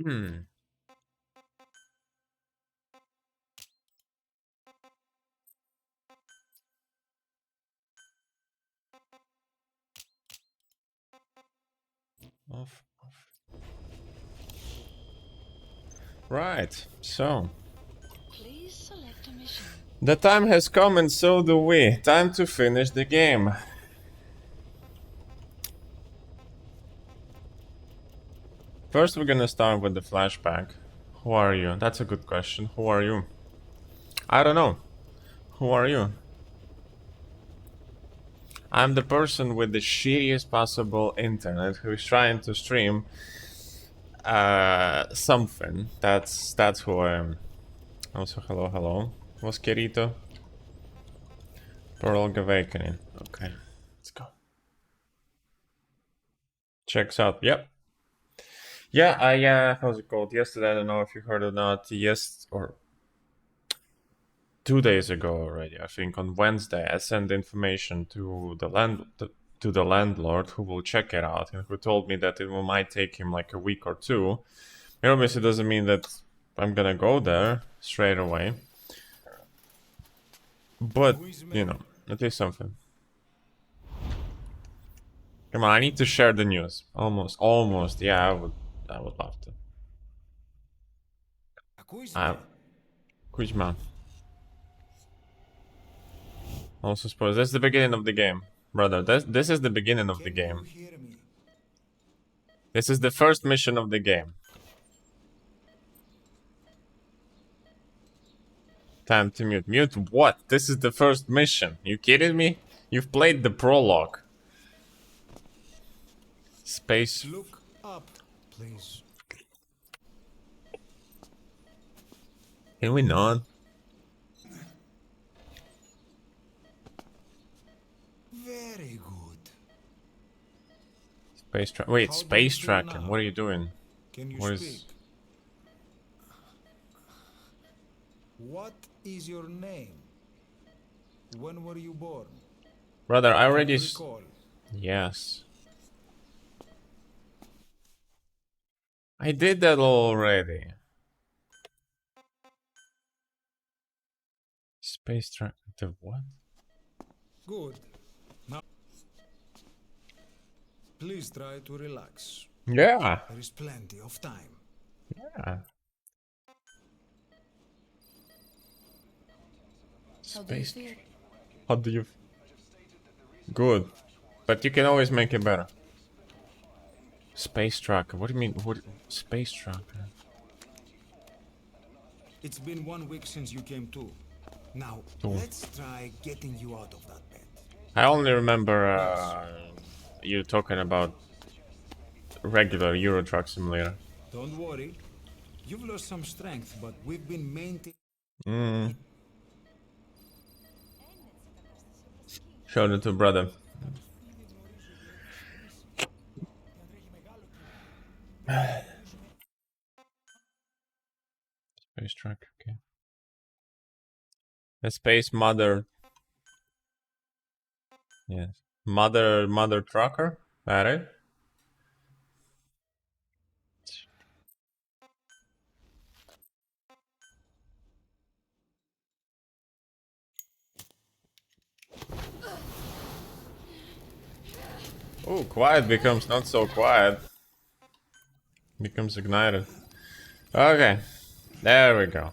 Hmm. Off. Right. So Please select a mission. the time has come, and so do we. Time to finish the game. First, we're gonna start with the flashback. Who are you? That's a good question. Who are you? I don't know. Who are you? I'm the person with the shittiest possible internet who's trying to stream something. That's who I am. Also, hello. Mosquerito. Pearl Awakening. Okay, let's go. Checks out. Yep. Yeah, how's it called? Yesterday, I don't know if you heard or not. Yes, or 2 days ago already. I think on Wednesday, I sent information to the landlord who will check it out and who told me that might take him like a week or two. It obviously doesn't mean that I'm gonna go there straight away, but you know, at least something. Come on, I need to share the news. Almost. Yeah, I would love to. Kuzma. Also suppose that's the beginning of the game, brother. This is the beginning of the game. This is the first mission of the game. Time to mute. Mute what? This is the first mission. You kidding me? You've played the prologue. Space. Look up, please. Can we not? Very good. Space track. Wait, How do space you feel tracking. now? What are you doing? Can you What speak? is? What is your name? When were you born? Brother, I Can already. you recall? Yes. I did that already. Space track. The what? Good. Now, please try to relax. Yeah. There is plenty of time. Yeah. How do you Space. feel? How do you? Good. But you can always make it better. Space tracker. What do you mean? What? Space tracker. It's been 1 week since you came to. Now, Oh. let's try getting you out of that bed. I only remember you talking about regular Euro Truck Simulator. Don't worry. You've lost some strength, but we've been maintaining. Mm. Showed it to brother. Space tracker. Okay. The space mother. Yes. Mother trucker. That it? Oh, quiet becomes not so quiet. Becomes ignited. Okay. There we go.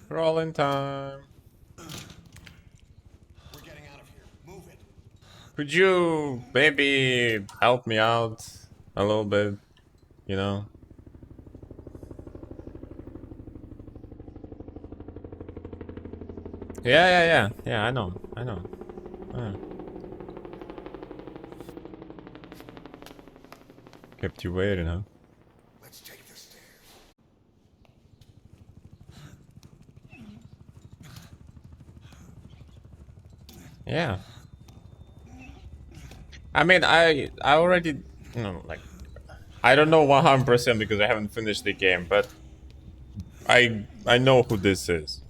Rolling time. We're getting out of here. Move it. Could you maybe help me out a little bit? You know? Yeah, I know. Kept you waiting, huh? Let's take the stairs. Yeah. I mean, I already, you know, like, I don't know 100% because I haven't finished the game, but I know who this is.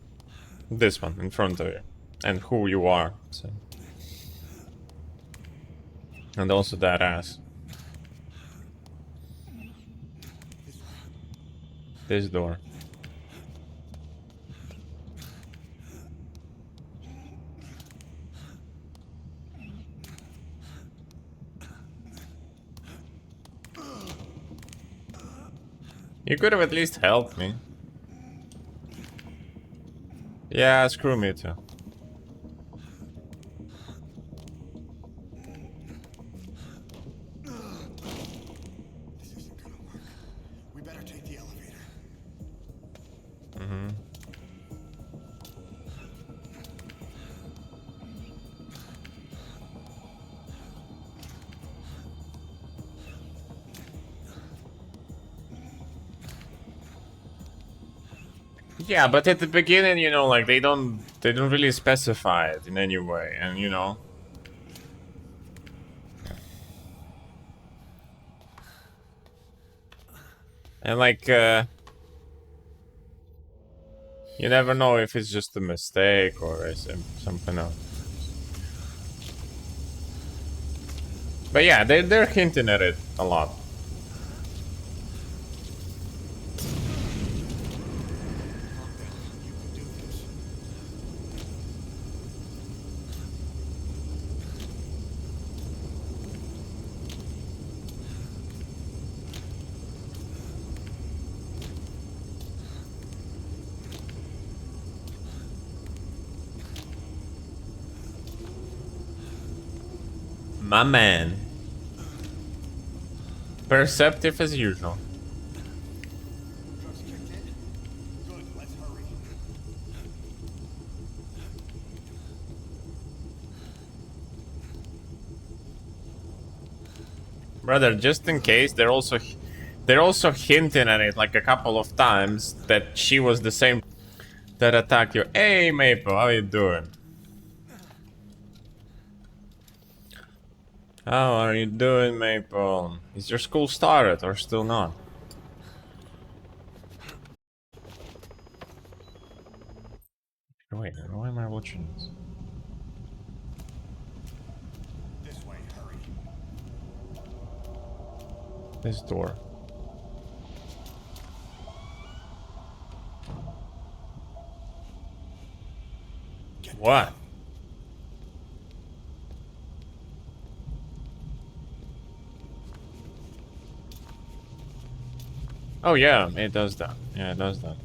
This one in front of you, and who you are. So. And also that ass. This door. You could have at least helped me. Yeah, screw me too. This isn't gonna work. We better take the elevator. Yeah, but at the beginning, you know, like they don't really specify it in any way, and you know. And like you never know if it's just a mistake or it's something else. But yeah, they're hinting at it a lot. My man. Perceptive as usual. Drugs kicked in? Good, let's hurry. Brother, just in case, they're also hinting at it like a couple of times that she was the same that attacked you. Hey Maple, how you doing? How are you doing, Maple? Is your school started or still not? Wait, why am I watching this? This way, hurry. This door. What? Oh yeah, it does that. Yeah, it does that.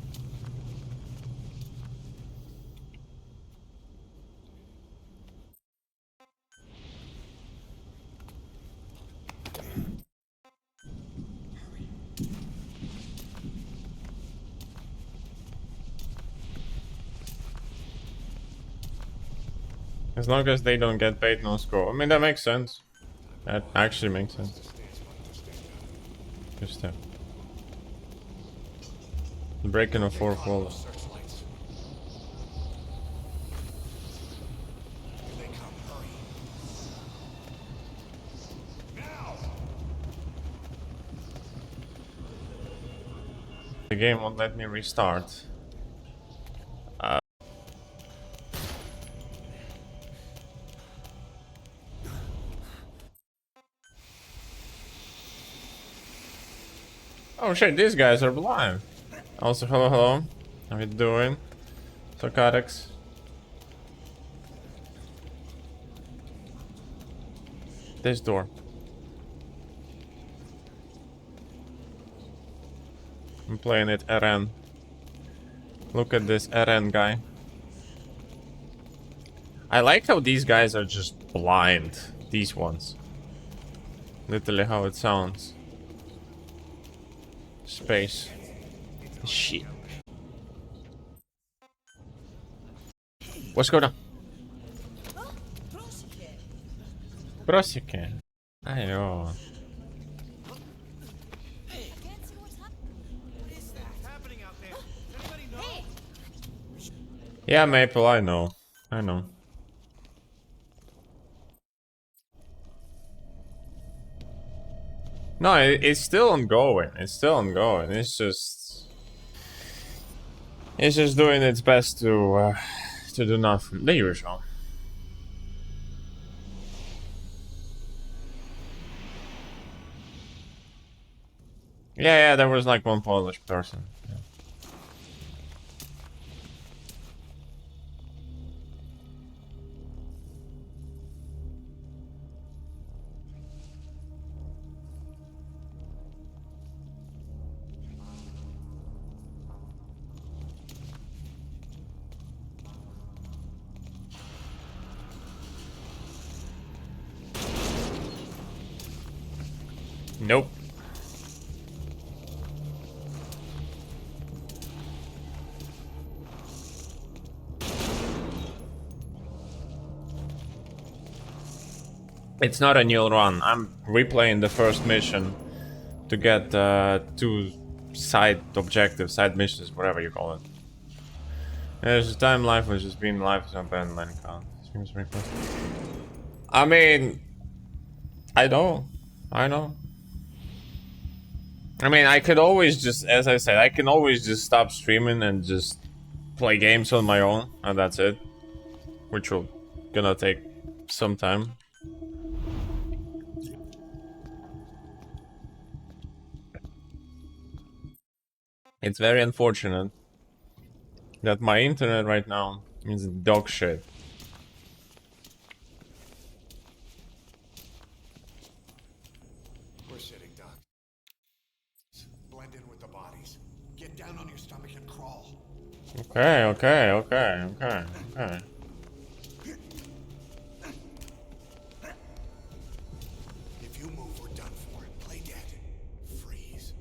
As long as they don't get paid, no score. I mean, that makes sense. That actually makes sense. Good step. Breaking a fourth wall. Searchlights. Here they come, hurry. Now! The game won't let me restart. Oh shit, these guys are blind. Also, hello. How you doing? Sarcotics. This door. I'm playing it Eren. Look at this Eren guy. I like how these guys are just blind. These ones. Literally how it sounds. Space. Shit. What's going on? Prosike. Ayo. Yeah, Maple, I know. I know. No, it's still ongoing. It's still ongoing. It's just doing its best to do nothing. The usual. Yeah, there was like one Polish person. Yeah. Nope. It's not a new run. I'm replaying the first mission to get 2 side objectives, side missions, whatever you call it. There's a time life which has been life is not bad line count. Seems request. I mean, I know. I mean, I could always just, as I said, I can always just stop streaming and just play games on my own, and that's it. Which will gonna take some time. It's very unfortunate that my internet right now is dog shit. We're sitting, Doc. Blend in with the bodies. Get down on your stomach and crawl. Okay. If you move, we're done for. Play dead. Freeze.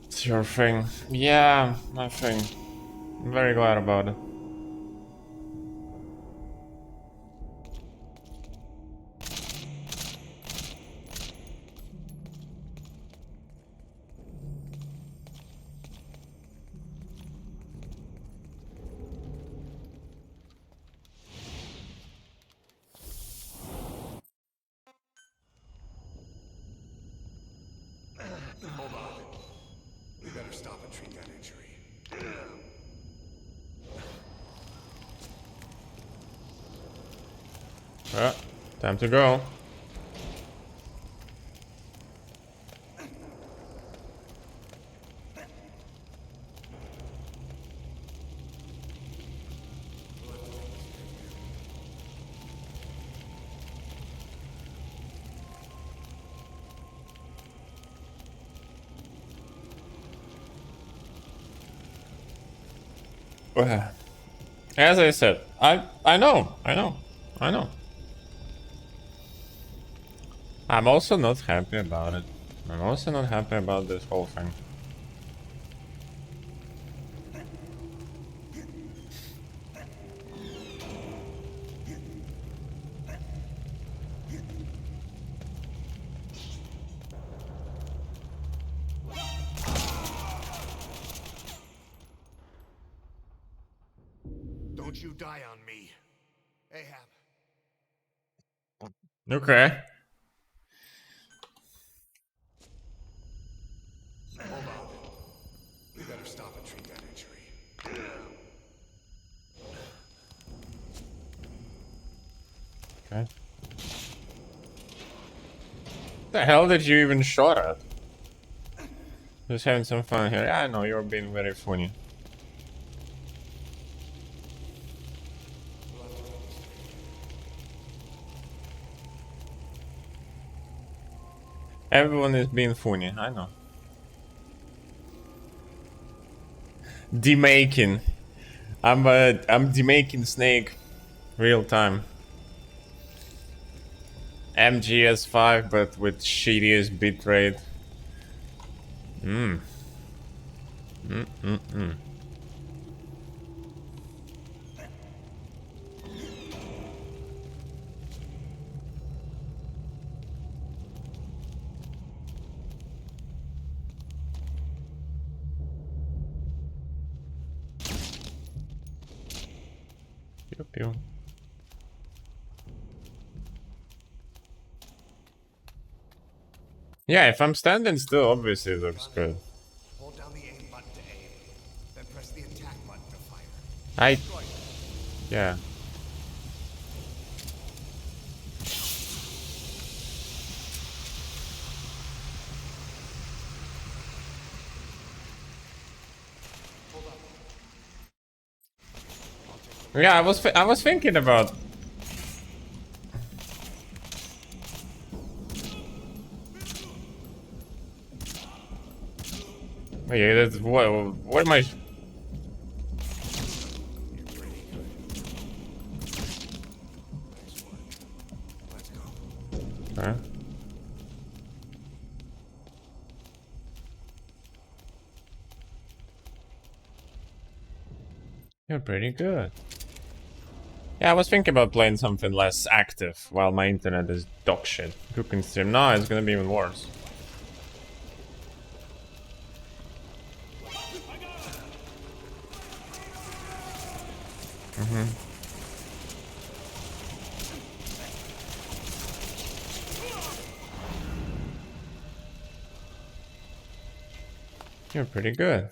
It's your thing. Yeah, my thing. I'm very glad about it. Hold on. We better stop and treat that injury. Time to go. As I said, I know. I'm also not happy about it. I'm also not happy about this whole thing. Don't you die on me. Ahab. Okay. Hold on. We better stop and treat that injury. Okay. The hell did you even shot at? Just having some fun here. I know you're being very funny. Everyone is being funny, I know. Demaking. I'm demaking Snake. Real time. MGS5 but with shittiest bitrate. Pew pew. Yeah, if I'm standing still, obviously it looks good. Hold down the aim button to aim, then press the attack button to fire. I... Yeah. Yeah, I was thinking about... Wait, that's what am I... Let's go. Huh? You're pretty good. Yeah, I was thinking about playing something less active while my internet is dog shit. Cooking stream. No, it's gonna be even worse. You're pretty good.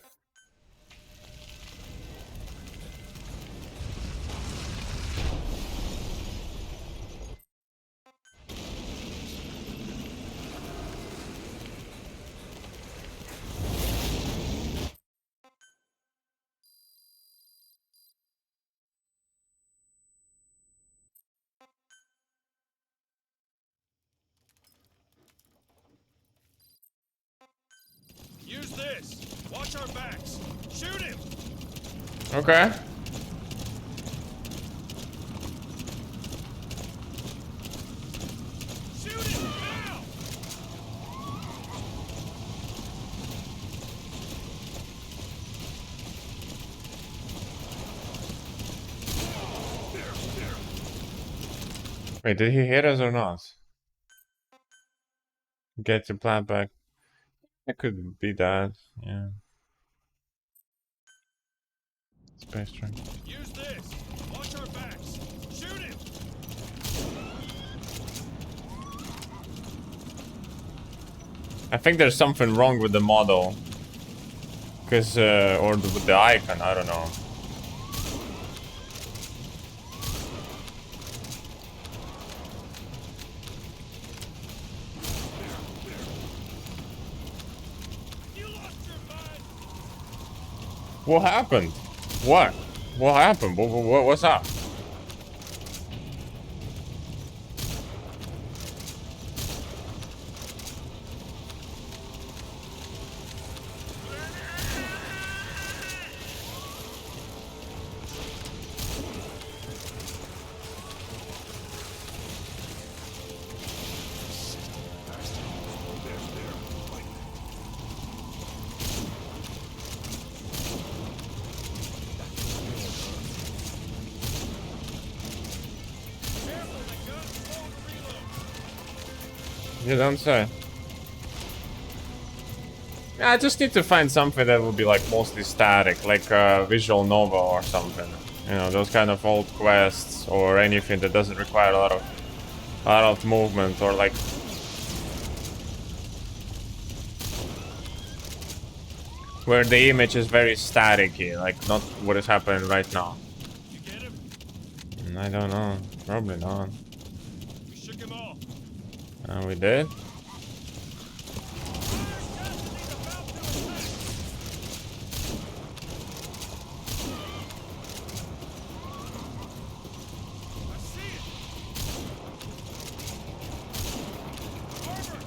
Use this. Watch our backs. Shoot him. Okay. Shoot him now. Wait, did he hit us or not? Get your plant back. It could be that. Yeah. Space train. Use this. Watch our backs. Shoot him. I think there's something wrong with the model. Cause, or with the icon, I don't know. You lost your mind. What happened? What? What happened? What's up? You don't say. Yeah, I just need to find something that will be like mostly static, like Visual Nova or something. You know, those kind of old quests or anything that doesn't require a lot of movement or like. Where the image is very staticky, like not what is happening right now. You get him? I don't know. Probably not. We shook him off. We did? I see it. Harbor.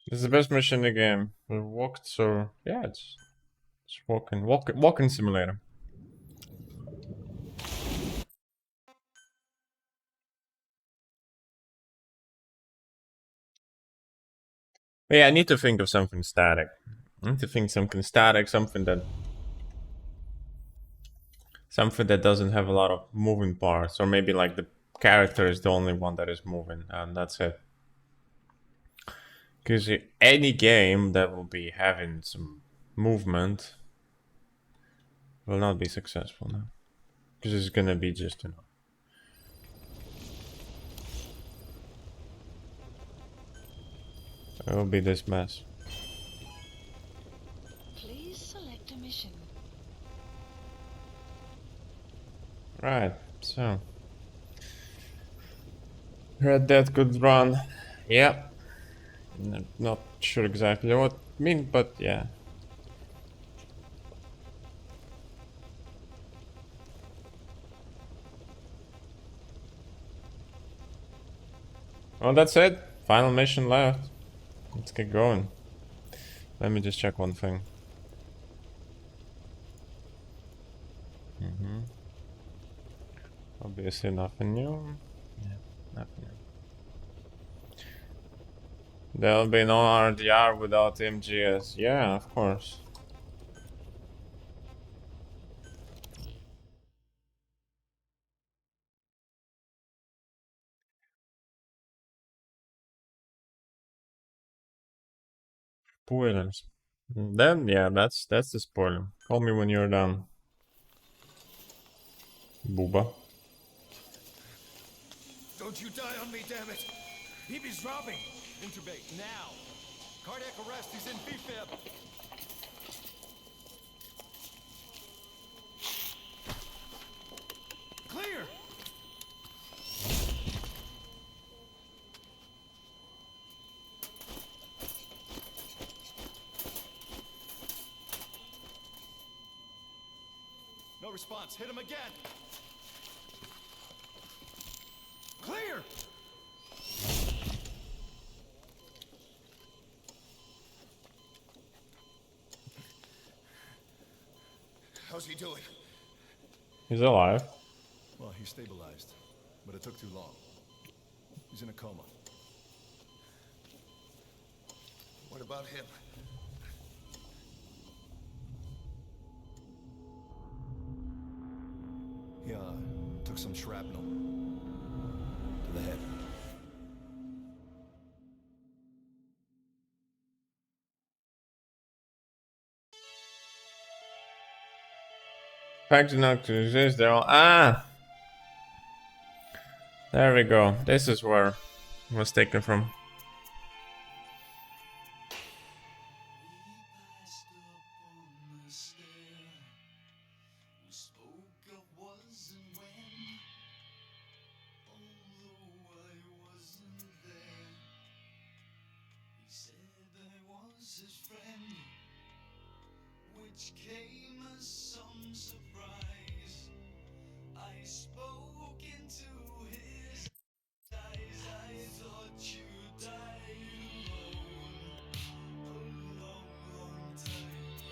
This is the best mission in the game. We walked, so yeah, it's walking simulator. But yeah, I need to think of something static. I need to think something static, something that doesn't have a lot of moving parts, or maybe like the character is the only one that is moving, and that's it. Because any game that will be having some movement will not be successful now. Because it's gonna be just, it will be this mess. Please select a mission. Right, so Red Dead could run. Yep. Not sure exactly what I mean, but yeah. Well, that's it. Final mission left. Let's get going. Let me just check one thing. Obviously nothing new. Yeah, nothing new. There'll be no RDR without MGS. Yeah, of course. Spoilers. Then yeah, that's the spoiler. Call me when you're done. Booba. Don't you die on me, damn it! He's dropping! Intubate, now! Cardiac arrest, he's in BFib! Clear! No response, hit him again! Clear! How's he doing? He's alive. Well, he stabilized, but it took too long. He's in a coma. What about him? He, took some shrapnel. To the head. Fact not to exist. They're all there we go. This is where it was taken from. Came as some surprise. I spoke into his eyes. I thought you died alone a long, long time ago.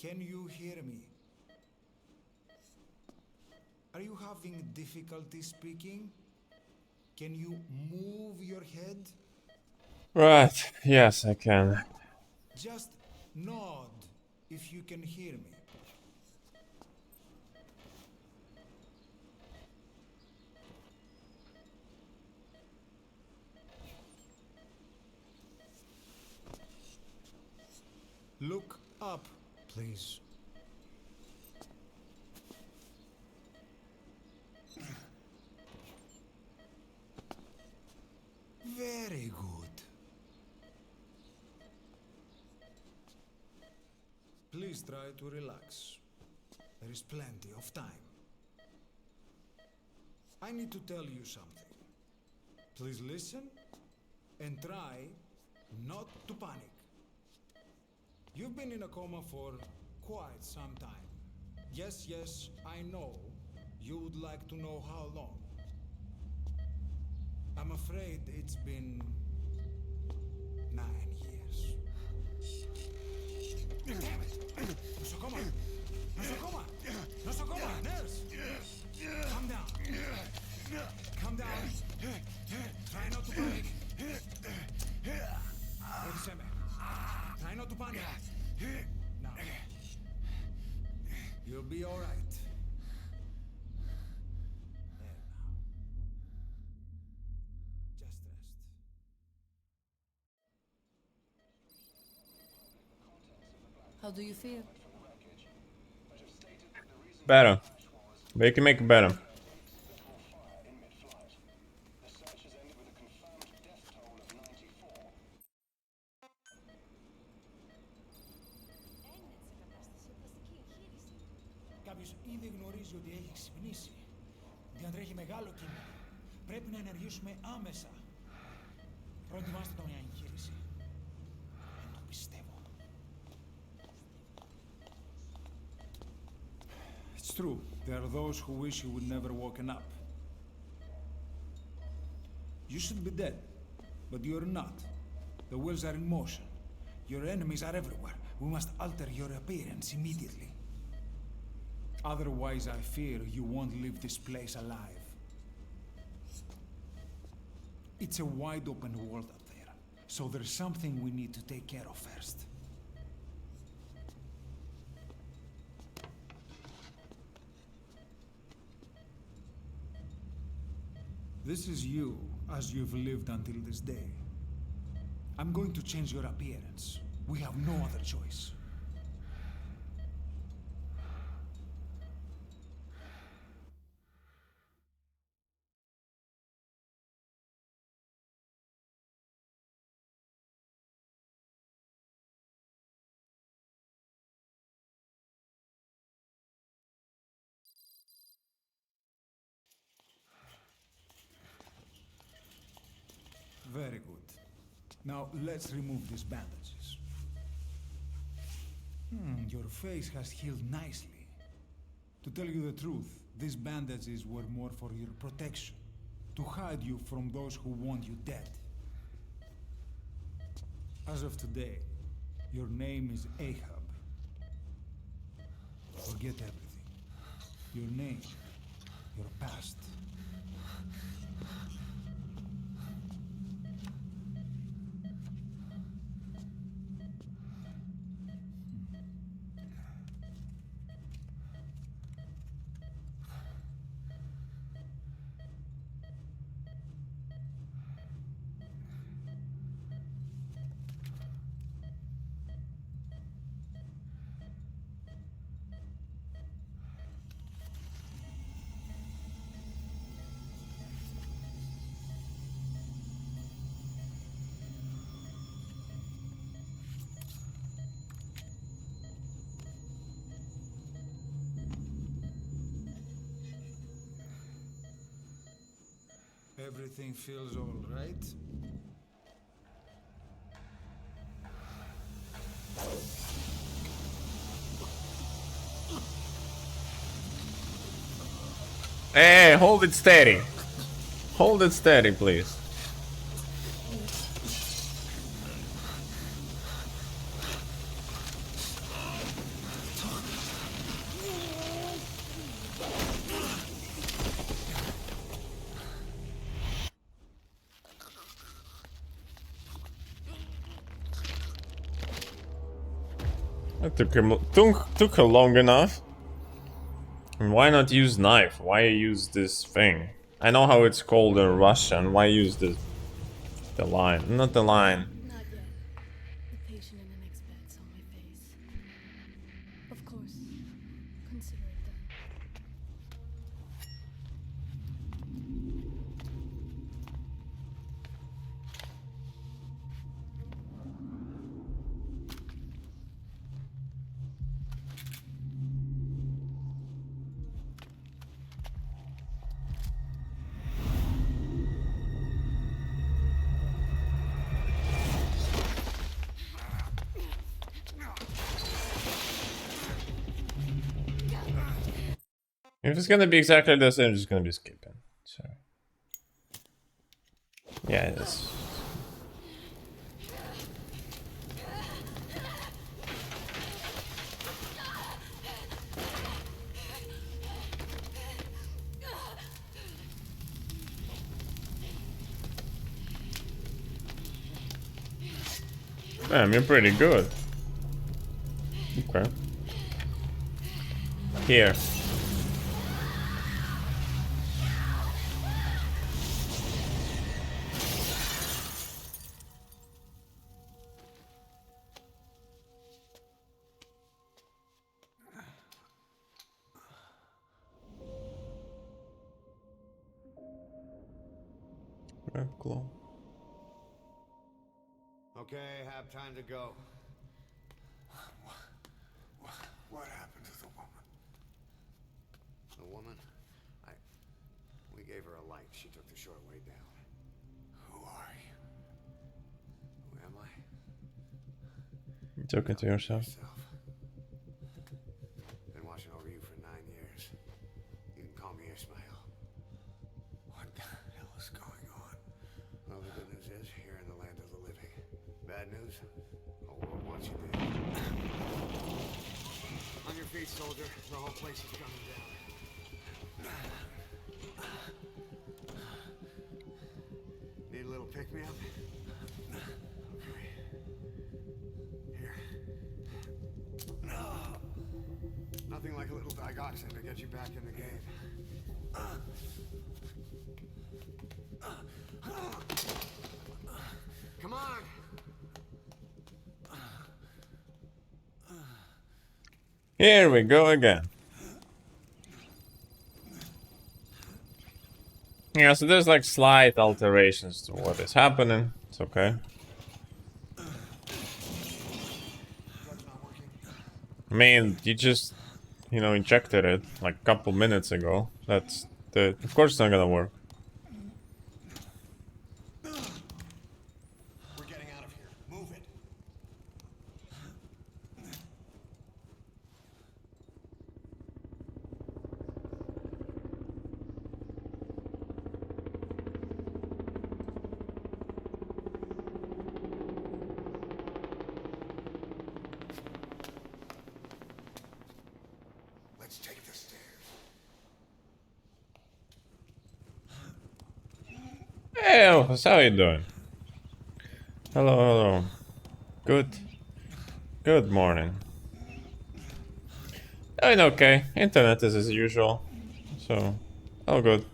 Can you hear me? Are you having difficulty speaking? Can you move your head? Right, yes, I can. Just nod if you can hear me. Look up, please. Very good. Please try to relax. There is plenty of time. I need to tell you something. Please listen and try not to panic. You've been in a coma for quite some time. Yes, I know. You would like to know how long. I'm afraid it's been 9 years. Damn it! Nosocoma! Nosocoma! Nosocoma! Nurse! Calm down. Calm down. Try not to panic. Odiseme. Try not to panic. Now. You'll be all right. There now. Just rest. How do you feel? Better. We can make it better. Κάποιος ήδη γνωρίζει ότι έχει ξυπνήσει. Διατρέχει μεγάλο κίνδυνο. Πρέπει να ενεργήσουμε άμεσα. Προετοιμάστε το μια εγχείρηση. Δεν το πιστεύω. It's true. There are those who wish you would never woken up. You should be dead, but you're not. The wheels are in motion. Your enemies are everywhere. We must alter your appearance immediately. Otherwise, I fear you won't leave this place alive. It's a wide open world up there, so there's something we need to take care of first. This is you, as you've lived until this day. I'm going to change your appearance. We have no other choice. Very good. Now let's remove these bandages. Your face has healed nicely. To tell you the truth, these bandages were more for your protection, to hide you from those who want you dead. As of today, your name is Ahab. Forget everything. Your name, your past. Everything feels all right? Hey, hold it steady. Hold it steady, please. It took her long enough. And why not use knife? Why use this thing? I know how it's called in Russian. Why use the line? Not the line. Not yet. The patient in the next bed's on my face. Of course. Consider it done. If it's gonna be exactly the same, I'm just gonna be skipping. Sorry. Yeah, it is. Damn, you're pretty good. Okay. Here. Claw. Okay, have time to go. What happened to the woman? The woman? We gave her a light. She took the short way down. Who are you? Who am I? You talking to yourself? Been watching over you for 9 years. You can call me Ishmael. What the hell is going on? Well, the good news is, you're in the land of the living. Bad news? The world wants you dead. On your feet, soldier. The whole place is coming down. Need a little pick-me-up? Okay. Here. Nothing like a little digoxin to get you back in the game. Come on! Here we go again. Yeah, so there's like slight alterations to what is happening. It's okay. I mean, you just, injected it like a couple minutes ago. Of course it's not gonna work. We're getting out of here. Move it. Let's take the stairs. Hey, Elvis, how you doing? Hello, hello. Good morning. Doing okay. Internet is as usual. So, all good.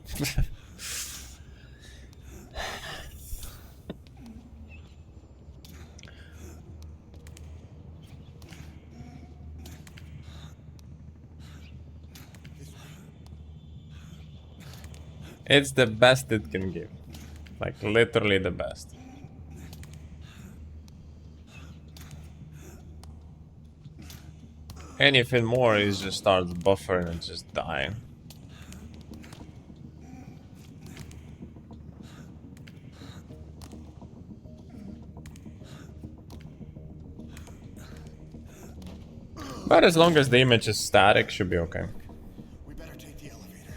It's the best it can give. Like, literally the best. Anything more is just starts buffering and just dying. But as long as the image is static, should be okay. We better take the elevator.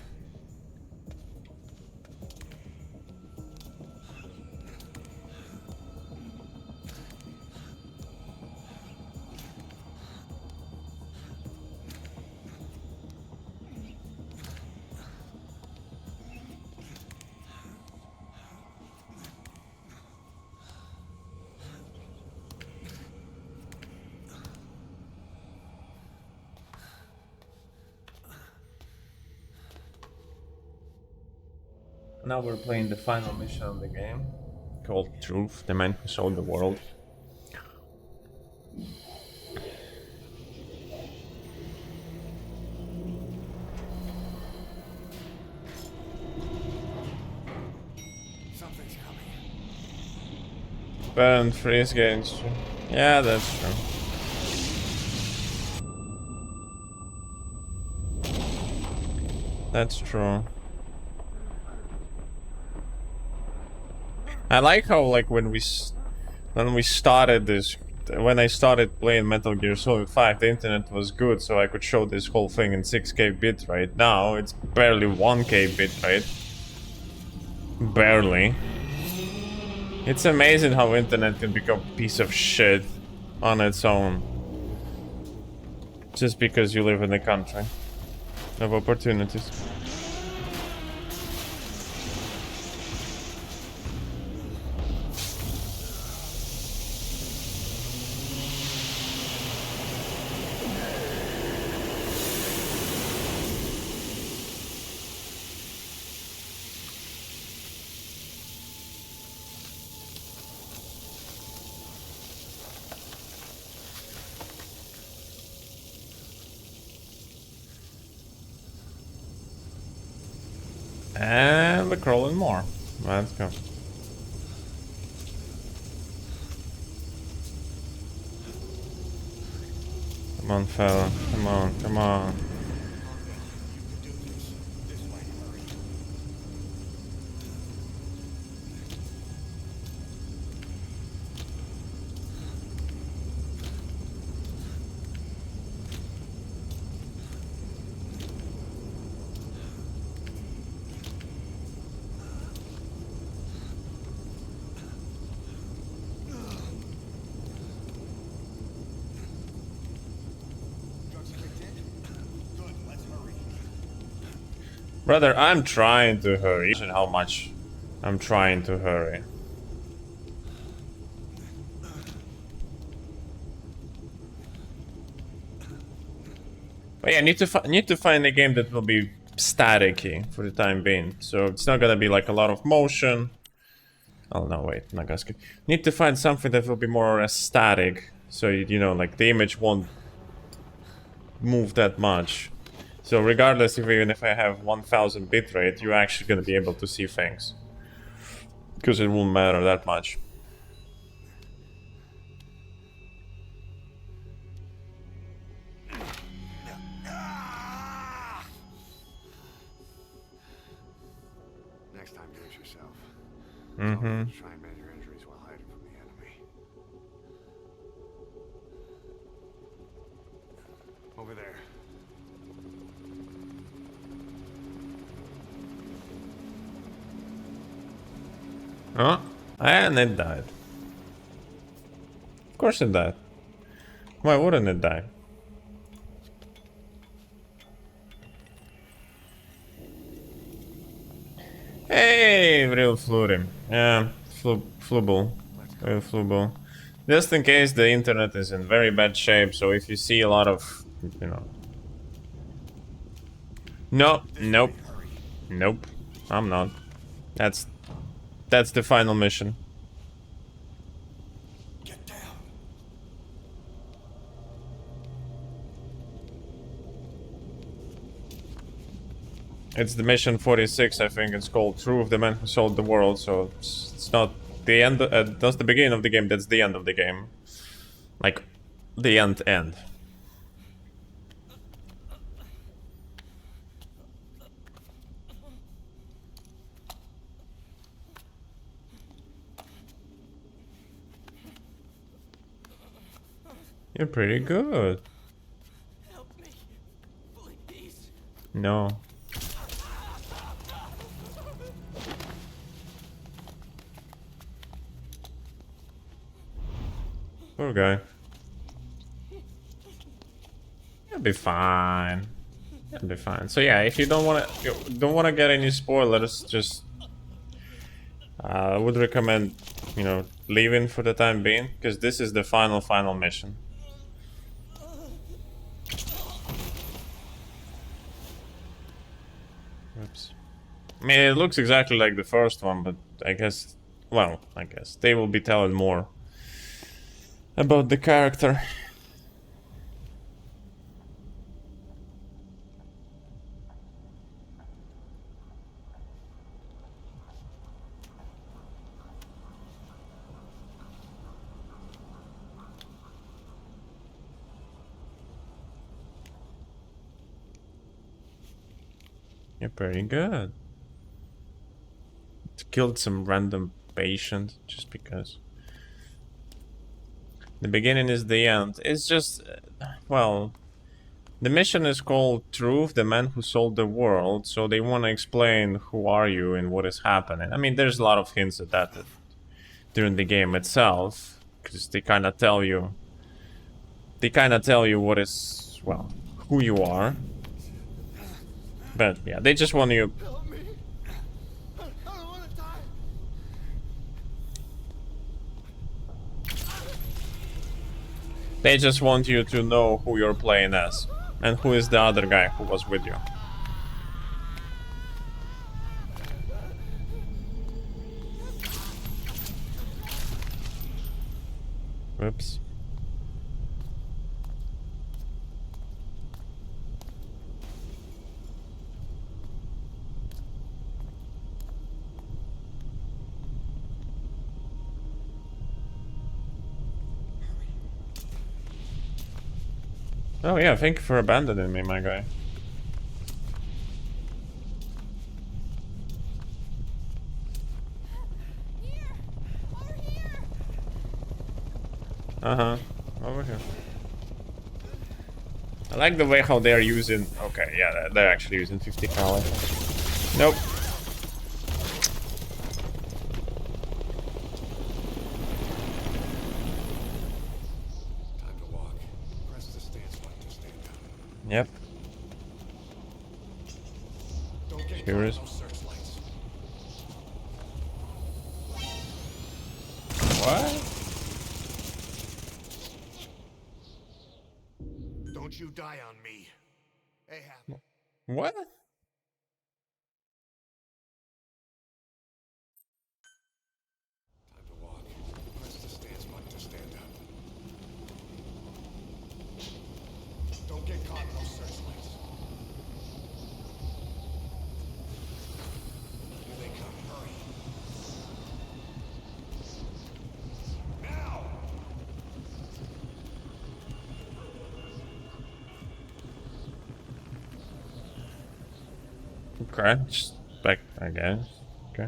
Now we're playing the final mission of the game, called Truth, the man who sold the world. Something's coming. Burn, freeze, gains. Yeah, that's true. That's true. I like how, like, when I started playing Metal Gear Solid 5, the internet was good, so I could show this whole thing in 6K bitrate. Now it's barely 1K bitrate. Barely. It's amazing how internet can become a piece of shit on its own. Just because you live in a country of opportunities. And we're crawling more. Let's go. Come on, fella. Come on, come on. Brother, I'm trying to hurry. Imagine how much I'm trying to hurry. But yeah, need to find a game that will be staticky for the time being. So it's not gonna be like a lot of motion. Oh no, wait, Nagaski. Need to find something that will be more or less static. So you know, like the image won't move that much. So regardless, even if I have 1000 bitrate, you're actually gonna be able to see things. Because it won't matter that much. Next time, do it yourself. Mm-hmm. Try and mend your injuries while hiding from the enemy. Over there. Oh, and it died. Of course it died. Why wouldn't it die? Hey, real Flurry. Yeah, Flubble. Real Flubble. Just in case the internet is in very bad shape, so if you see a lot of, you know... No, nope. Nope. I'm not. That's the final mission. Get down. It's the mission 46, I think it's called Truth, the man who sold the world, so it's not the end, that's the beginning of the game, that's the end of the game. Like, the end. You're pretty good. Help me, please. No. Poor guy. You'll be fine. You'll be fine. So yeah, if you don't wanna get any spoilers, just I would recommend, you know, leaving for the time being, because this is the final mission. Oops. I mean, it looks exactly like the first one, but I guess, well, I guess they will be telling more about the character. You're pretty good. Killed some random patient just because. The beginning is the end. It's just, well, the mission is called Truth, the man who sold the world, so they want to explain who are you and what is happening. I mean, there's a lot of hints at that during the game itself, because they kind of tell you what is, well, who you are. But yeah, they just want you. Help me! I don't want to die! They just want you to know who you're playing as and who is the other guy who was with you. Whoops. Oh yeah, thank you for abandoning me, my guy. Here! Over here! Uh-huh. Over here. I like the way how they're using... Okay, yeah, they're actually using 50 cal. Nope. Time to walk. Press the stance button to stand up. Yep. Don't get Here caught is- in those searchlights. What? Don't you die on me. Ahab. What? Time to walk. Press the stance button to stand up. Don't get caught in those searchlights. Here they come. Hurry. Now! Okay, just back, I guess. Okay.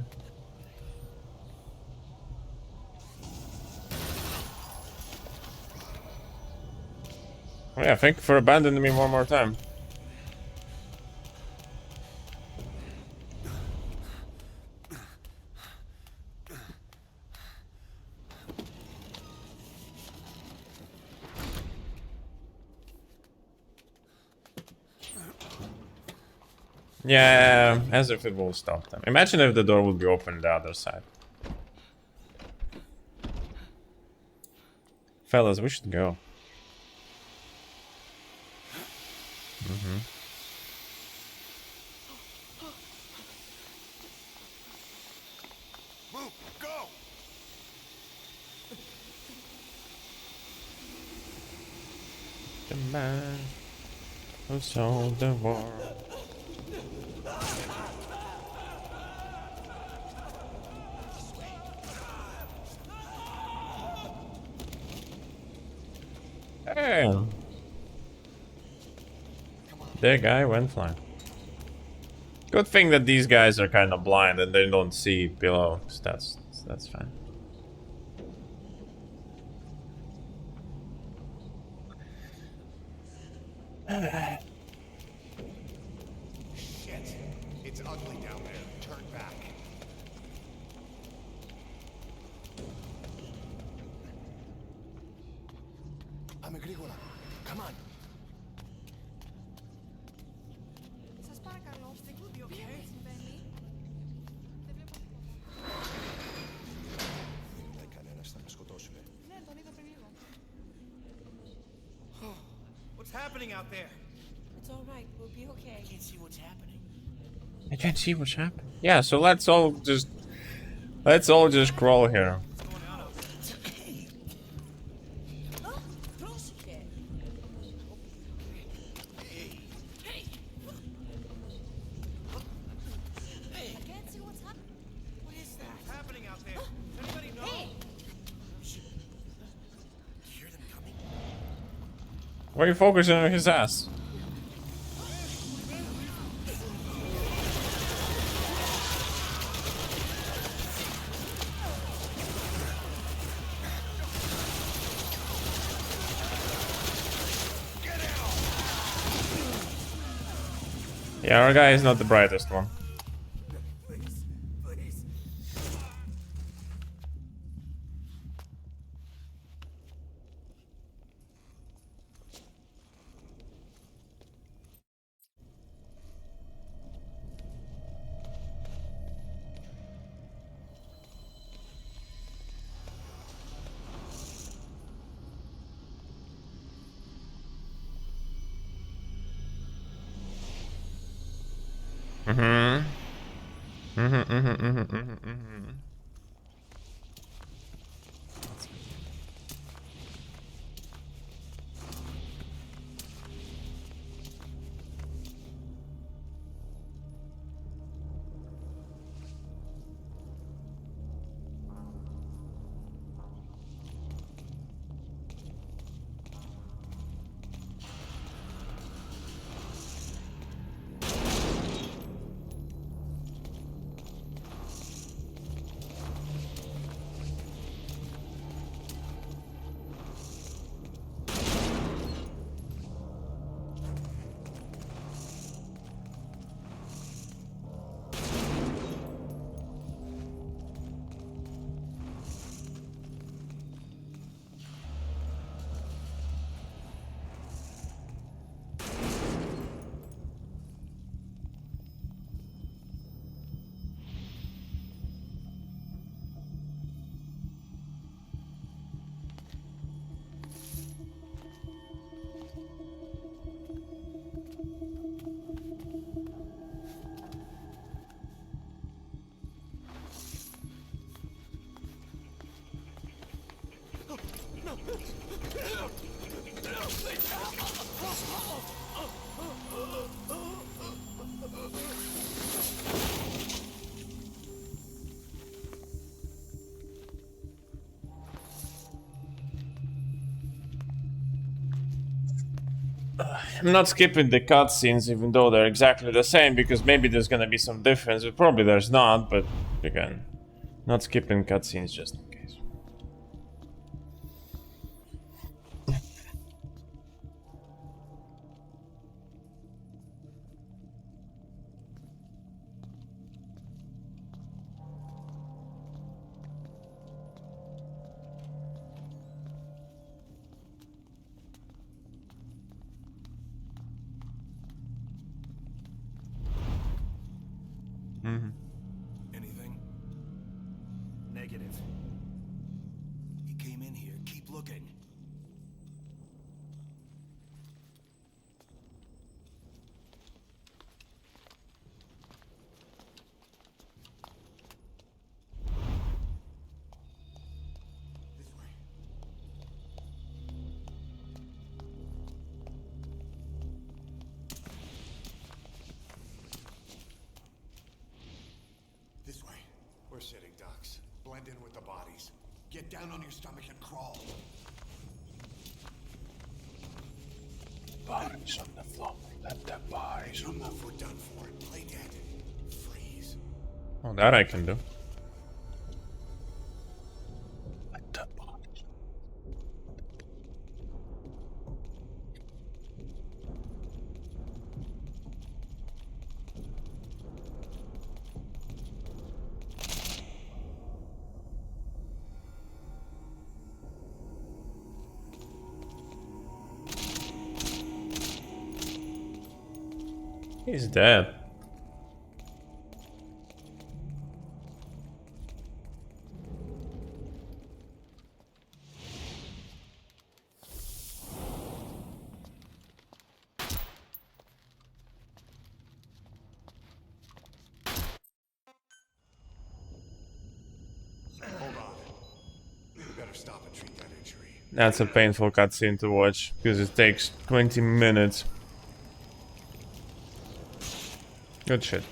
Oh yeah, thank you for abandoning me one more time. Yeah, as if it will stop them. Imagine if the door would be open on the other side. Fellas, we should go. Move! Go! The man who sold the world. Hey. The guy went flying. Good thing that these guys are kind of blind and they don't see below. So that's fine. Shit! It's ugly down there. Turn back. I'm Agricola. Come on. Σας παρακαλώ, you okay? Συμβαίνει. Δεν βλέπω τίποτα. Κανένας θα με σκοτώσουν. Ναι, τον είδα πριν λίγο. What's happening out there? It's all right, we'll be okay. Can't see what's happening. I can't see what's happening. Yeah, so let's all just crawl here. What is that happening out there? Does anybody know? Hear them coming? Why are you focusing on his ass? Yeah, our guy is not the brightest one. Please, please. I'm not skipping the cutscenes, even though they're exactly the same, because maybe there's gonna be some difference. Probably there's not, but again, not skipping cutscenes just in case. Anything? Negative. He came in here. Keep looking. This way. This way. We're sitting ducks. Blend in with the bodies. Get down on your stomach and crawl. Bodies on the floor. Let the bodies Don't move, we're done for. Play dead. Freeze. Oh, that I can do. Let the bodies. He's dead. Hold on. You better stop and treat that injury. That's a painful cutscene to watch because it takes 20 minutes. Good shit.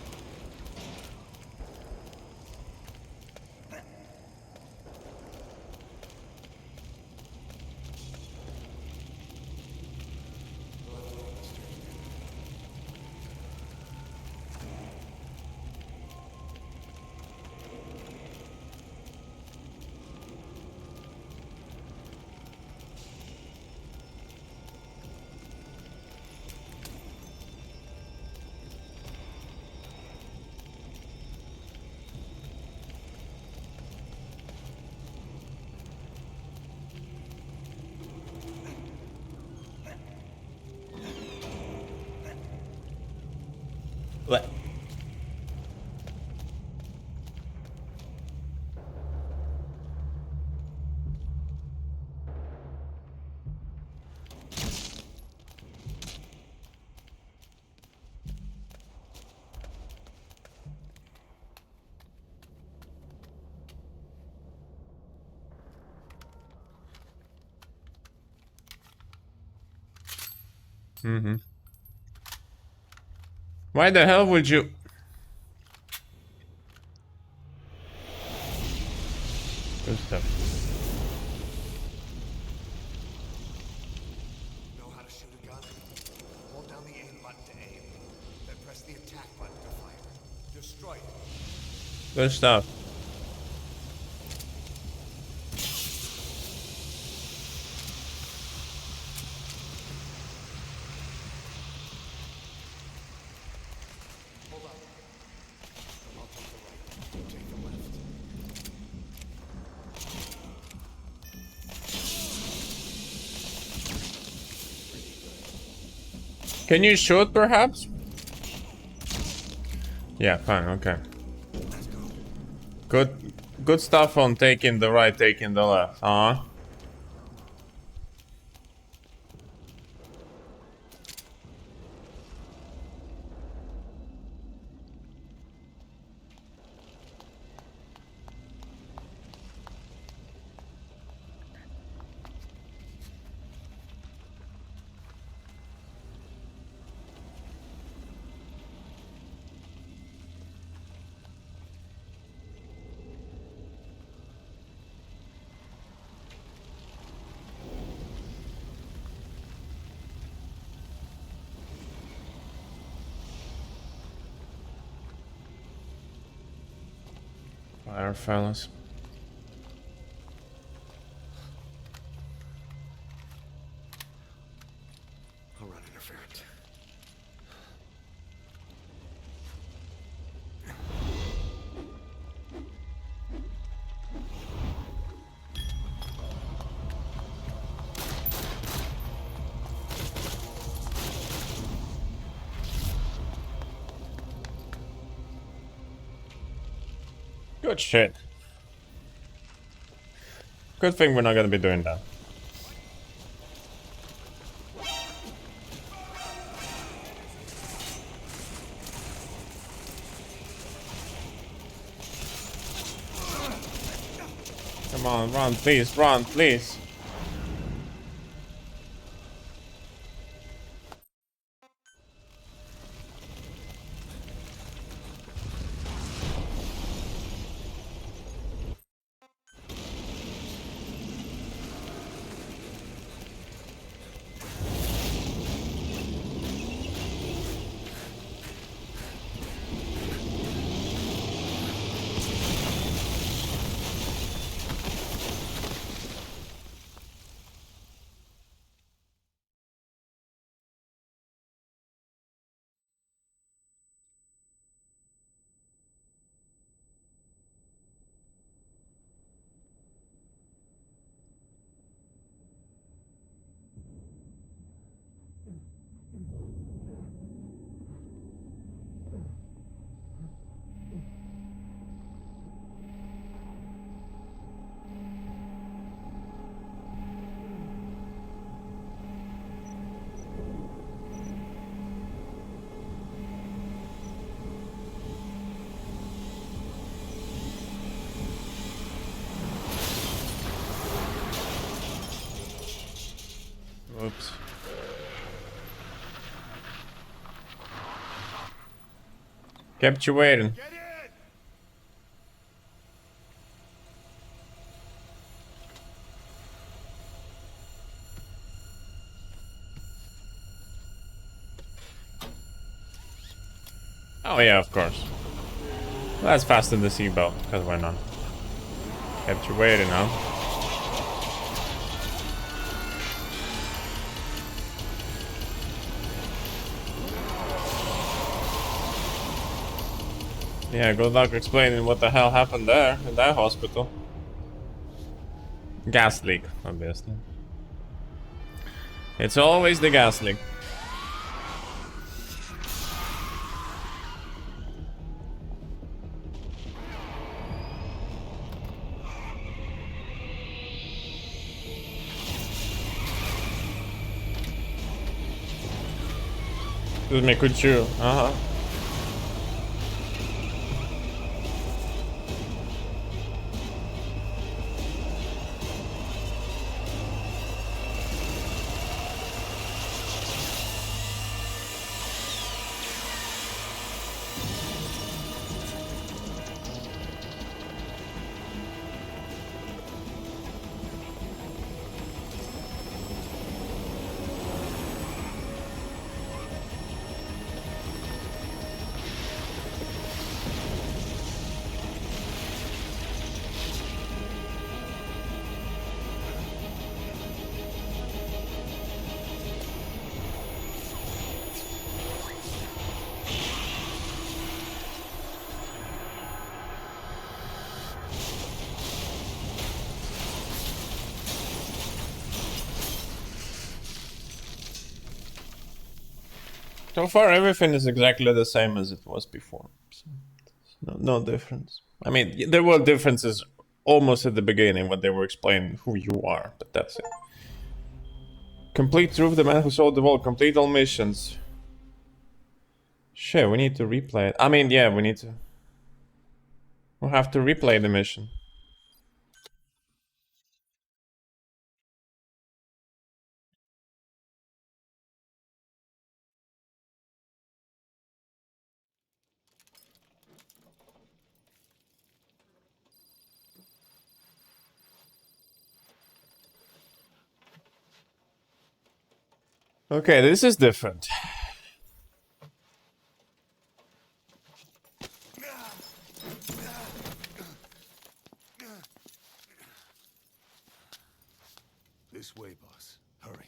What? Why the hell would you? Good stuff. Know how to shoot a gun? Hold down the aim button to aim. Then press the attack button to fire. Destroy it. Good stuff. Hold on. I'll take the right. You take the left. Can you shoot, perhaps? Yeah, fine. Okay. Let's go. Good stuff on taking the right, taking the left, huh? Fire, fellas. I'll run interference. Good shit. Good thing we're not gonna be doing that. Come on, run, please, run, please. Kept you waiting. Get in! Oh yeah, of course. Let's fasten the seatbelt, because why not? Kept you waiting, huh? Yeah, good luck explaining what the hell happened there, in that hospital. Gas leak, obviously. It's always the gas leak. Excuse me, could you? Uh-huh. So far, everything is exactly the same as it was before. So, no difference. I mean, there were differences almost at the beginning when they were explaining who you are, but that's it. Complete through the man who sold the world. Complete all missions. Shit, we need to replay it. I mean, yeah, we need to. We'll have to replay the mission. Okay, this is different. This way, boss. Hurry.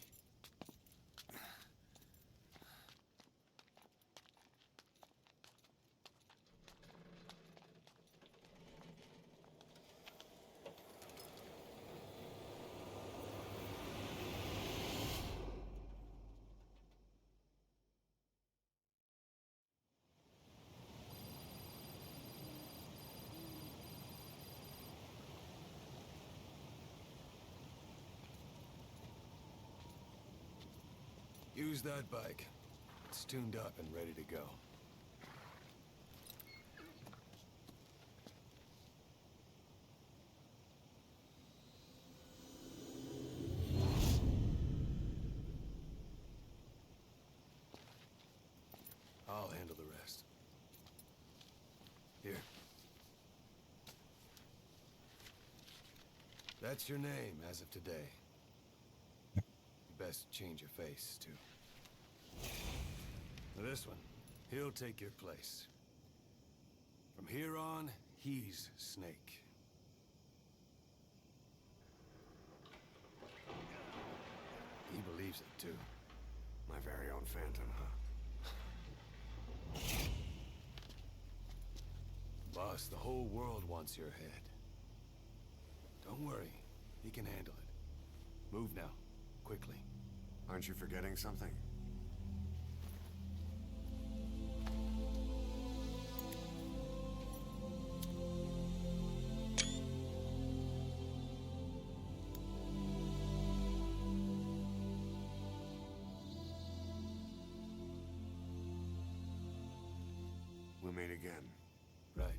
Use that bike. It's tuned up and ready to go. I'll handle the rest. Here. That's your name as of today. You best change your face, too. Now this one, he'll take your place. From here on, he's Snake. He believes it, too. My very own Phantom, huh? Boss, the whole world wants your head. Don't worry, he can handle it. Move now, quickly. Aren't you forgetting something? We'll meet again. Right.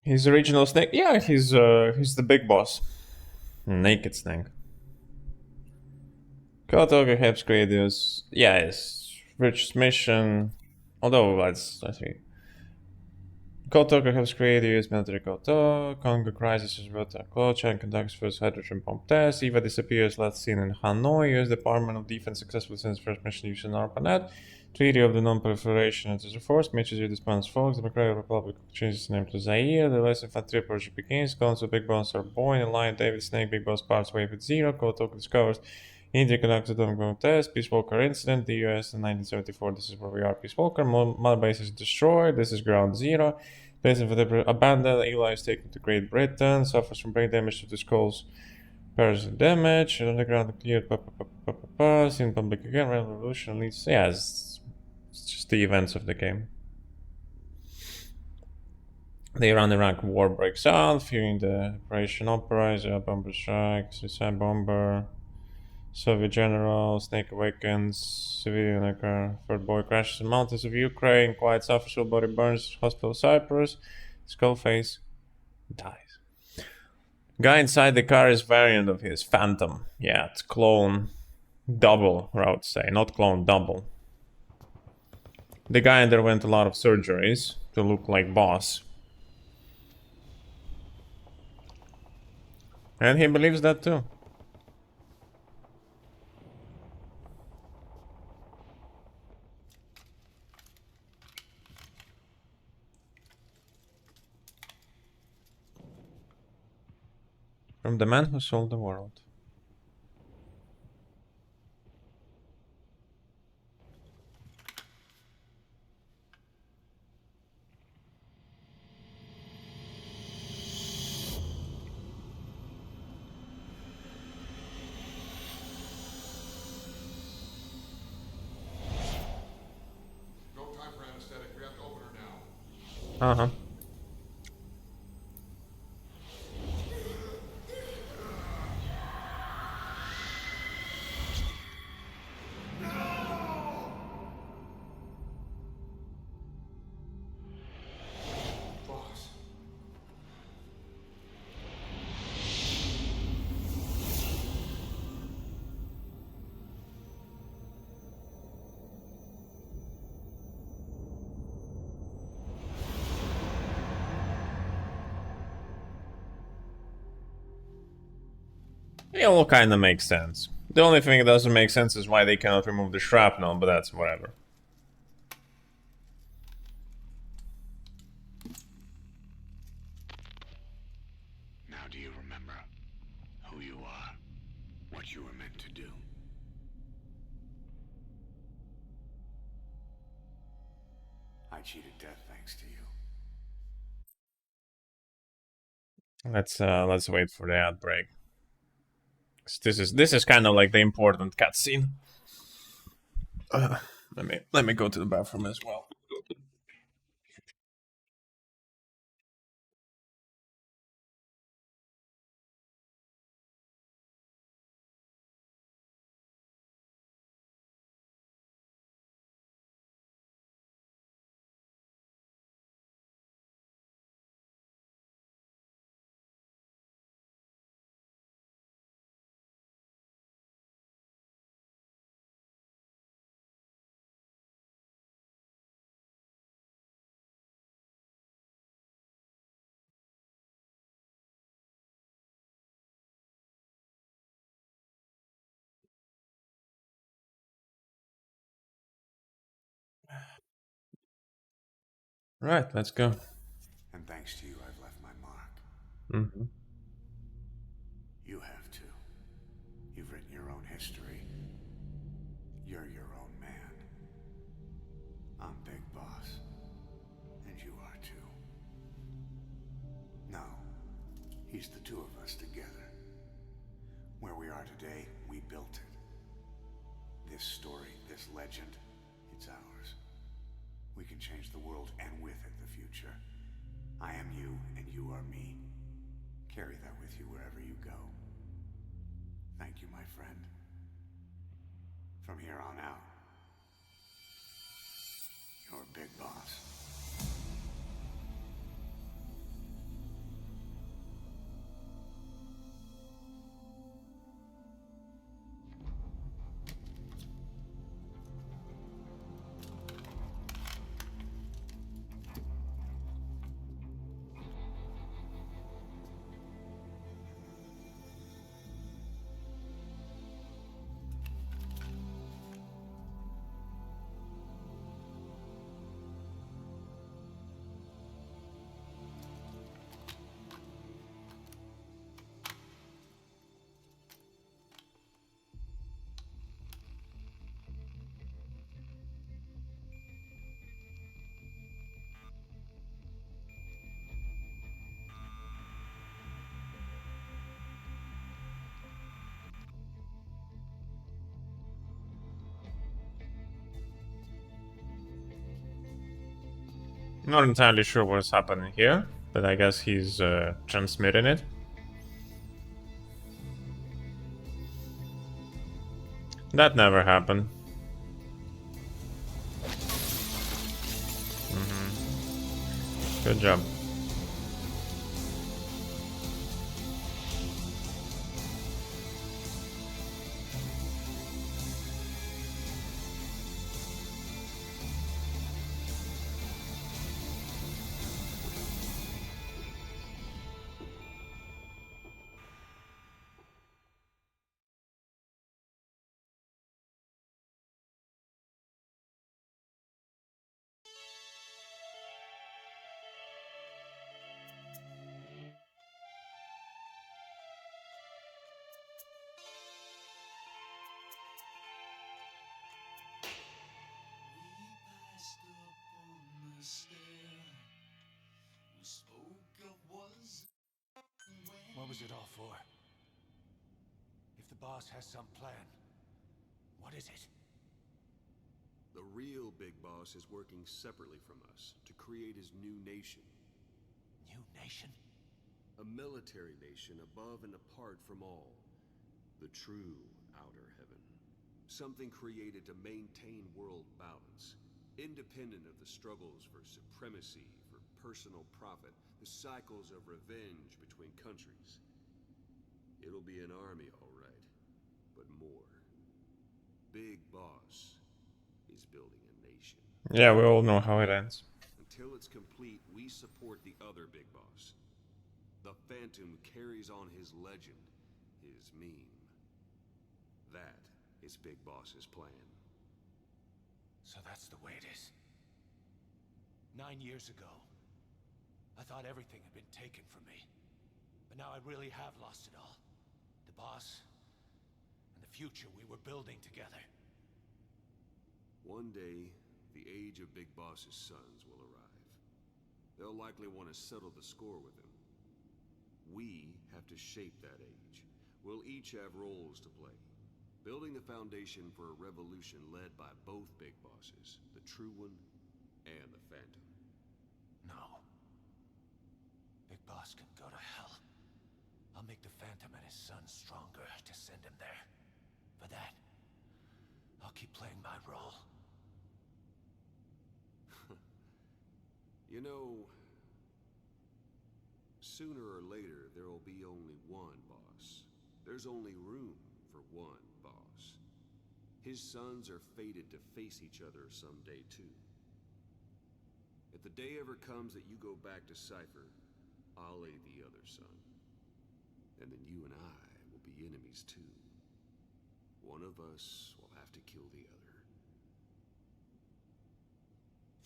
His original Snake? Yeah, he's the big boss. Naked Snake. Kotoka helps Gradius. Yes. Rich's mission. Although, let's see. Kotoka helps Gradius, military Koto. Congo crisis is brought to Chan conducts first hydrogen bomb test. Eva disappears, last seen in Hanoi. US Department of Defense successfully sends first mission using ARPANET. Treaty of the Non-Proliferation enters force. Matches with Spanish folks. Democratic Republic changes the name to Zaire. The less infantry project begins. Clones of Big Boss are born. In Lion, David Snake, Big Boss parts way with Zero. Kotoka discovers India conducts a bomb test. Peace Walker incident. The US in 1974. This is where we are. Peace Walker. Mother base is destroyed. This is Ground Zero. Base infantry abandoned. Eli is taken to Great Britain. Suffers from brain damage to the skulls. Parasite damage. Underground cleared. Seen public again. Revolution leads. Yeah, it's just the events of the game. The Iran-Iraq war breaks out. Fearing the Operation Opera. Bomber strikes. Suicide bomber. Soviet general, Snake awakens, civilian occur, third boy crashes in mountains of Ukraine, quiet suffers, full body burns, hospital Cyprus, Skullface dies. Guy inside the car is variant of his, Phantom. Yeah, it's clone double, I would say, not clone, double. The guy underwent a lot of surgeries to look like Boss. And he believes that too. From the man who sold the world. No time for anesthetic. We have to open her now. Uh-huh. Boss. It all kind of makes sense. The only thing that doesn't make sense is why they cannot remove the shrapnel, but that's whatever. Now do you remember who you are? What you were meant to do? I cheated death thanks to you. Let's wait for the ad break. This is kind of like the important cutscene. Let me go to the bathroom as well. Right, let's go. And thanks to you, I've left my mark. Mm-hmm. You have too. You've written your own history. You're your own man. I'm Big Boss. And you are too. No. He's the two of us together. Where we are today, we built it. This story, this legend, it's ours. We can change the world and with it the future. I am you and you are me. Carry that with you wherever you go. Thank you, my friend. From here on out, you're Big Boss. Not entirely sure what's happening here, but I guess he's transmitting it. That never happened. Good job. What was it all for? If the boss has some plan, what is it? The real Big Boss is working separately from us to create his new nation. New nation? A military nation above and apart from all. The true Outer Heaven. Something created to maintain world balance. Independent of the struggles for supremacy, for personal profit, the cycles of revenge between countries. It'll be an army, all right, but more. Big Boss is building a nation. Yeah, we all know how it ends. Until it's complete, we support the other Big Boss. The Phantom carries on his legend, his meme. That is Big Boss's plan. So that's the way it is. 9 years ago, I thought everything had been taken from me. But now I really have lost it all. The boss, and the future we were building together. One day, the age of Big Boss's sons will arrive. They'll likely want to settle the score with him. We have to shape that age. We'll each have roles to play. Building the foundation for a revolution led by both Big Bosses, the True One and the Phantom. No. Big Boss can go to hell. I'll make the Phantom and his son stronger to send him there. For that, I'll keep playing my role. You know, sooner or later there will be only one boss. There's only room for one boss. His sons are fated to face each other someday too. If the day ever comes that you go back to Cypher, I'll aid the other son. And then you and I will be enemies too. One of us will have to kill the other.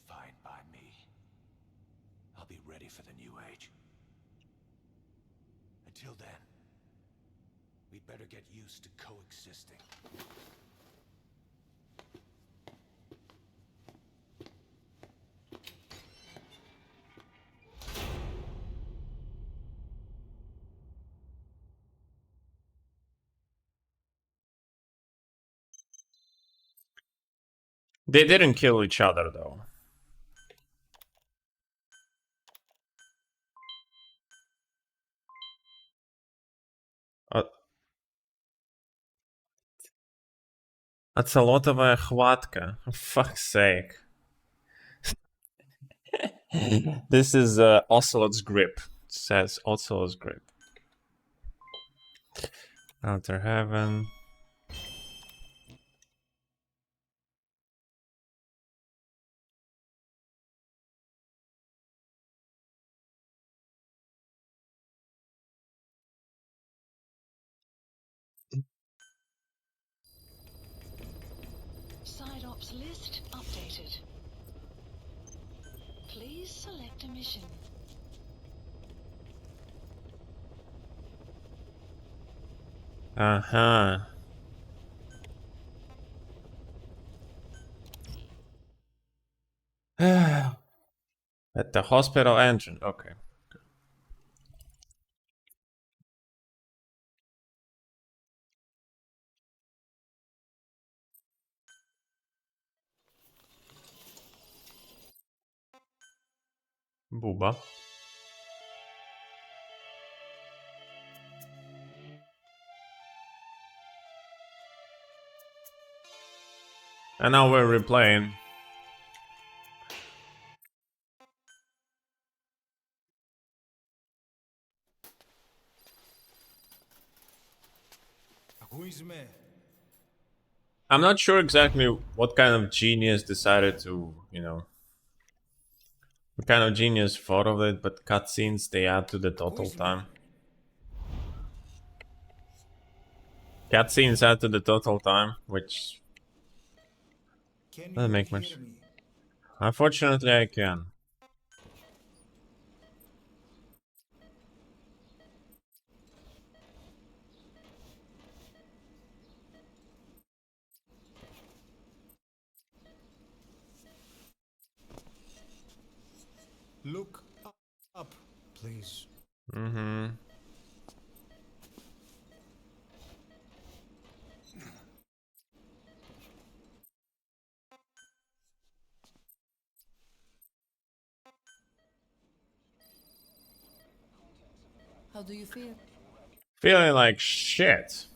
Fine by me. I'll be ready for the new age. Until then, we'd better get used to coexisting. They didn't kill each other though. Оцелотовая хватка. For fuck's sake. This is Ocelot's grip. It says Ocelot's grip. Outer Heaven. Side ops list updated. Please select a mission. Uh-huh. At the hospital engine. Okay. Booba. And now we're replaying. Ακούεις με? I'm not sure exactly what kind of genius decided to, you know, what kind of genius thought of it, but cutscenes they add to the total time. Cutscenes add to the total time, which Can doesn't you make much. hear me? Unfortunately, I can. Look up, please. Mm-hmm. How do you feel? Feeling like shit.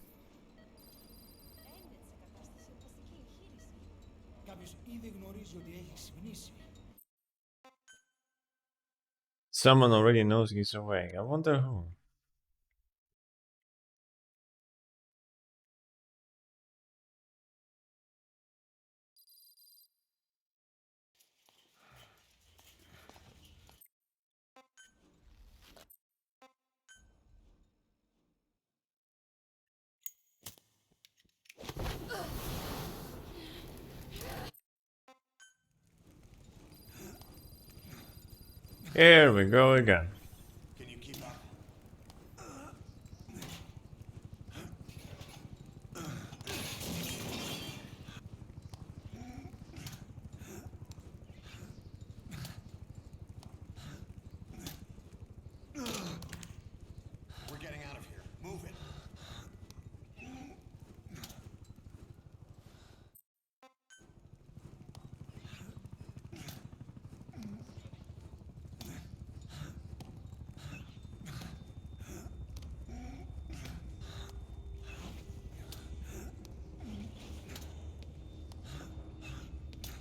Κάποιος ήδη γνωρίζει ότι έχεις πνίσει. Someone already knows he's awake. I wonder who. Here we go again. Can you keep up? We're getting out of here. Move it.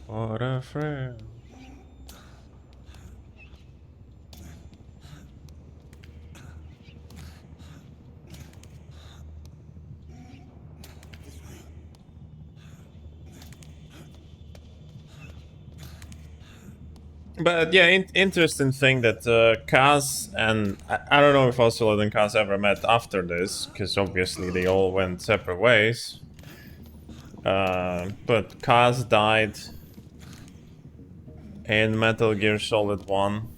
What a friend. But yeah, interesting thing that Kaz and I don't know if Ocelot and Kaz ever met after this, because obviously they all went separate ways. But Kaz died in Metal Gear Solid 1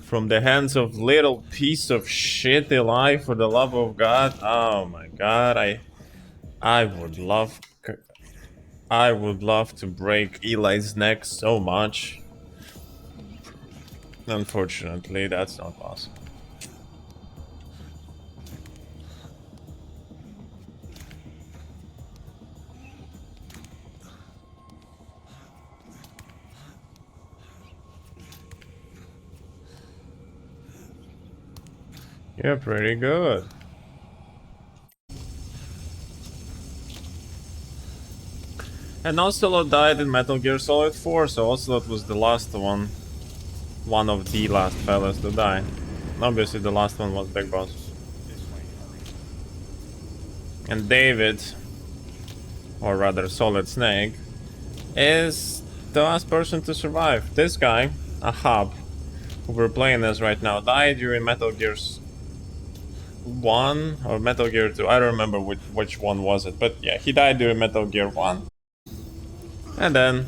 from the hands of little piece of shit Eli, for the love of God. Oh my God, I would love to break Eli's neck so much. Unfortunately, that's not possible. You're pretty good. And Ocelot died in Metal Gear Solid 4, so Ocelot was the last one. One of the last fellas to die. Obviously the last one was Big Boss. And David, or rather Solid Snake, is the last person to survive. This guy, Ahab, who we're playing as right now, died during Metal Gear 1 or Metal Gear 2. I don't remember which one was it, but yeah, he died during Metal Gear 1. And then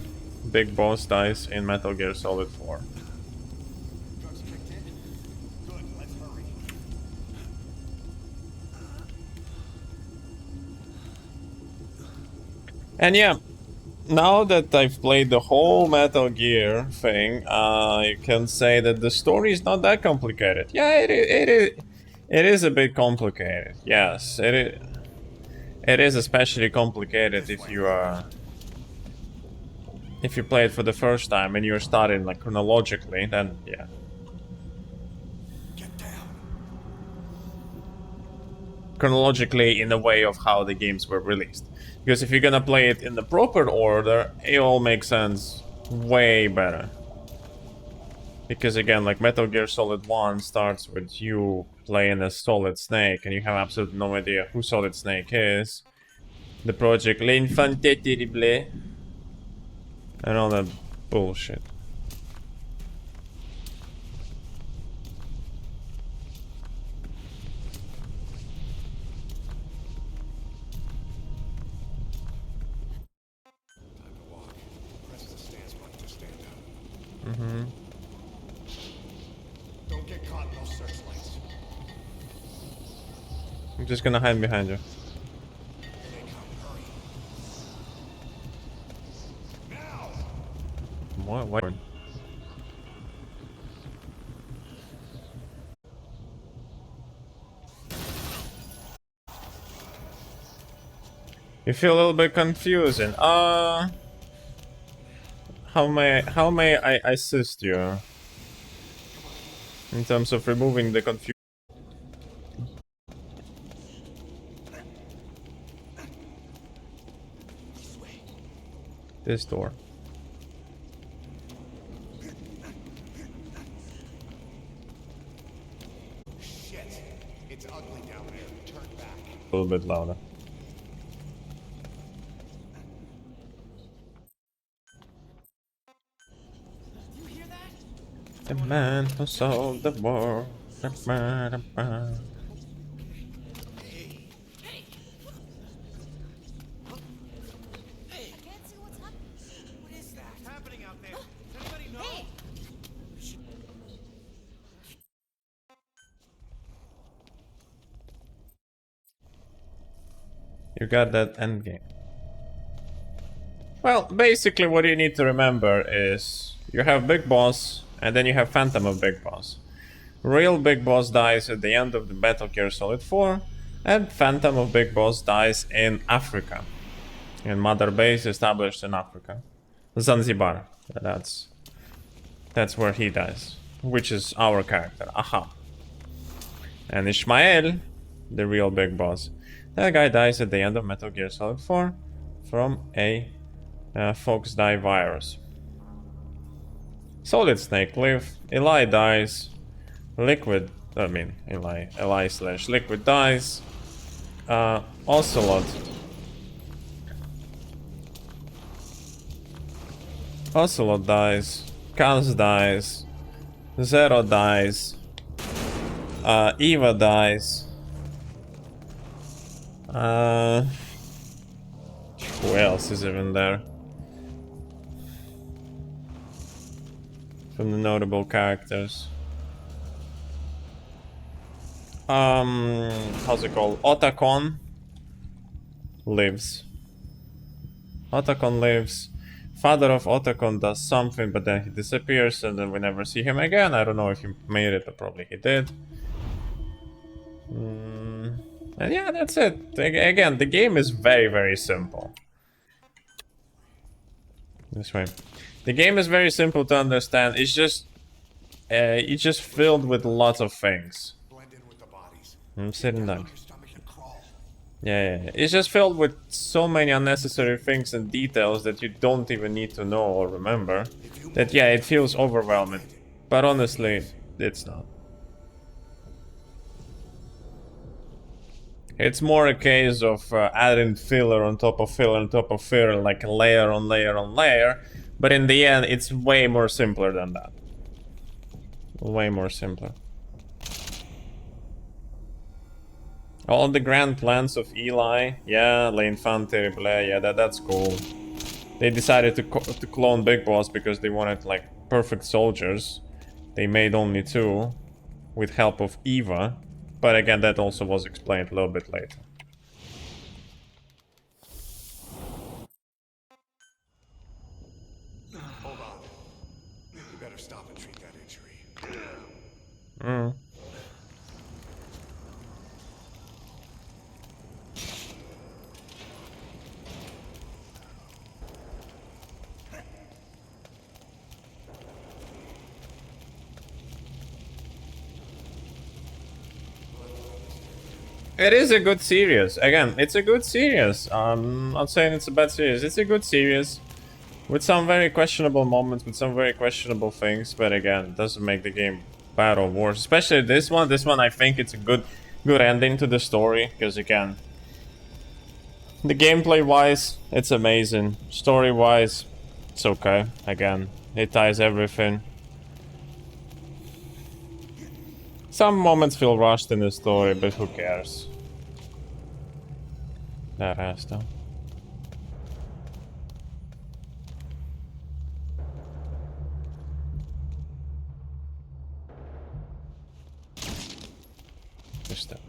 Big Boss dies in Metal Gear Solid 4. Drugs kicked in? Good, let's hurry. And yeah, now that I've played the whole Metal Gear thing, I can say that the story is not that complicated. Yeah, it is a bit complicated. Yes, it is especially complicated if you are if you play it for the first time and you're starting like chronologically, then yeah. Get down. Chronologically in the way of how the games were released. Because if you're gonna play it in the proper order, it all makes sense way better. Because again, like Metal Gear Solid 1 starts with you playing as Solid Snake and you have absolutely no idea who Solid Snake is. The project L'Enfant Terrible and all that bullshit. Time to walk. Press the stance button to stand up. Mm-hmm. Don't get caught in those searchlights. I'm just gonna hide behind you. Here they come. Hurry. Now! What? You feel a little bit confusing. How may I assist you in terms of removing the confusion? This door. Shit! It's ugly down there. Turn back. A little bit louder. The man who sold the war. Happening out there. Does anybody know? You got that endgame. Well, basically what you need to remember is you have Big Boss and then you have Phantom of Big Boss. Real Big Boss dies at the end of the Metal Gear Solid 4 and Phantom of Big Boss dies in Africa. In Mother Base established in Africa. Zanzibar. That's where he dies. Which is our character, Aha. And Ishmael, the real Big Boss, that guy dies at the end of Metal Gear Solid 4 from a Fox Die virus. Solid Snake live, Eli dies, Liquid / Liquid dies, Ocelot dies, Kaz dies, Zero dies, Eva dies, who else is even there? From the notable characters. How's it called? Otacon lives. Otacon lives. Father of Otacon does something, but then he disappears, and then we never see him again. I don't know if he made it, but probably he did. And yeah, that's it. Again, the game is very, very simple. This way. The game is very simple to understand. It's just filled with lots of things. Blend in with the bodies. I'm sitting down. Your stomach and crawl. Yeah. It's just filled with so many unnecessary things and details that you don't even need to know or remember. That yeah, it feels overwhelming. But honestly, it's not. It's more a case of adding filler on top of filler on top of filler, like layer on layer on layer. But in the end, it's way more simpler than that. Way more simpler. All the grand plans of Eli, yeah, L'Enfant Terrible, yeah, that's cool. They decided to clone Big Boss because they wanted, like, perfect soldiers. They made only 2, with help of Eva. But again, that also was explained a little bit later. Hold on. You better stop and treat that injury. It is a good series. Again, it's a good series. I'm not saying it's a bad series. It's a good series. With some very questionable moments, with some very questionable things. But again, doesn't make the game bad or worse. Especially this one. This one, I think it's a good ending to the story. Because again, the gameplay-wise, it's amazing. Story-wise, it's okay. Again, it ties everything. Some moments feel rushed in the story, but who cares? That has to. Just that.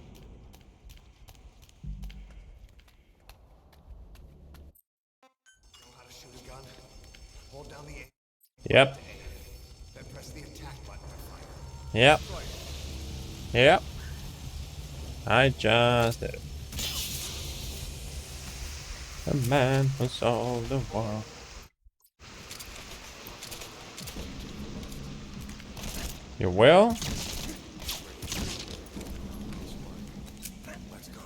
Know how to shoot a gun? Hold down the A. Yep. Then press the attack button to fire. Yep. Yep. I just did it. The man who solved the world. You will? Let's go.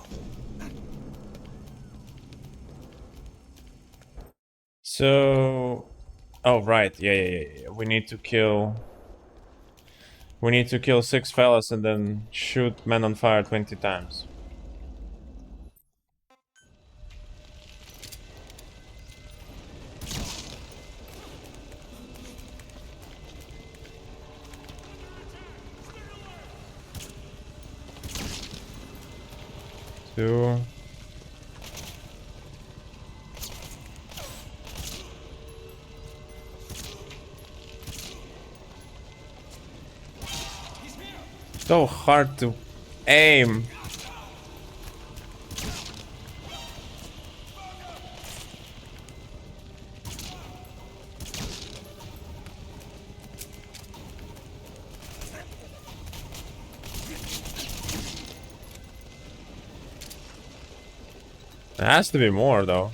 So, oh right, yeah. We need to kill 6 fellas and then shoot men on fire 20 times. Two. So hard to aim. There has to be more though.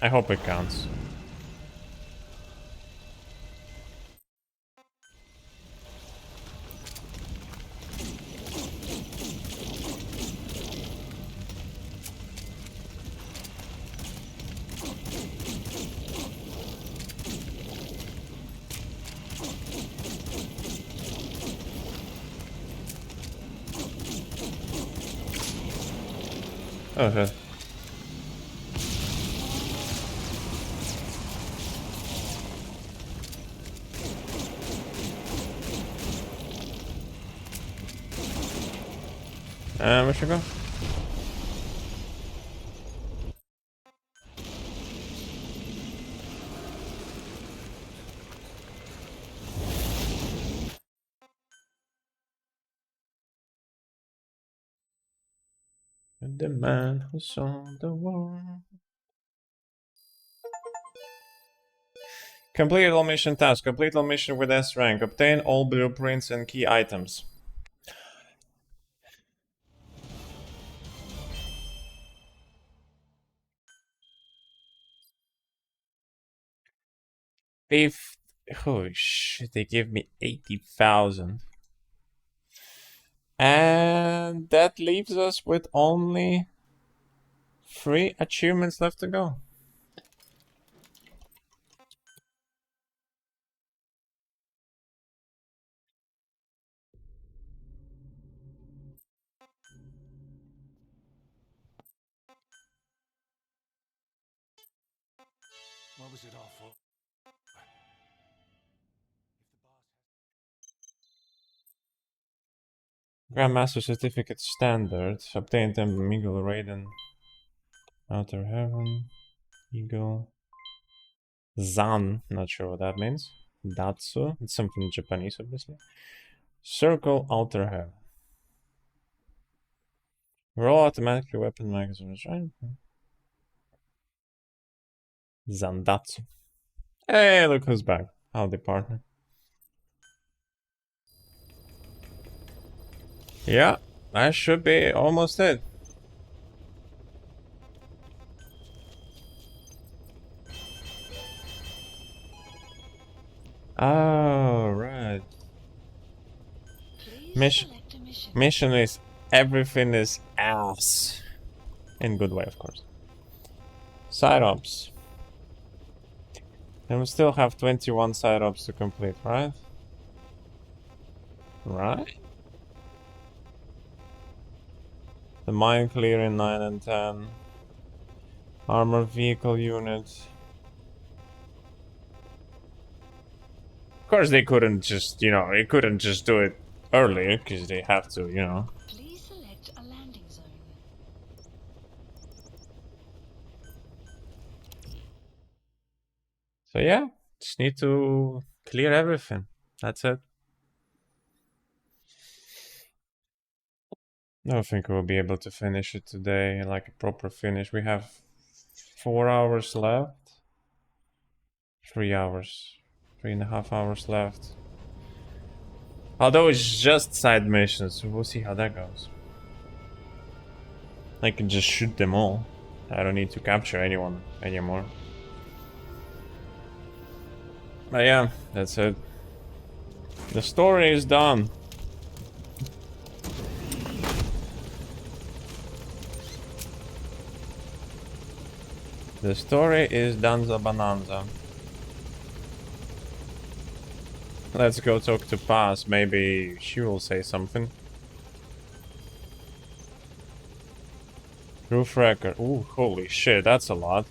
I hope it counts. Oh shit. Where should I go? The man who saw the world. Complete all mission tasks. Complete all mission with S rank. Obtain all blueprints and key items. Holy shit, they give me 80,000. And that leaves us with only 3 achievements left to go. What was it all for? Grandmaster Certificate Standard. Obtained them from Eagle Raiden. Outer Heaven. Eagle. Zan. Not sure what that means. Datsu. It's something Japanese, obviously. Circle Outer Heaven. Roll automatically weapon magazines, right? Zandatsu. Hey, look who's back. Howdy, partner. Yeah, I should be almost it. Oh, right. Please Mission. select a mission. Mission is everything is ass. In good way, of course. Side ops. And we still have 21 side ops to complete, right? Right? The mine clearing 9 and 10. Armored vehicle unit. Of course they couldn't just, you know, they couldn't just do it early, because they have to, you know. Please select a landing zone. So yeah, just need to clear everything. That's it. I don't think we'll be able to finish it today, like a proper finish. We have 4 hours left. 3 hours. 3.5 hours left. Although it's just side missions, so we'll see how that goes. I can just shoot them all. I don't need to capture anyone anymore. But yeah, that's it. The story is done. The story is Danza Bonanza. Let's go talk to Paz. Maybe she will say something. Roof record. Ooh, holy shit, that's a lot.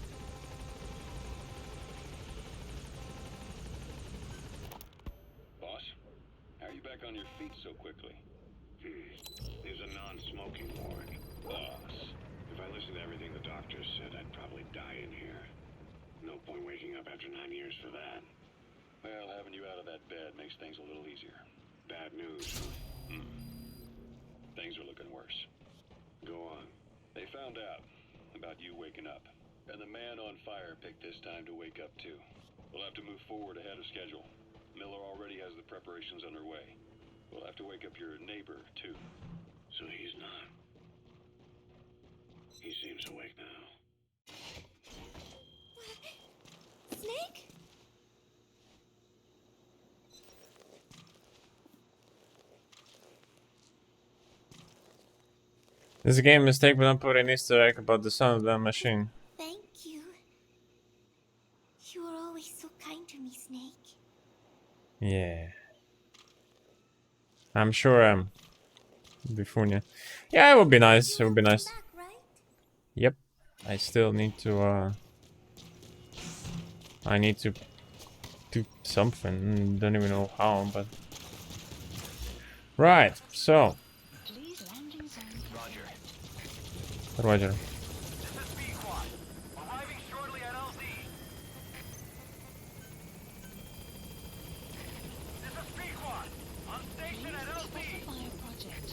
Boss, how are you back on your feet so quickly? There's a non-smoking warrant. Boss, if I listened to everything the doctor said, I'd probably die in here. No point waking up after 9 years for that. Well, having you out of that bed makes things a little easier. Bad news. Things are looking worse. Go on. They found out about you waking up. And the man on fire picked this time to wake up too. We'll have to move forward ahead of schedule. Miller already has the preparations underway. We'll have to wake up your neighbor too. So he's not. He seems awake now. Snake? This is a game mistake, but don't put an Easter egg about the sound of the machine. Thank you. You were always so kind to me, Snake. Yeah. I'm sure Bifunia. Yeah, it would be nice. It would be nice. Back, right? Yep. I still need to I need to do something. Don't even know how, but right, so Please landing zone. Roger. Roger. This is B-Quad. Arriving shortly at LZ. This is B-Quad. On station at LZ. Fire project.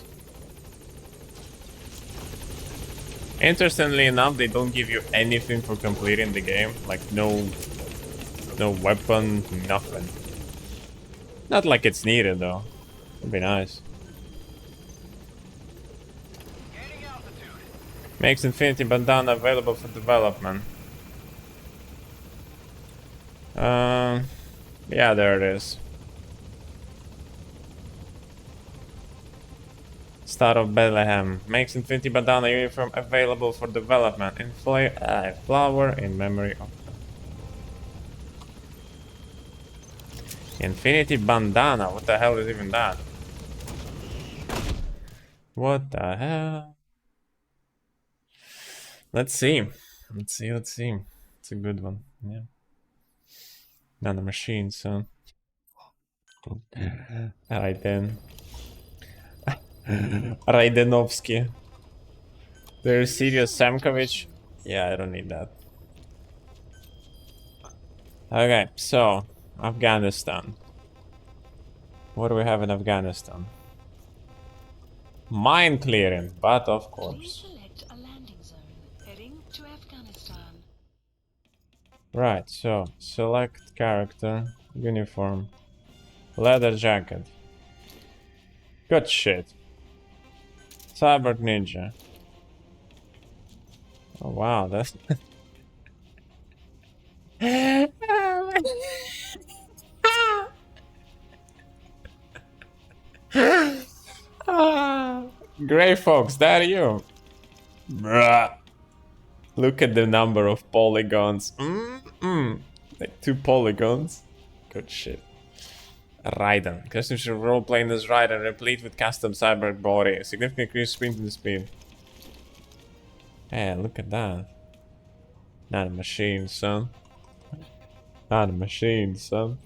Interestingly enough, they don't give you anything for completing the game. Like no weapon, nothing. Not like it's needed though. It'd be nice. Gaining altitude. Makes Infinity Bandana available for development. Yeah, there it is. Star of Bethlehem makes Infinity Bandana uniform available for development. Flower in memory of Infinity Bandana. What the hell is even that? What the hell? Let's see. Let's see. It's a good one. Yeah. Nano machine, so. Raiden. Raidenovsky. There's Sirius Samkovich. Yeah, I don't need that. Okay, so Afghanistan. What do we have in Afghanistan? Mine clearing, but of Please course. select a landing zone. Heading to Afghanistan. Right, so select character, uniform, leather jacket. Good shit. Cyber Ninja. Oh wow, that's Grey Fox, that you? Bruh. Look at the number of polygons. Like 2 polygons. Good shit. Raiden. Custom should role playing as Raiden, replete with custom cyber body. Significant increase sprint and speed. Hey, look at that. Not a machine, son. Not a machine, son.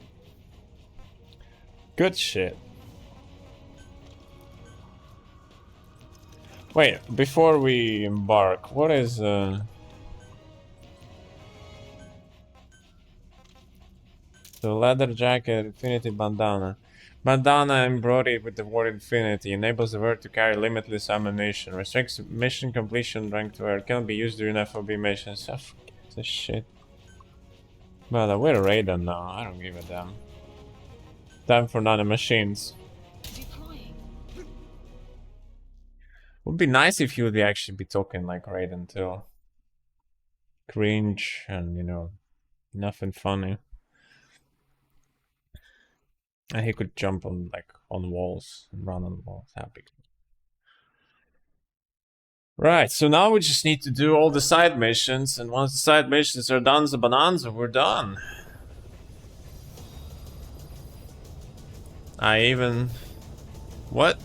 Good shit. Wait, before we embark, what is the leather jacket, infinity bandana. Bandana embroidered with the word infinity enables the word to carry limitless ammunition. Restricts mission completion rank to where cannot be used during FOB missions. Oh, this shit. Well, we're Raiden now. I don't give a damn. Time for nanomachines. Deploying. Would be nice if you would actually be talking like Raiden too. Cringe and, you know, nothing funny. And he could jump on walls and run on walls. Happy. Right, so now we just need to do all the side missions, and once the side missions are done, the bonanza, we're done. What?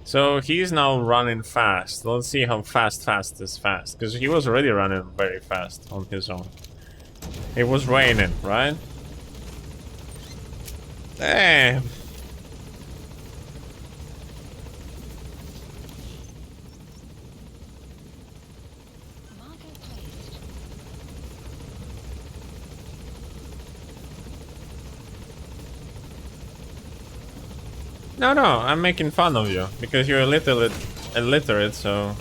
So he's now running fast. Let's see how fast is fast. Because he was already running very fast on his own. It was raining, right? Damn. No, I'm making fun of you because you're illiterate, so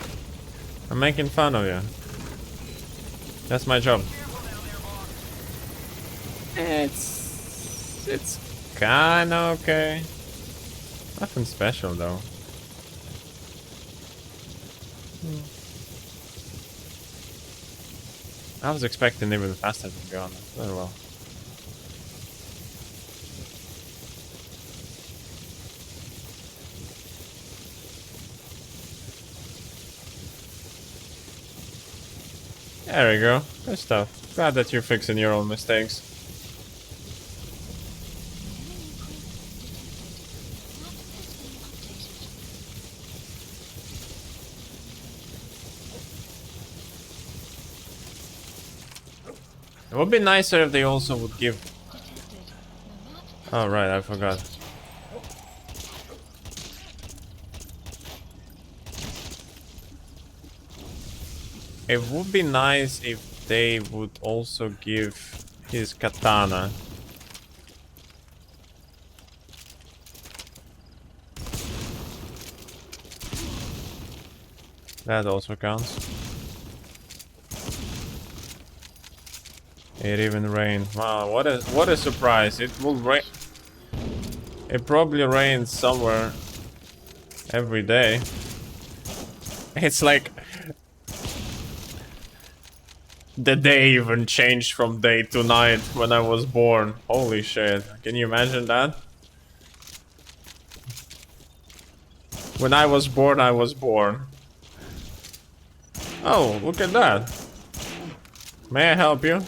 I'm making fun of you. That's my job. It's kinda okay. Nothing special though. I was expecting even faster to be honest. Very well. There we go. Good stuff. Glad that you're fixing your own mistakes. It would be nicer if they also would give... Oh right, I forgot. It would be nice if they would also give his katana. That also counts. It even rained. Wow, what a surprise. It will rain. It probably rains somewhere every day. It's like the day even changed from day to night when I was born. Holy shit. Can you imagine that? When I was born, I was born. Oh, look at that. May I help you?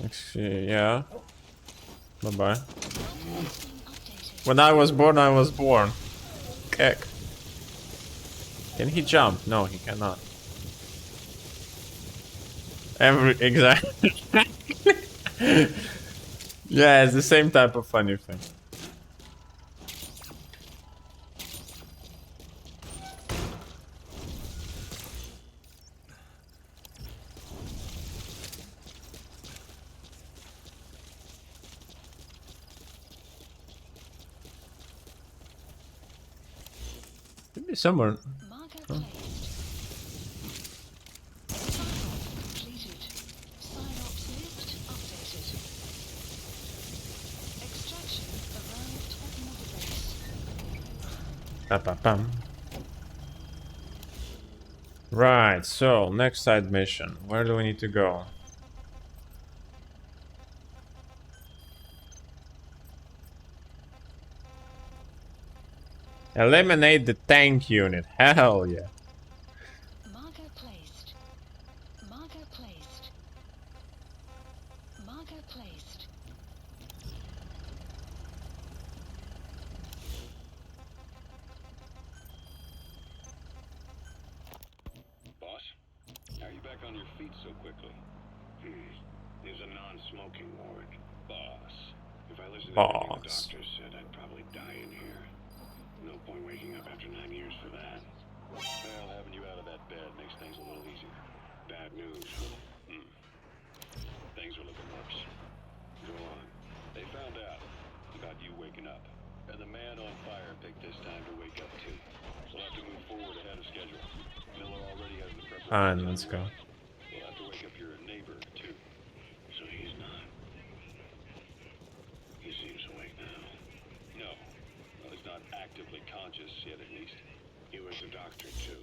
Actually, yeah. Bye-bye. When I was born, I was born. Kick. Can he jump? No, he cannot. Exactly. Yeah, it's the same type of funny thing. Could be somewhere. Oh. Ba-ba-bum. Right, so next side mission. Where do we need to go? Eliminate the tank unit. Hell yeah. Marker placed. Marker placed. Marker placed. Boss, how are you back on your feet so quickly? There's a non-smoking ward. Boss, if I listened to everything the Boss. doctor said, I'd probably die in here. No point waking up after 9 years for that. Well, having you out of that bed makes things a little easier. Bad news. Things are looking worse. Go on. They found out about you waking up. And the man on fire picked this time to wake up too. We'll have to move forward ahead of schedule. Miller already has the preparation. Fine, let's go. We'll have to wake up your neighbor too. So he's not. He seems awake now. No. Well, he's not actively conscious yet, at least. He was a doctor too.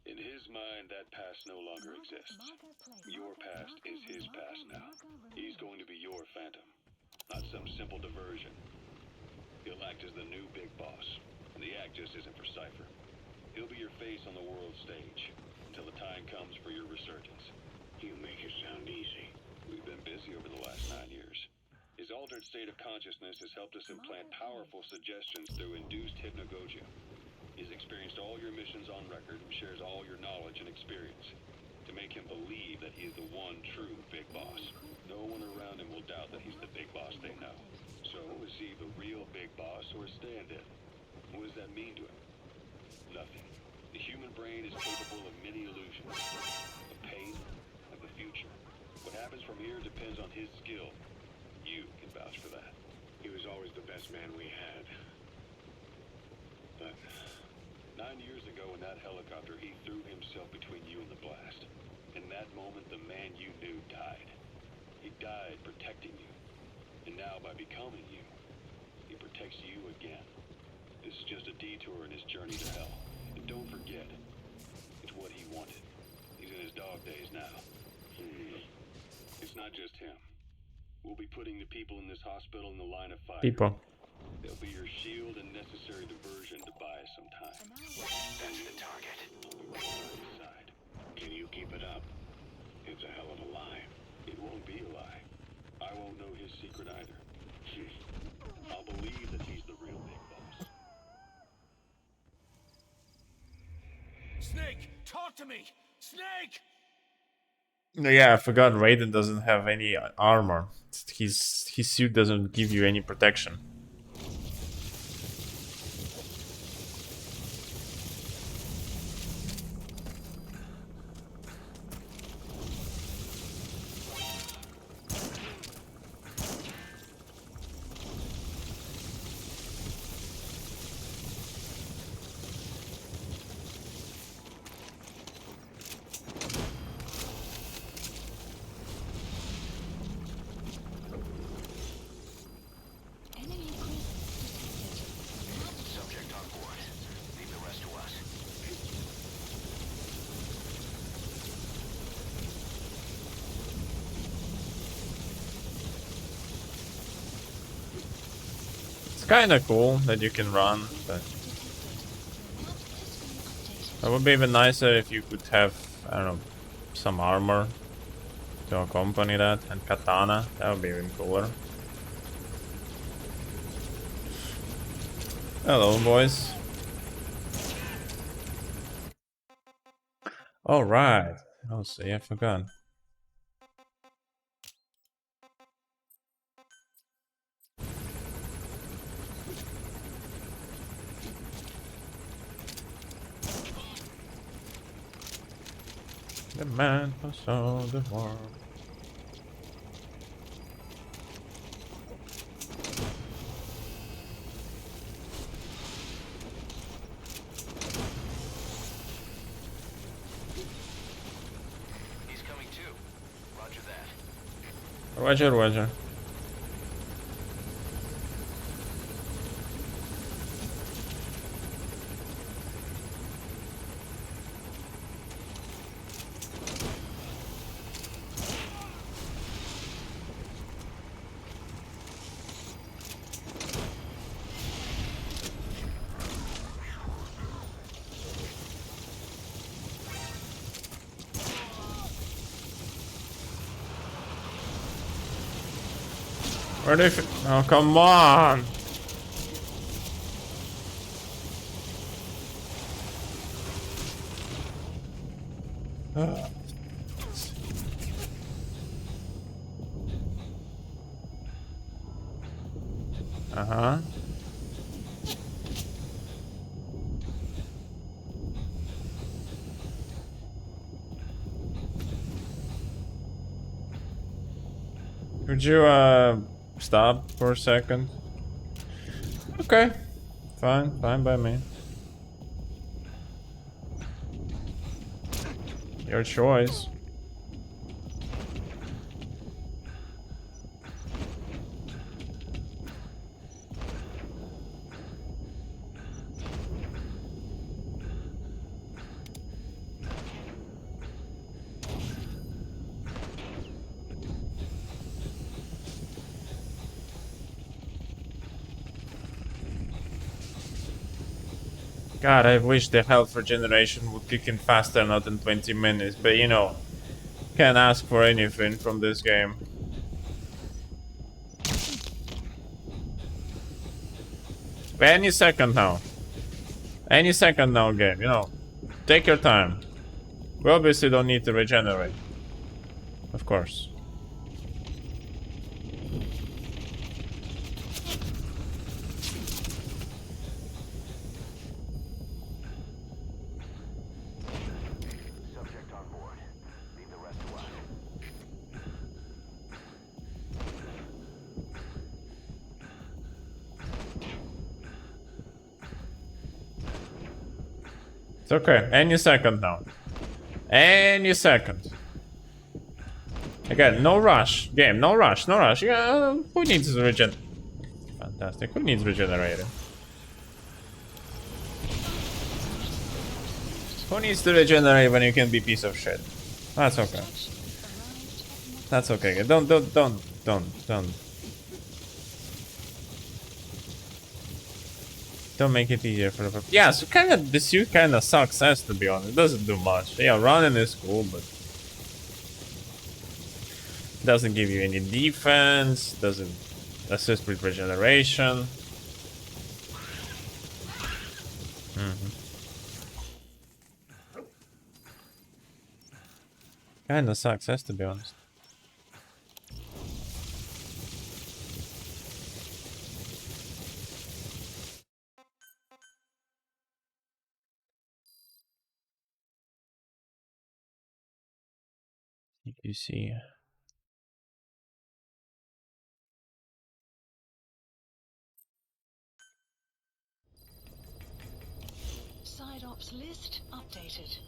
In his mind, that past no longer exists. Your past is his past now. He's going to be your phantom, not some simple diversion. He'll act as the new big boss, and the act just isn't for Cypher. He'll be your face on the world stage, until the time comes for your resurgence. You make it sound easy. We've been busy over the last 9 years. His altered state of consciousness has helped us implant powerful suggestions through induced hypnagogia. He's experienced all your missions on record and shares all your knowledge and experience to make him believe that he is the one true big boss. No one around him will doubt that he's the big boss they know. So, is he the real big boss or a stand-in? What does that mean to him? Nothing. The human brain is capable of many illusions. The pain of the future. What happens from here depends on his skill. You can vouch for that. He was always the best man we had. But 9 years ago in that helicopter, he threw himself between you and the blast. In that moment, the man you knew died. He died protecting you. And now, by becoming you, he protects you again. This is just a detour in his journey to hell. And don't forget, it's what he wanted. He's in his dog days now. It's not just him. We'll be putting the people in this hospital in the line of fire. People. They'll be your shield and necessary diversion to buy us some time. That's the target. Side. Can you keep it up? It's a hell of a lie. It won't be a lie. I won't know his secret either. I'll believe that he's the real big boss. Snake, talk to me! Snake! Yeah, I forgot Raiden doesn't have any armor. His suit doesn't give you any protection. Enemy equipment detected. Subject on board. Leave the rest to us. It's kind of cool that you can run, but it would be even nicer if you could have, I don't know, some armor to accompany that, and katana. That would be even cooler. Hello, boys. All right. Oh, see, I forgot. The man who saw the world. He's coming too. Roger that. Roger, Roger. Where they oh, come on! Uh-huh. Could you, stop for a second? Okay. Fine by me. Your choice. God, I wish the health regeneration would kick in faster, not in 20 minutes, but you know, can't ask for anything from this game. Any second now. Any second now, game, you know. Take your time. We obviously don't need to regenerate. Of course. It's okay. Any second now. Any second. Again, no rush. Game, no rush, no rush. Yeah, who needs regen? Fantastic. Who needs regenerator? Who needs to regenerate when you can be piece of shit? That's okay. That's okay. Don't. Don't make it easier for the... Yeah, so kinda, this suit kinda sucks ass, to be honest. It doesn't do much. Yeah, running is cool, but... doesn't give you any defense, doesn't assist with regeneration. Kinda sucks ass, to be honest. You see. Side ops list updated.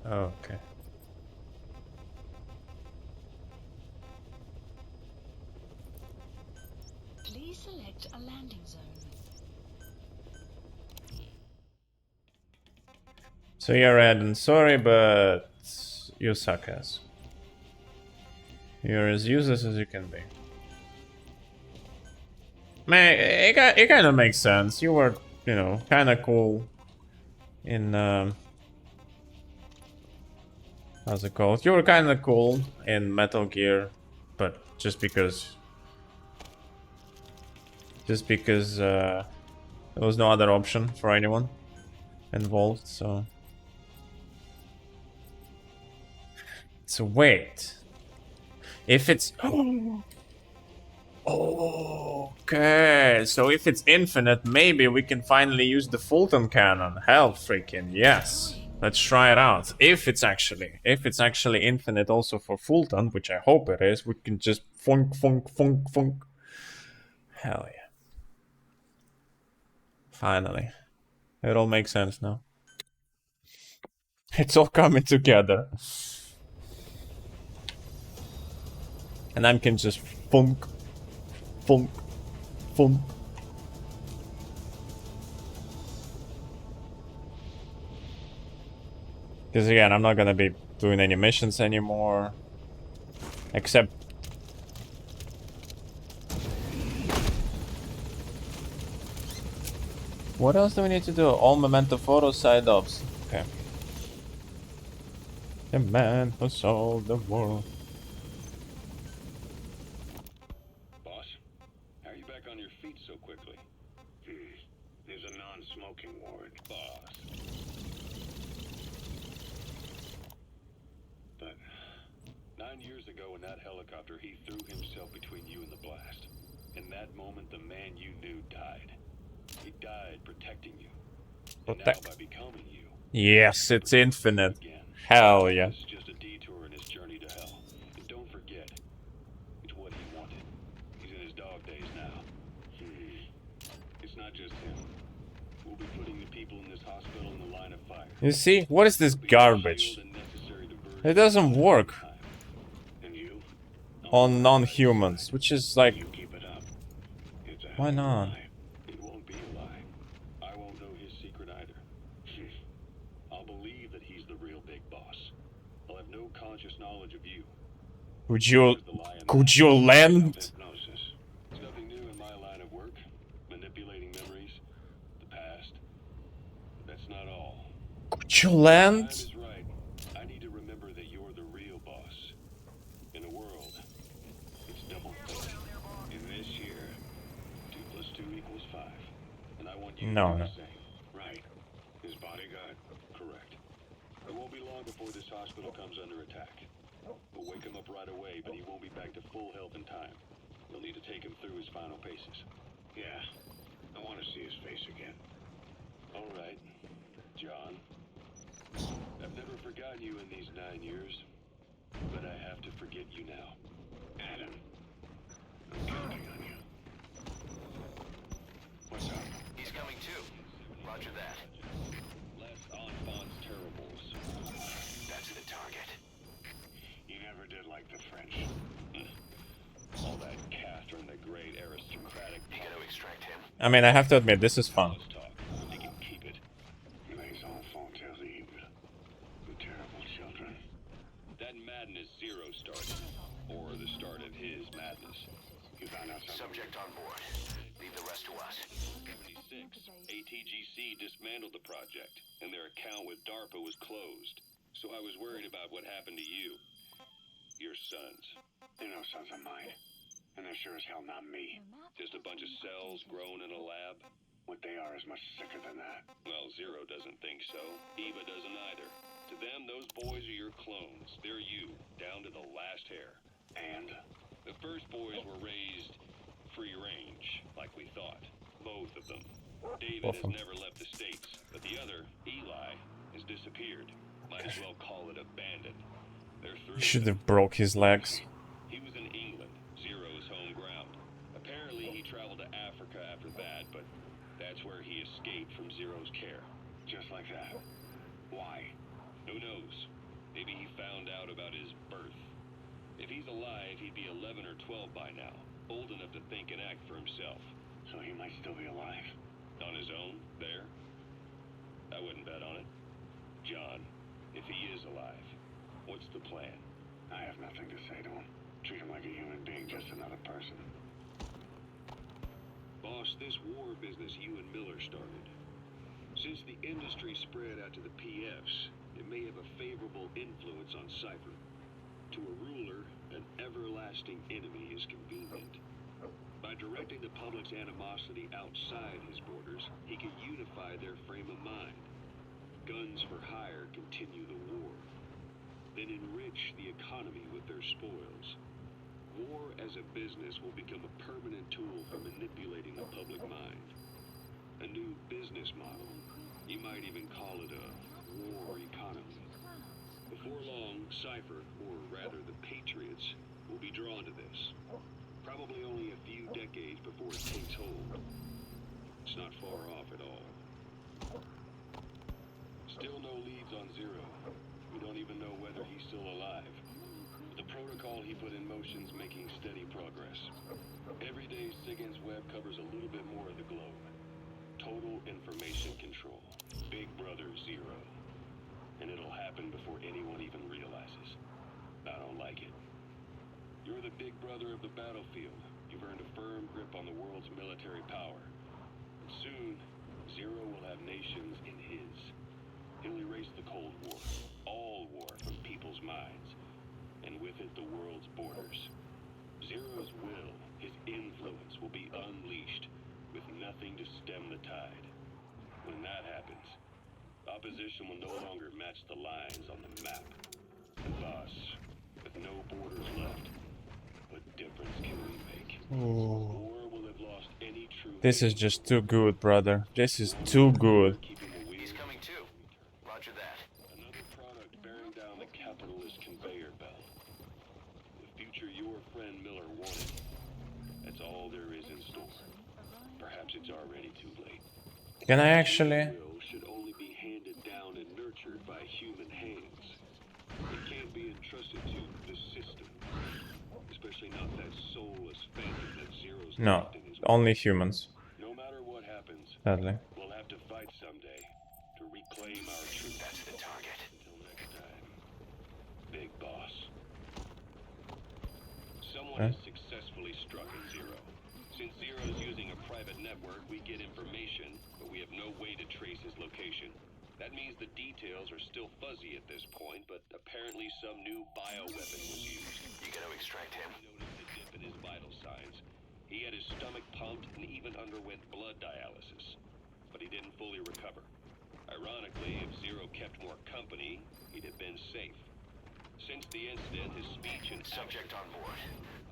Oh, okay. Please select a landing zone. So you're red, and sorry, but you suck ass. You're as useless as you can be. Man, it kind of makes sense. You were, you know, kind of cool in how's it called? You were kind of cool in Metal Gear, but just because there was no other option for anyone involved, so. So wait, if it's okay, so if it's infinite, maybe we can finally use the Fulton cannon. Hell, freaking yes! Let's try it out. If it's actually infinite, also for Fulton, which I hope it is, we can just funk. Hell yeah! Finally, it all makes sense now. It's all coming together. And I can just funk. Because again, I'm not gonna be doing any missions anymore. Except... what else do we need to do? All memento photos, side ups. Okay. The man who sold the world. Boss, how are you back on your feet so quickly? There's a non-smoking ward, boss. But 9 years ago in that helicopter, he threw himself between you and the blast. In that moment, the man you knew died. He died protecting you. And now by becoming you, Yes, it's infinite. again. Hell yeah. This is just a detour in his journey to hell. And don't forget, it's what he wanted. He's in his dog days now. It's not just him. We'll be putting the people in this hospital in the line of fire. You see, what is this garbage? It doesn't work And you? on non-humans, which is like, You keep it up. It's a why hell of a not? lie. It won't be a lie. I won't know his secret either. I'll believe that he's the real big boss. I'll have no conscious knowledge of you. Could you There's the lie in could that. you land? Hypnosis. It's nothing new in my line of work. Manipulating memories, the past. That's not all. Could you Time land? is right. I need to remember that you're the real boss. In a world, it's double fate. In this year, 2 + 2 = 5. And I want you to No, do no. the same. Right. His bodyguard? Correct. It won't be long before this hospital comes under attack. We'll wake him up right away, but he won't be back to full health in time. You'll need to take him through his final paces. Yeah. I want to see his face again. All right, John. I've never forgotten you in these 9 years, but I have to forget you now. Adam, I'm counting on you. What's up? He's coming too. Roger that. Less enfants terribles. That's the target. You never did like the French. All that Catherine the Great aristocratic You gonna extract him? I mean, I have to admit, this is fun. talk. They can keep it. Les enfants terribles. The terrible children. That madness Zero started. Or the start of his madness. You found out something? Subject on board. Leave the rest to us. 76. ATGC dismantled the project, and their account with DARPA was closed. So I was worried about what happened to you. Your sons. They're no sons of mine. And they're sure as hell not me. Just a bunch of cells grown in a lab. What they are is much sicker than that. Well, Zero doesn't think so. Eva doesn't either. To them, those boys are your clones. They're you, down to the last hair. And? The first boys were raised free range, like we thought. Both of them. David has never left the States, but the other, Eli, has disappeared. Might as well call it abandoned. They're through. You should have broke his legs. He was in England, Zero's home ground. Apparently, he traveled to Africa after that, but that's where he escaped from Zero's care. Just like that. Why? Who knows? Maybe he found out about his birth. If he's alive, he'd be 11 or 12 by now, old enough to think and act for himself. So he might still be alive? On his own, there? I wouldn't bet on it. John, if he is alive, what's the plan? I have nothing to say to him. Treat him like a human being, just another person. Boss, this war business you and Miller started. Since the industry spread out to the PFs, it may have a favorable influence on Cypher. To a ruler, an everlasting enemy is convenient. By directing the public's animosity outside his borders, he can unify their frame of mind. Guns for hire continue the war. Then enrich the economy with their spoils. War as a business will become a permanent tool for manipulating the public mind. A new business model. You might even call it a war economy. Before long, Cypher, or rather the Patriots, will be drawn to this. Probably only a few decades before it takes hold. It's not far off at all. Still no leads on Zero. We don't even know whether he's still alive. The protocol he put in motion's making steady progress. Every day, SIGINT's web covers a little bit more of the globe. Total information control. Big Brother Zero. And it'll happen before anyone even realizes. I don't like it. You're the big brother of the battlefield. You've earned a firm grip on the world's military power. And soon, Zero will have nations in his. He'll erase the Cold War. All war from people transcend the world's borders. Zero's will, his influence, will be unleashed, with nothing to stem the tide. When that happens, opposition will no longer match the lines on the map. And thus, with no borders left, what difference can we make? War will have lost any true... This is just too good, brother. This is too good. He's coming too. Roger that. Another product bearing down the capitalist conveyor belt. The future your friend Miller wanted. That's all there is in store. Perhaps it's already too late. Can I actually? Will should only be handed down and nurtured by human hands. It can't be entrusted to the system. Especially not that soulless phantom that Zero's No, left in his only humans. No matter what happens, Sadly. we'll have to fight someday to reclaim our truth. That's the target. Until next time, Big Boss. Someone has successfully struck at Zero. Since Zero is using a private network, we get information, but we have no way to trace his location. That means the details are still fuzzy at this point, but apparently some new bioweapon was used. You gonna extract him? We noticed a dip in his vital signs. He had his stomach pumped and even underwent blood dialysis, but he didn't fully recover. Ironically, if Zero kept more company, he'd have been safe. Since the incident, his speech and Subject on board.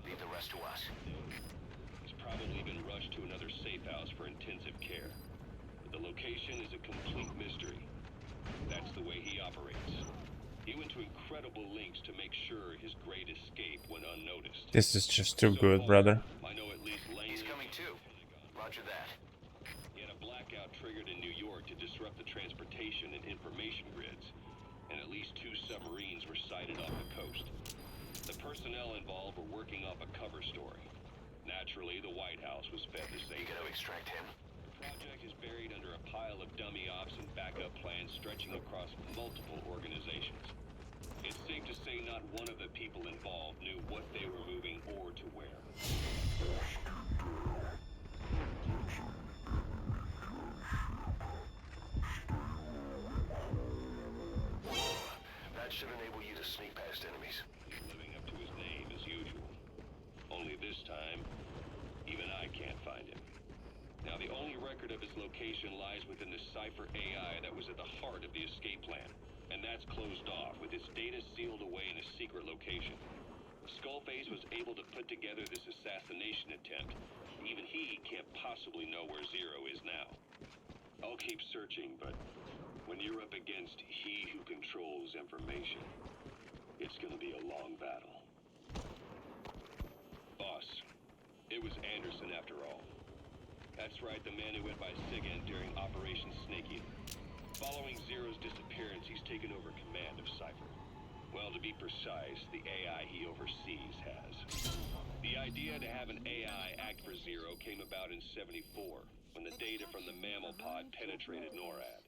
Leave the rest to us. He's probably been rushed to another safe house for intensive care. But the location is a complete mystery. That's the way he operates. He went to incredible lengths to make sure his great escape went unnoticed. This is just too good, brother. I know at least Lane. He's coming too. Roger that. He had a blackout triggered in New York to disrupt the transportation and information grids, and at least 2 submarines were sighted off the coast. The personnel involved were working off a cover story. Naturally, the White House was fed the same. You gonna extract him? The project is buried under a pile of dummy ops and backup plans stretching across multiple organizations. It's safe to say not one of the people involved knew what they were moving or to where. That should enable you to sneak past enemies. He's living up to his name as usual. Only this time, even I can't find him. Now, the only record of his location lies within the Cypher AI that was at the heart of the escape plan. And that's closed off, with its data sealed away in a secret location. Skullface was able to put together this assassination attempt. Even he can't possibly know where Zero is now. I'll keep searching, but when you're up against he who controls information, it's gonna be a long battle. Boss, it was Anderson after all. That's right, the man who went by SIGINT during Operation Snake Eater. Following Zero's disappearance, he's taken over command of Cypher. Well, to be precise, the AI he oversees has. The idea to have an AI act for Zero came about in '74, when the data from the mammal pod penetrated NORAD.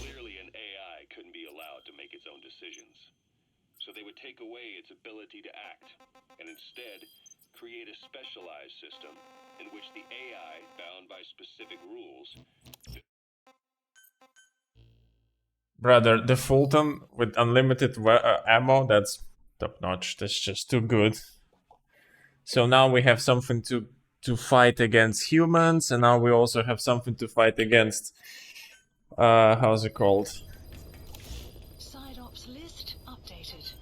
Clearly, an AI couldn't be allowed to make its own decisions. So they would take away its ability to act, and instead, create a specialized system in which the AI, bound by specific rules... Brother, the Fulton with unlimited ammo, that's top notch. That's just too good. So now we have something to fight against humans, and now we also have something to fight against... how's it called? Side ops list updated.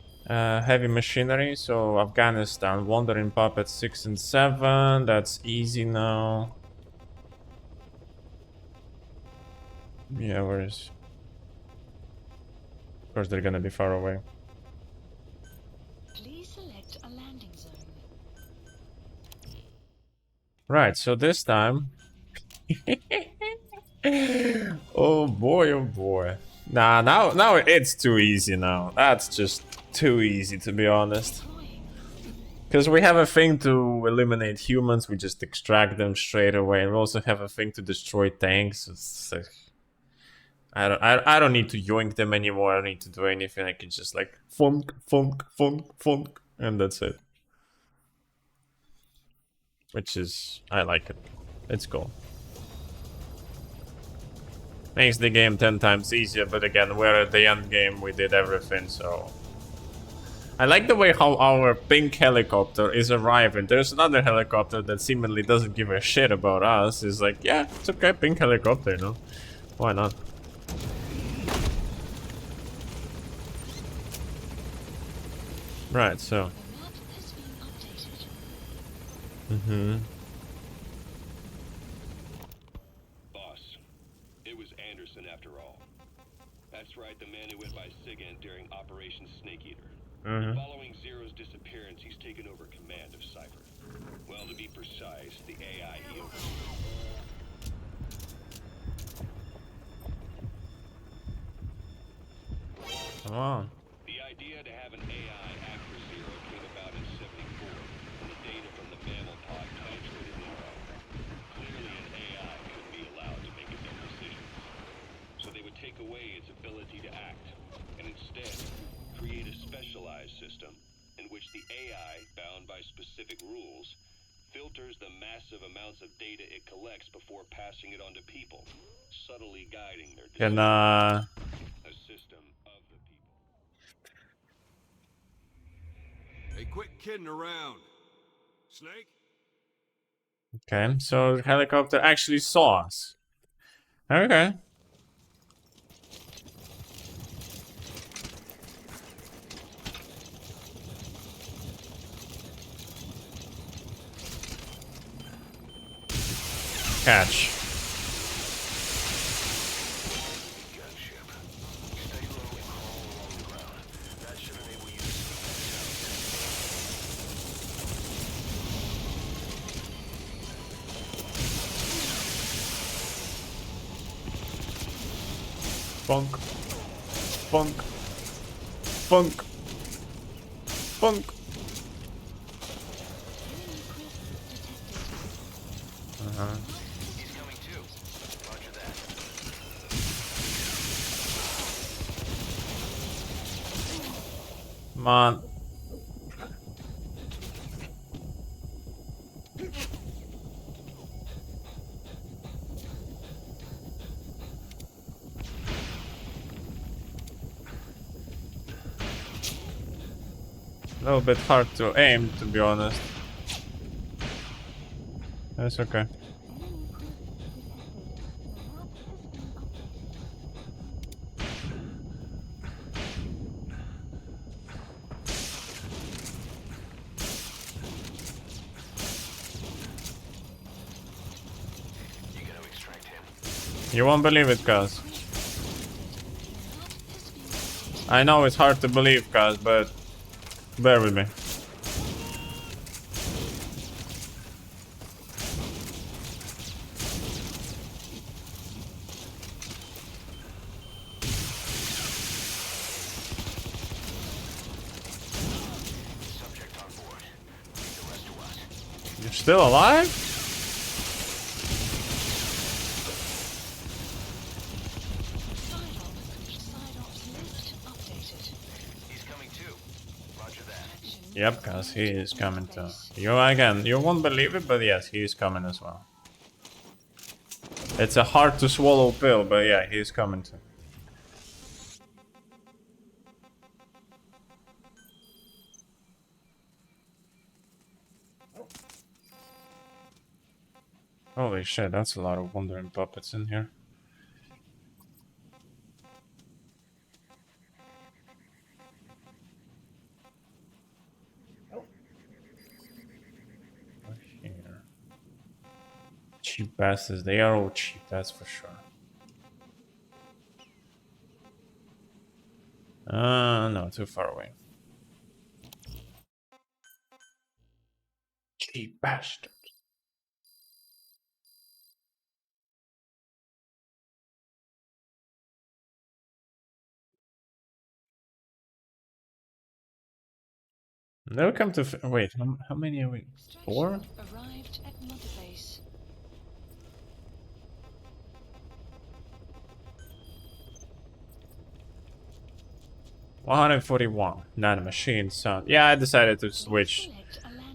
Heavy machinery, so Afghanistan, Wandering Puppets 6 and 7, that's easy now. Yeah, where is... Of course they're gonna be far away. Please select a landing zone. Right, so this time... oh boy. Nah, now it's too easy now. That's just too easy, to be honest. Because we have a thing to eliminate humans, we just extract them straight away. And we also have a thing to destroy tanks. It's like, I don't need to yoink them anymore. I don't need to do anything. I can just like funk, and that's it. Which is, I like it. Let's go. Makes the game 10 times easier, but again, we're at the end game. We did everything, so I like the way how our pink helicopter is arriving. There's another helicopter that seemingly doesn't give a shit about us. It's like, yeah, it's okay, pink helicopter, you know? Why not? Right, so. The map has been updated. Mm-hmm. Boss, it was Anderson after all. That's right, the man who went by Sigint during Operation Snake Eater. Following Zero's disappearance, he's taken over command of Cypher. Well, to be precise, the AI he oversees. Come on. The idea to have an AI act for Zero came about in '74, when the data from the mammal pod penetrated Nero. Clearly, an AI couldn't be allowed to make its own decisions. So they would take away its ability to act, and instead create a specialized system in which the AI, bound by specific rules, filters the massive amounts of data it collects before passing it on to people, subtly guiding their decisions. A system of the people. Hey, quit kidding around. Snake? Okay, so the helicopter actually saw us. Okay. Catch. Funk. Funk. Funk. Funk. Uh-huh. He's coming too. Roger that. Come on. A little bit hard to aim, to be honest. That's okay. You gonna extract him? You won't believe it, Kaz. I know it's hard to believe, Kaz, but bear with me. Subject on board. Leave the rest to us. You're still alive? Psyops list updated. He's coming too. Roger that. Yep, Kaz, he is coming too. You again, you won't believe it, but yes, he is coming as well. It's a hard to swallow pill, but yeah, he is coming too. Holy shit, that's a lot of wandering puppets in here. Here. Cheap bastards, they are all cheap, that's for sure. No, too far away. Cheap bastard. They'll come to. Wait, how many are we? 4? Arrived at Mother Base. $141. Nanomachine sound. Yeah, I decided to switch.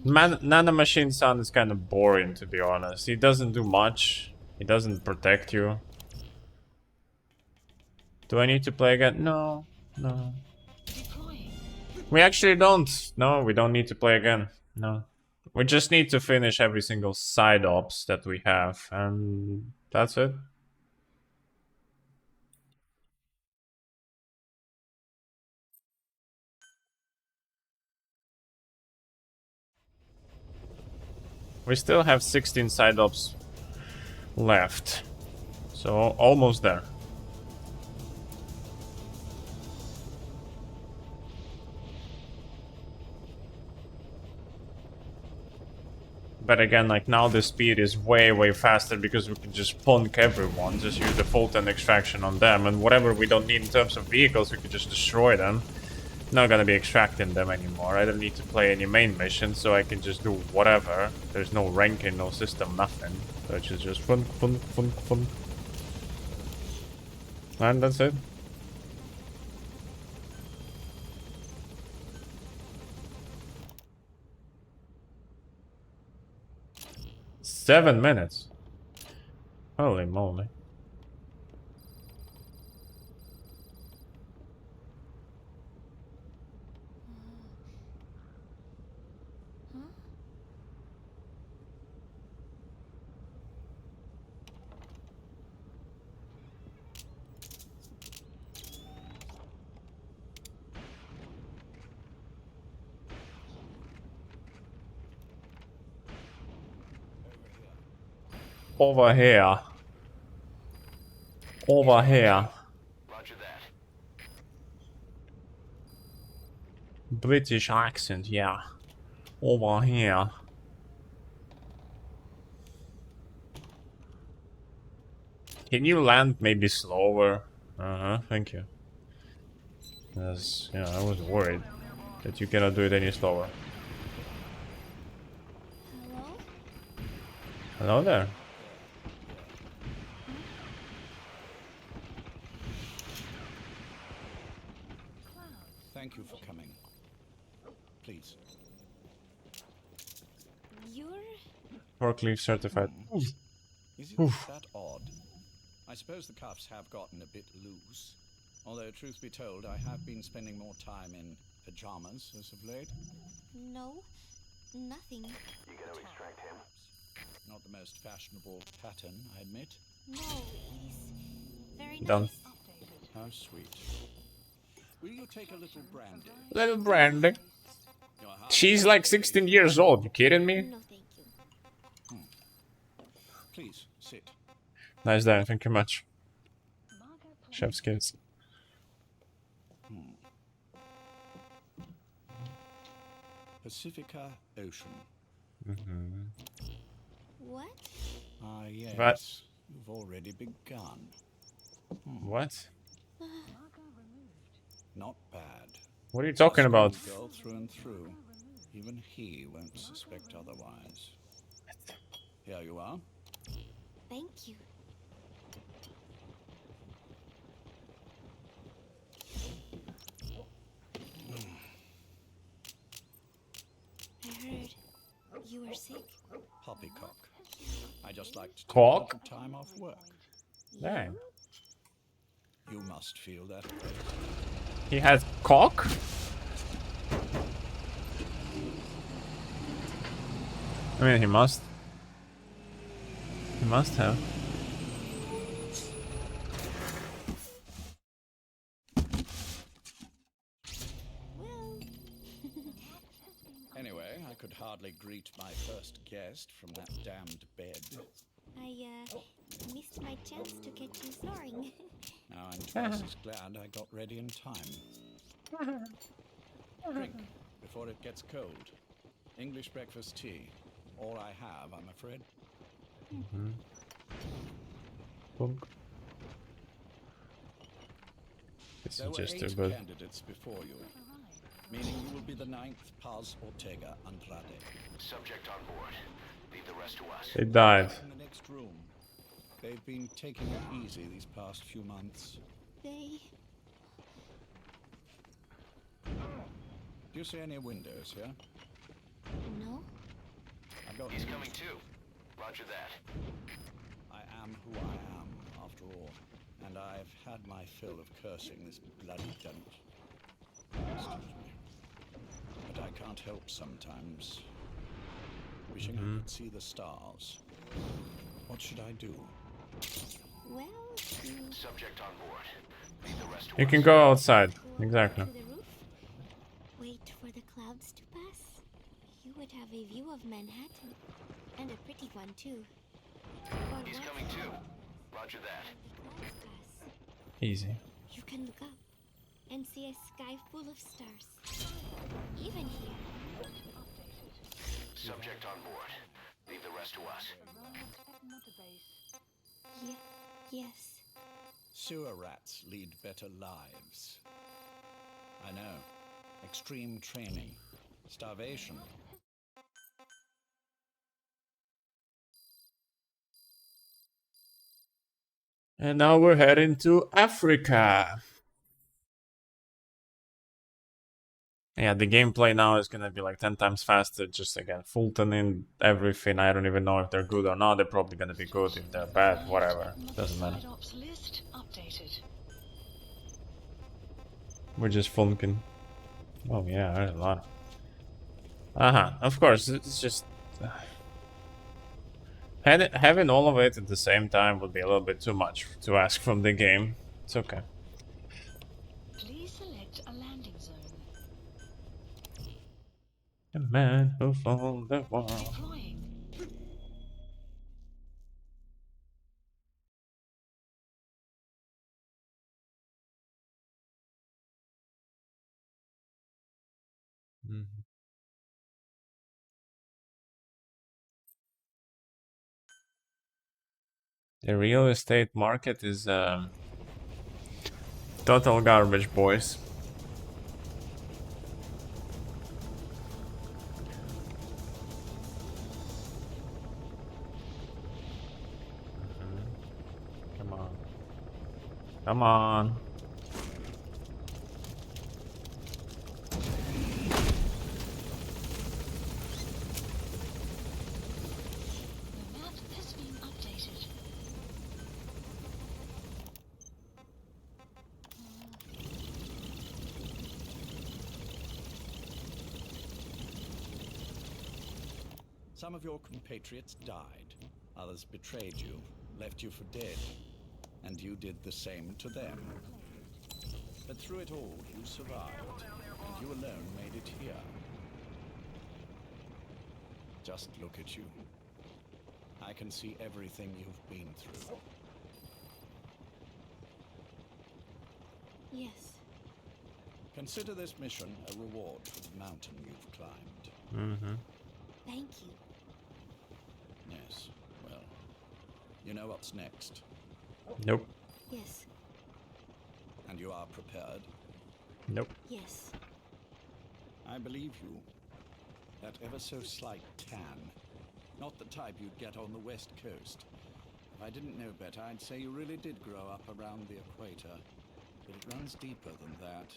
Nanomachine sound is kind of boring, to be honest. He doesn't do much. He doesn't protect you. Do I need to play again? No. No. Deploying. We actually don't. No, we don't need to play again. No. We just need to finish every single side ops that we have, and that's it. We still have 16 side ops left. So almost there. But again, like now the speed is way faster because we can just punk everyone, just use the Fulton extraction on them, and whatever we don't need in terms of vehicles, we can just destroy them. Not gonna be extracting them anymore. I don't need to play any main missions, so I can just do whatever. There's no ranking, no system, nothing. So it's just fun. And that's it. Seven minutes. Holy moly. Over here. Over here. Roger that. British accent, yeah. Over here. Can you land maybe slower? Thank you. Yes, yeah, I was worried that you cannot do it any slower. Hello? Hello there. Thank you for coming. Please. You're... Forklift certified. Is it that odd? I suppose the cuffs have gotten a bit loose. Although, truth be told, I have been spending more time in pajamas as of late. No, nothing. You gonna extract him? Not the most fashionable pattern, I admit. No, he's very Done. nice. How sweet. Will you take a little brandy? Little Brandy. Your heart- She's like 16 years old. You kidding me? No, thank you. Please, sit. Nice day. Thank you much. Chef's kiss. Pacifica Ocean. What? Ah, yes. What? You've already begun. What? Not bad. What are you talking about? Girl through and through. Even he won't suspect otherwise. Here you are. Thank you. I heard you were sick. Poppycock. I just like to take Cock? a little time off work. Dang. You must feel that way. He has cock? I mean, he must. He must have. Well, Anyway, I could hardly greet my first guest from that damned bed. I missed my chance to catch you snoring. Now I'm twice as glad I got ready in time. Drink before it gets cold. English breakfast tea. All I have, I'm afraid. Boom. This There is were just 8 too good. candidates before you, meaning you will be the 9th Paz Ortega Andrade. Subject on board. Leave the rest to us. They died. In the next room. They've been taking it easy these past few months. They... Do you see any windows here? No? I got He's coming too. Roger that. I am who I am, after all, and I've had my fill of cursing this bloody don't. Excuse me. can't help sometimes. Wishing I could see the stars. What should I do? Well, Subject on board. Leave the rest to You us. can go outside. go Exactly. to the roof, wait for the clouds to pass. You would have a view of Manhattan, and a pretty one too. But He's once coming too. Roger that. the clouds pass, Easy. you can look up and see a sky full of stars. Even here. Subject on board. Leave the rest to us. Another base. Yes. Sewer rats lead better lives. I know. Extreme training. Starvation. And now we're heading to Africa. Yeah, the gameplay now is gonna be like 10 times faster. Just again, Fulton in everything. I don't even know if they're good or not. They're probably gonna be good. If they're bad, whatever. Doesn't matter. Modified ops list updated. We're just funking. Oh yeah, there's a lot. Of course, it's just having all of it at the same time would be a little bit too much to ask from the game. It's okay. Please select a landing zone. The man who found the world. Deploying. The real estate market is total garbage, boys. Come on. Come on. The map has been updated. Some of your compatriots died. Others betrayed you, left you for dead. And you did the same to them. But through it all, you survived. And you alone made it here. Just look at you. I can see everything you've been through. Yes. Consider this mission a reward for the mountain you've climbed. Thank you. Yes, well, you know what's next. Nope. Yes. And you are prepared. Nope. Yes. I believe you. That ever so slight tan. Not the type you'd get on the West Coast. If I didn't know better, I'd say you really did grow up around the equator. But it runs deeper than that.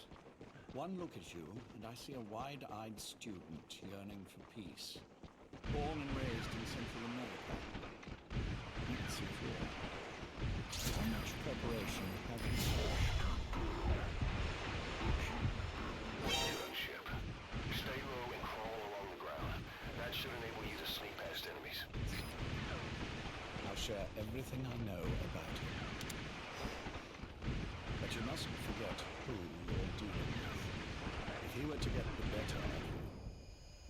One look at you, and I see a wide-eyed student yearning for peace. Born and raised in Central America. Let's see here. How much preparation have you had? Ship. Stay low and crawl along the ground. That should enable you to sneak past enemies. I'll share everything I know about him. But you mustn't forget who you're dealing with. If he were to get the better of you,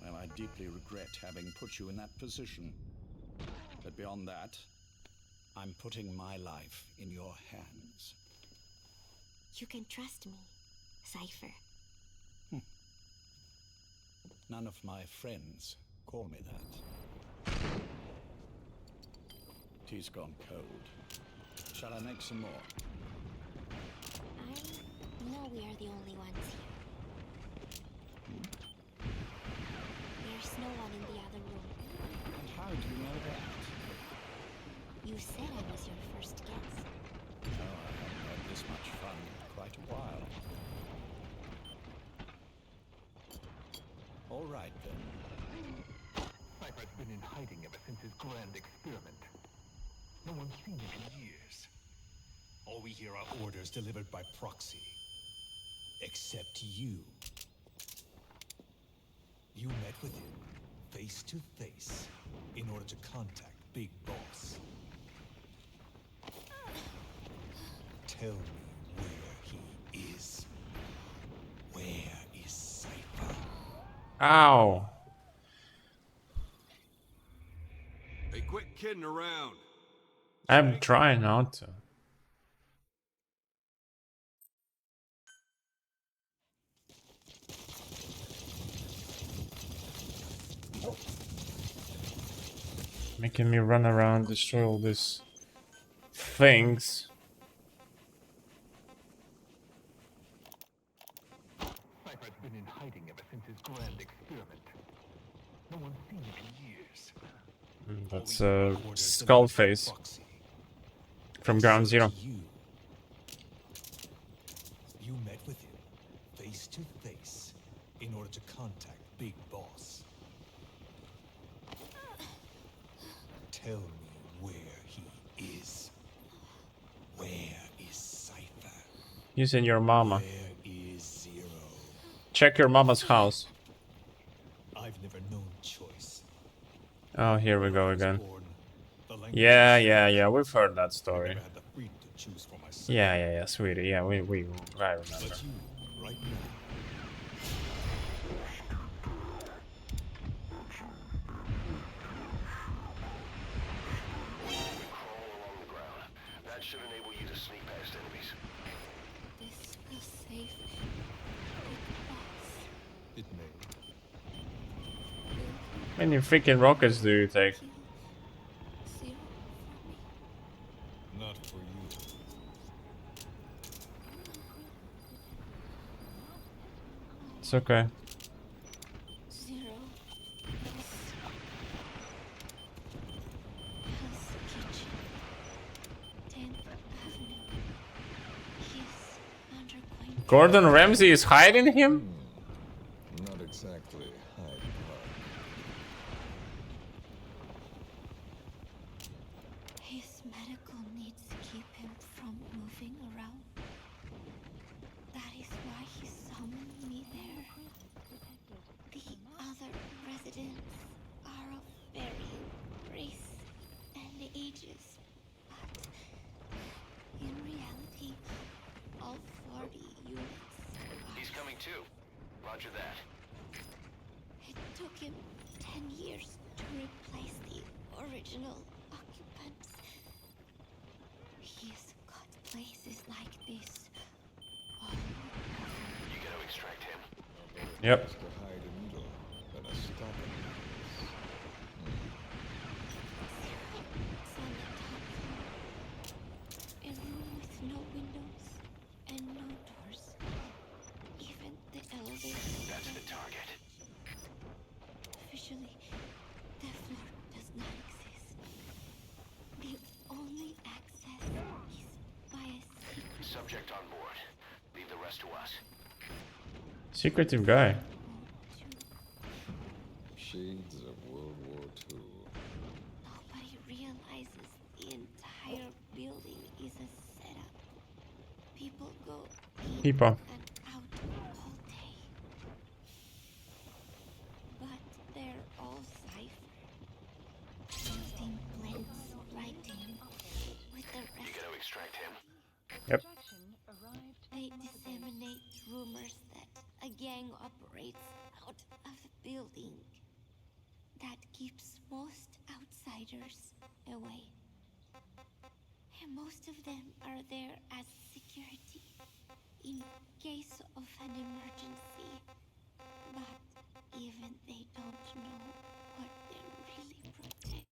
well, I deeply regret having put you in that position. But beyond that, I'm putting my life in your hands. You can trust me, Cypher. None of my friends call me that. Tea's gone cold. Shall I make some more? I know we are the only ones here. There's no one in the other room. And how do you know that? You said I was your first guest. Oh, I haven't had this much fun in quite a while. All right, then. Cypher's been in hiding ever since his grand experiment. No one's seen him in years. All we hear are orders delivered by proxy. Except you. You met with him face to face in order to contact Big Boss. Tell me where he is. Where is Cypher? Ow. Hey, quit kidding around. I'm trying not to. Making me run around, destroy all these things. Cypher's been in hiding ever since his grand experiment. No one's seen him in years. That's Skullface from Ground Zero. You met with him face to face in order to contact Big Boss. Tell me where he is. Where is Cypher? Using your mama. Where is Zero? Check your mama's house. I've never known choice. Oh, here we go again. Yeah. We've heard that story. Yeah, sweetie. Yeah, I remember. But you, right now, That should enable you to sneak past enemies. This feels safe. Big Boss. it may. How many freaking rockets do you take? Zero for me. Not for you. It's okay. Zero. Hell's Kitchen. 10th Avenue. He's undergoing. Gordon Ramsay is hiding him? Not exactly Hyde Park. His medical needs keep him from moving around. That is why he summoned me there. The other residents are of varying race and ages, but in reality, all 40 units are. He's coming too. Roger that. It took him 10 years to replace the original occupants. He's got places like this all over. You gotta extract him. Yep. To hide a needle than a stocking. It's on the top floor. A room with no windows and no doors. Even the elevator. That's the target. Officially, the floor does not exist. The only access is by a secret. Subject on board. Leave the rest to us. Secretive guy. Shades of World War II. Nobody realizes the entire building is a setup. People go in People. and out all day. But they're all cipher. Something blends right in with the You rest. gotta extract him. Yep. They disseminate rumors that a gang operates out of the building. That keeps most outsiders away. And most of them are there as security in case of an emergency. But even they don't know what they're really protecting.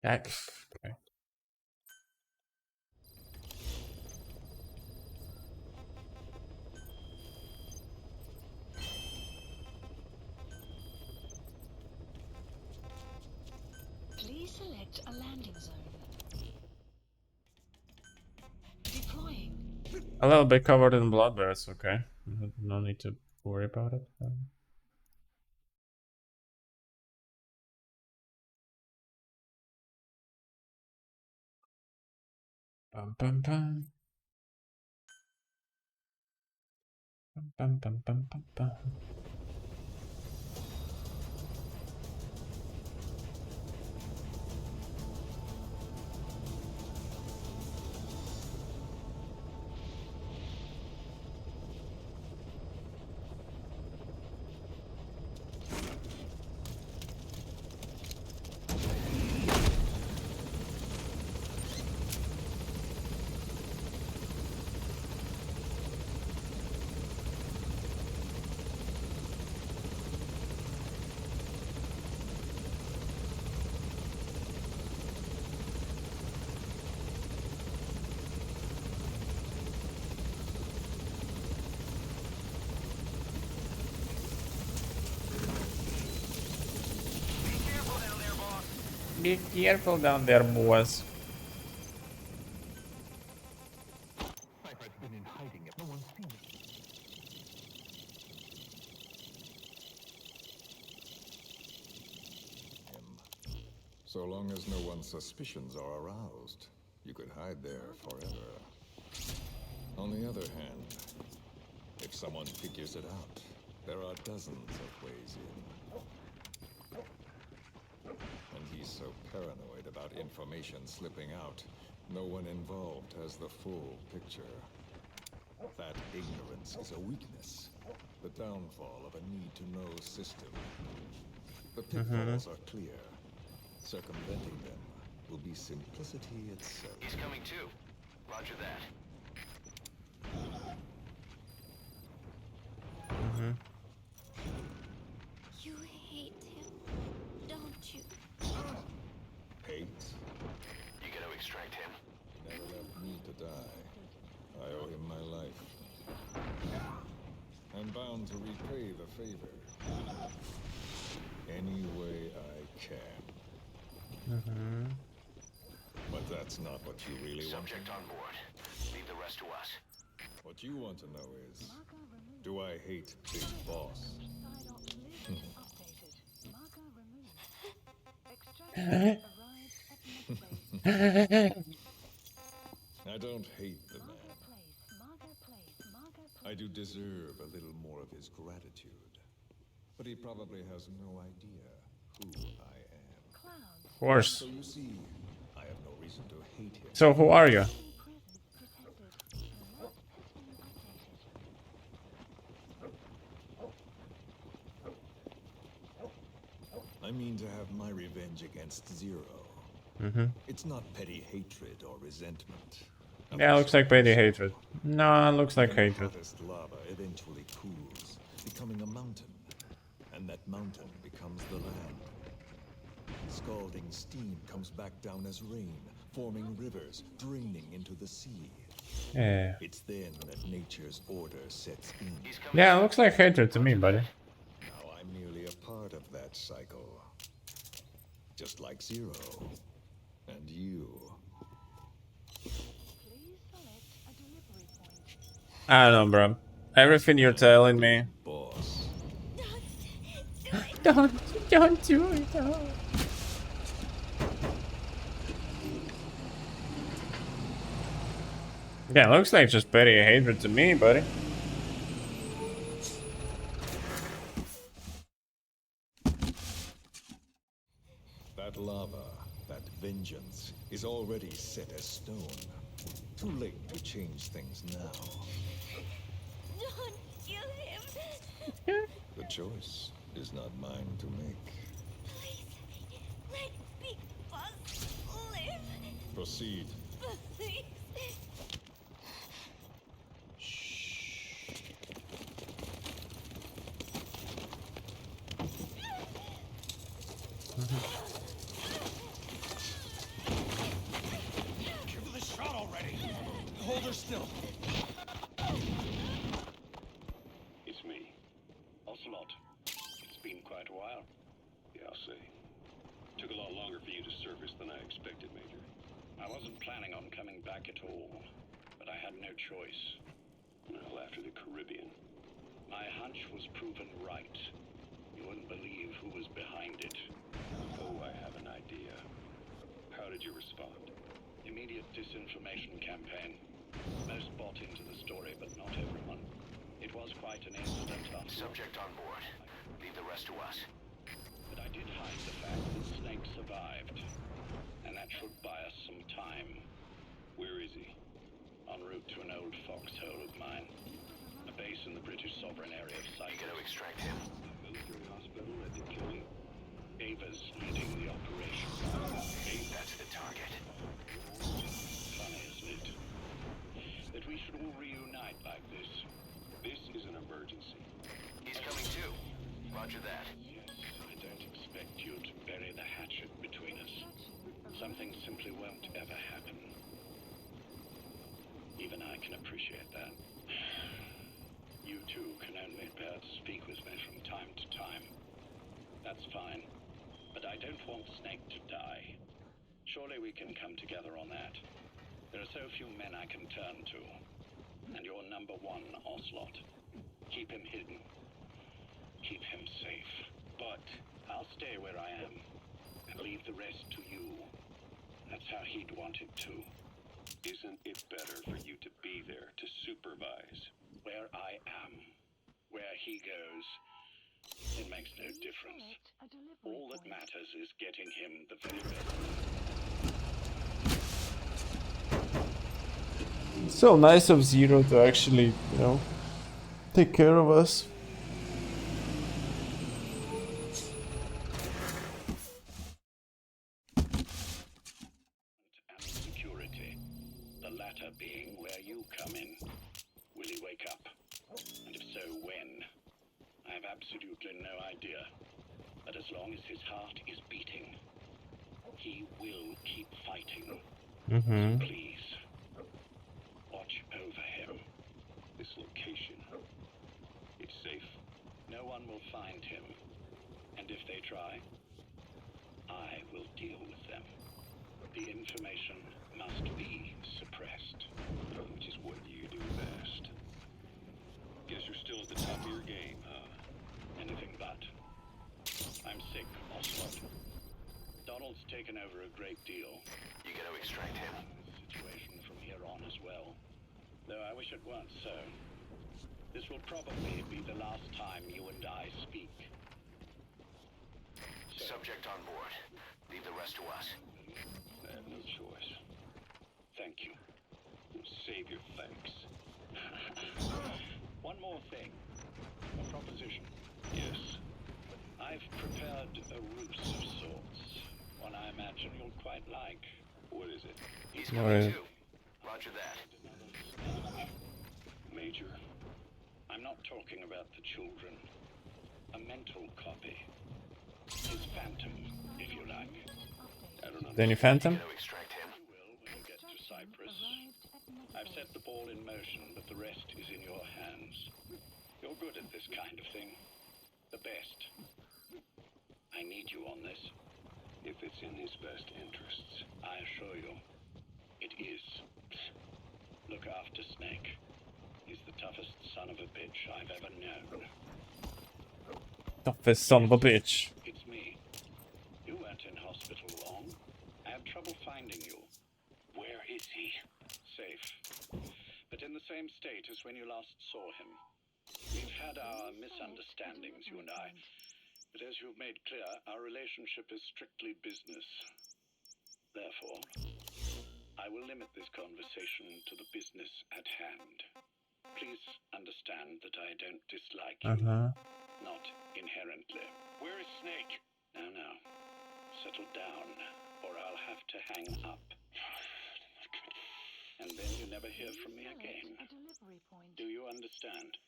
Okay. Please select a landing zone. Deploying. A little bit covered in blood, but it's okay. No need to worry about it. Bum, bum, bum. Bum, bum, bum, bum, bum, bum. Be careful down there, boys. Sniper's been in hiding if no one's seen him. So long as no one's suspicions are aroused, you could hide there forever. On the other hand, if someone figures it out, there are dozens of ways in. And he's so paranoid about information slipping out, no one involved has the full picture. That ignorance is a weakness, the downfall of a need-to-know system. The pitfalls are clear. Circumventing them will be simplicity itself. He's coming too. Roger that. You hate him, don't you? Hate? You gonna extract him? He never left me to die. I owe him my life. I'm bound to repay the favor. Any way I can. But that's not what you really want. Subject on board. Leave the rest to us. What you want to know is, do I hate Big Boss? I don't hate the man. I do deserve a little more of his gratitude. But he probably has no idea who I am. Of course. So you see, I have no reason to hate him. So who are you? I mean to have my revenge against Zero. It's not petty hatred or resentment. Yeah, looks like petty hatred. No, it looks like hatred. Hottest lava eventually cools, becoming a mountain. And that mountain becomes the land. Scalding steam comes back down as rain, forming rivers, draining into the sea. Yeah. It's then that nature's order sets in. Yeah, it looks like hatred to me, buddy. Now I'm merely a part of that cycle. Just like Zero. And you. I don't know, bro. Everything you're telling me. Boss. Don't do it. No. Yeah, it looks like just petty hatred to me, buddy. That lava, that vengeance, is already set as stone. Too late to change things now. Don't kill him. The choice is not mine to make. Please, let Big Boss live. Proceed. Please. Give her the shot already! Hold her still. It's me, Ocelot. It's been quite a while. Yeah, I'll say. Took a lot longer for you to surface than I expected, Major. I wasn't planning on coming back at all, but I had no choice. Well, after the Caribbean, my hunch was proven right. You wouldn't believe who was behind it. Oh, I have an idea. How did you respond? Immediately immediate disinformation campaign. Most bought into the story, but not everyone. It was quite an incident. Subject on board. Leave the rest to us. But I did hide the fact that Snake survived. And that should buy us some time. Where is he? En route to an old foxhole of mine. A base in the British sovereign area of Cyprus. You gotta extract him. The military hospital at the killing? Ava's leading the operation. That's the target. Funny, isn't it? That we should all reunite like this. This is an emergency. He's coming too. Roger that. Yes, I don't expect you to bury the hatchet between us. Something simply won't ever happen. Even I can appreciate that. You too can only bear to speak with me from time to time. That's fine. But I don't want Snake to die. Surely we can come together on that. There are so few men I can turn to. And you're number one, Ocelot. Keep him hidden. Keep him safe. But I'll stay where I am. And leave the rest to you. That's how he'd want it too. Isn't it better for you to be there to supervise? Where I am, where he goes, it makes no difference. All that matters is getting him the very best. It's so nice of Zero to actually, you know, take care of us. And security. The latter being where you come in. Will he wake up? And if so, when? I have absolutely no idea. But as long as his heart is beating, he will keep fighting. Mm-hmm. So please, watch over him. This location, it's safe. No one will find him. And if they try, I will deal with them. The information must be suppressed. Which is what you do best. Guess you're still at the top of your game, huh? Anything but. I'm sick, Ocelot. Donald's taken over a great deal. You gotta extract him. Situation from here on as well. Though I wish it weren't so. This will probably be the last time you and I speak. Subject on board. Leave the rest to us. I have no choice. Thank you. Save your thanks. One more thing. A proposition. Yes. I've prepared a ruse of sorts. One I imagine you'll quite like. What is it? He's coming too. Roger that. Major, I'm not talking about the children. A mental copy. His phantom, if you like. I don't know. Danny Phantom? You gotta extract him. You will when you get to Cyprus. I've set the ball in motion, but the rest is in your hands. You're good at this kind of thing. The best. I need you on this. If it's in his best interests. I assure you, it is. Look after Snake. He's the toughest son of a bitch I've ever known. Toughest son of a bitch. It's me. You weren't in hospital long. I have trouble finding you. Where is he? Safe. But in the same state as when you last saw him. We've had our misunderstandings, you and I. But as you've made clear, our relationship is strictly business. Therefore, I will limit this conversation to the business at hand. Please understand that I don't dislike you. Not inherently. Where is Snake? No. Settle down, or I'll have to hang up. And then you never hear from me again. Do you understand?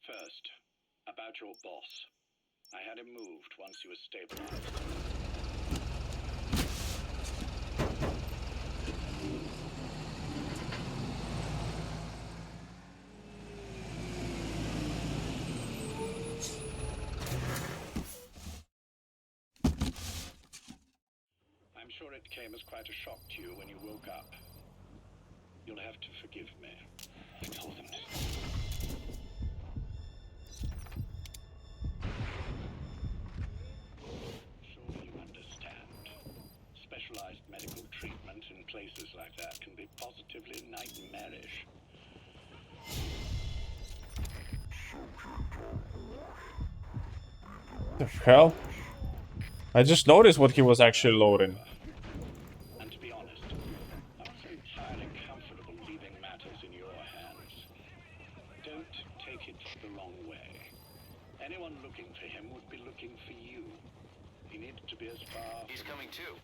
First, about your boss. I had him moved once he was stabilized. I'm sure it came as quite a shock to you when you woke up. You'll have to forgive me. I told them to. Surely you places like that can be positively nightmarish. The hell? I just noticed what he was actually loading. And to be honest, I'm not entirely comfortable leaving matters in your hands. Don't take it the wrong way. Anyone looking for him would be looking for you. He needs to be as far... He's coming too.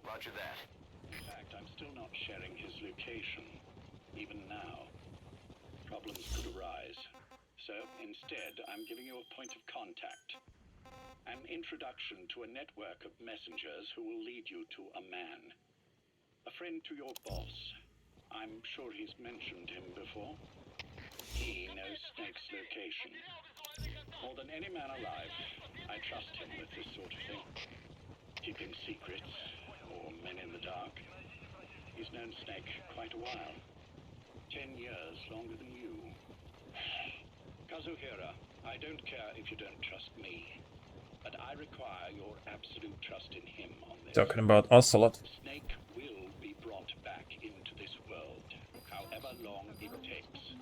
Roger that. In fact, I'm still not sharing his location, even now. Problems could arise. So, instead, I'm giving you a point of contact. An introduction to a network of messengers who will lead you to a man. A friend to your boss. I'm sure he's mentioned him before. He knows Snake's location. More than any man alive, I trust him with this sort of thing. Keeping secrets, or men in the dark. He's known Snake quite a while. 10 years longer than you. Kazuhira, I don't care if you don't trust me, but I require your absolute trust in him on this. Talking about Ocelot. Snake will be brought back into this world, however long it takes.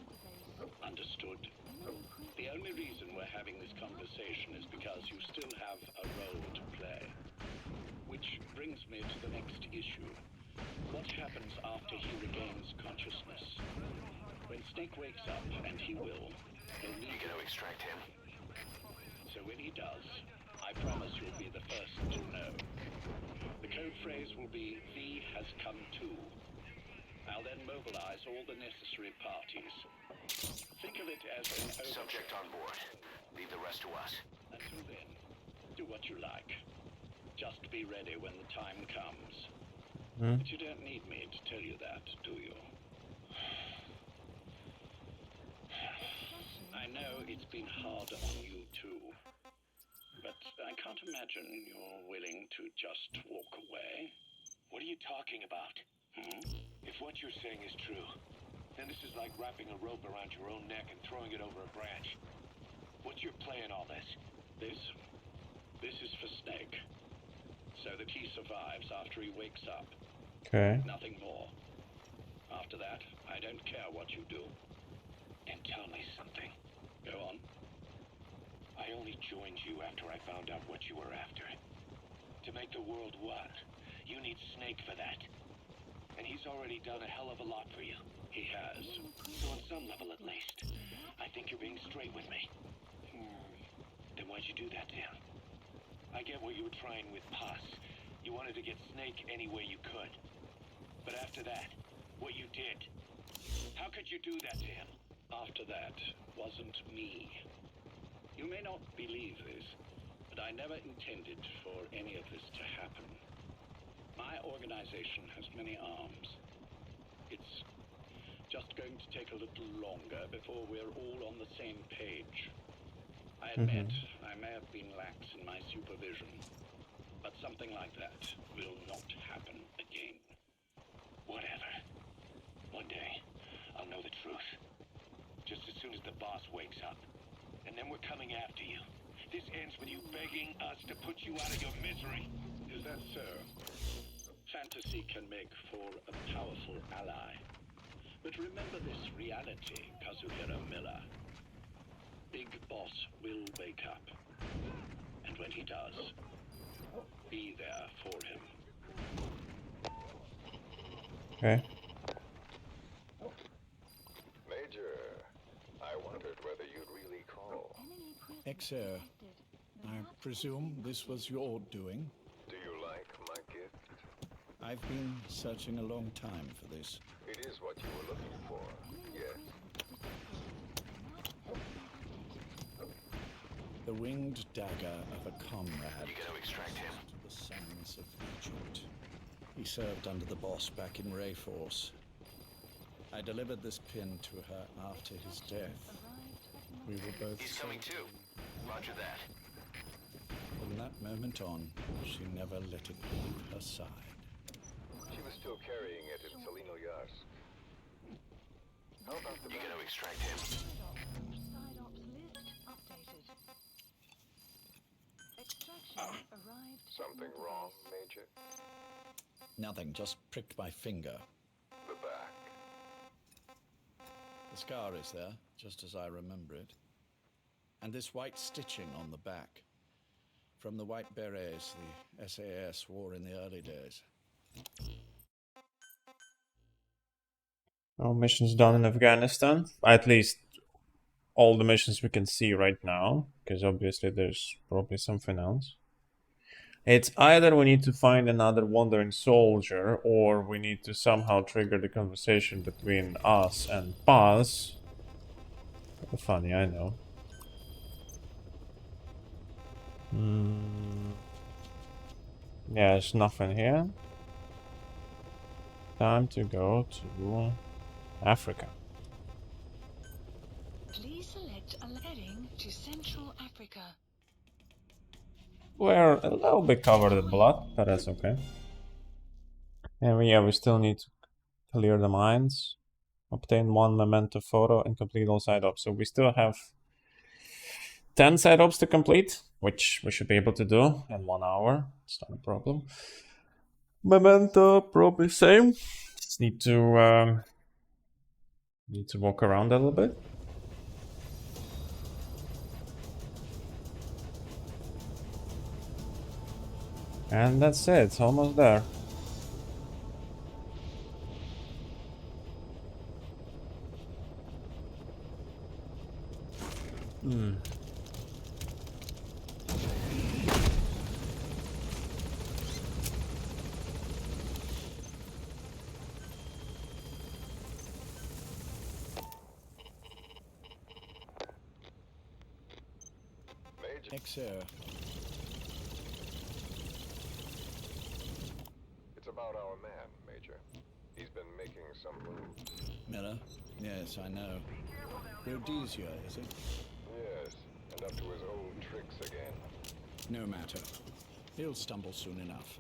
Understood? The only reason we're having this conversation is because you still have a role to play. Which brings me to the next issue. What happens after he regains consciousness? When Snake wakes up, and he will, he'll need to extract him. So when he does, I promise you'll be the first to know. The code phrase will be, V has come to. I'll then mobilize all the necessary parties. Think of it as an subject on board. Leave the rest to us. Until then, do what you like. Just be ready when the time comes. But you don't need me to tell you that, do you? I know it's been hard on you too. But I can't imagine you're willing to just walk away. What are you talking about? If what you're saying is true, then this is like wrapping a rope around your own neck and throwing it over a branch. What's your play in all this? This is for Snake. So that he survives after he wakes up. Okay. Nothing more. After that, I don't care what you do. Then tell me something. Go on. I only joined you after I found out what you were after. To make the world one, you need Snake for that. And he's already done a hell of a lot for you. He has. So on some level at least, I think you're being straight with me. Then why'd you do that to him? I get what you were trying with Paz. You wanted to get Snake any way you could. But after that, what you did, how could you do that to him? After that wasn't me. You may not believe this, but I never intended for any of this to happen. My organization has many arms. It's just going to take a little longer before we're all on the same page. I admit I may have been lax in my supervision, but something like that will not happen again. Whatever. One day, I'll know the truth. Just as soon as the boss wakes up. And then we're coming after you. This ends with you begging us to put you out of your misery. Is that so? Fantasy can make for a powerful ally. But remember this reality, Kazuhira Miller. Big Boss will wake up. And when he does, be there for him. Okay. Major, I wondered whether you'd really call. Exer, I presume this was your doing? Do you like my gift? I've been searching a long time for this. It is what you were looking for, yes. The winged dagger of a comrade. You gotta extract him. To the sands of Egypt. He served under the boss back in Rayforce. I delivered this pin to her after his death. We were both... He's coming too. Roger that. From that moment on, she never let it leave her side. She was still carrying it in Selino Yars. How about the... You gotta extract him. Side ops list updated. Extraction arrived. Something wrong, Major? Nothing, just pricked my finger. The back. The scar is there, just as I remember it. And this white stitching on the back. From the white berets the SAS wore in the early days. Oh, missions done in Afghanistan. At least all the missions we can see right now, because obviously there's probably something else. It's either we need to find another wandering soldier, or we need to somehow trigger the conversation between us and Paz. Funny, I know. Yeah, there's nothing here. Time to go to Africa. Please select a heading to Central Africa. We're a little bit covered in blood, but that's okay. And we still need to clear the mines, obtain 1 memento photo, and complete all side ops. So we still have 10 side ops to complete, which we should be able to do in 1 hour. It's not a problem. Memento probably same. Just need to walk around a little bit. And that's it, it's almost there. XO. It's about our man, Major. He's been making some moves. Miller? Yes, I know. Rhodesia, is it? Yes, and up to his old tricks again. No matter. He'll stumble soon enough.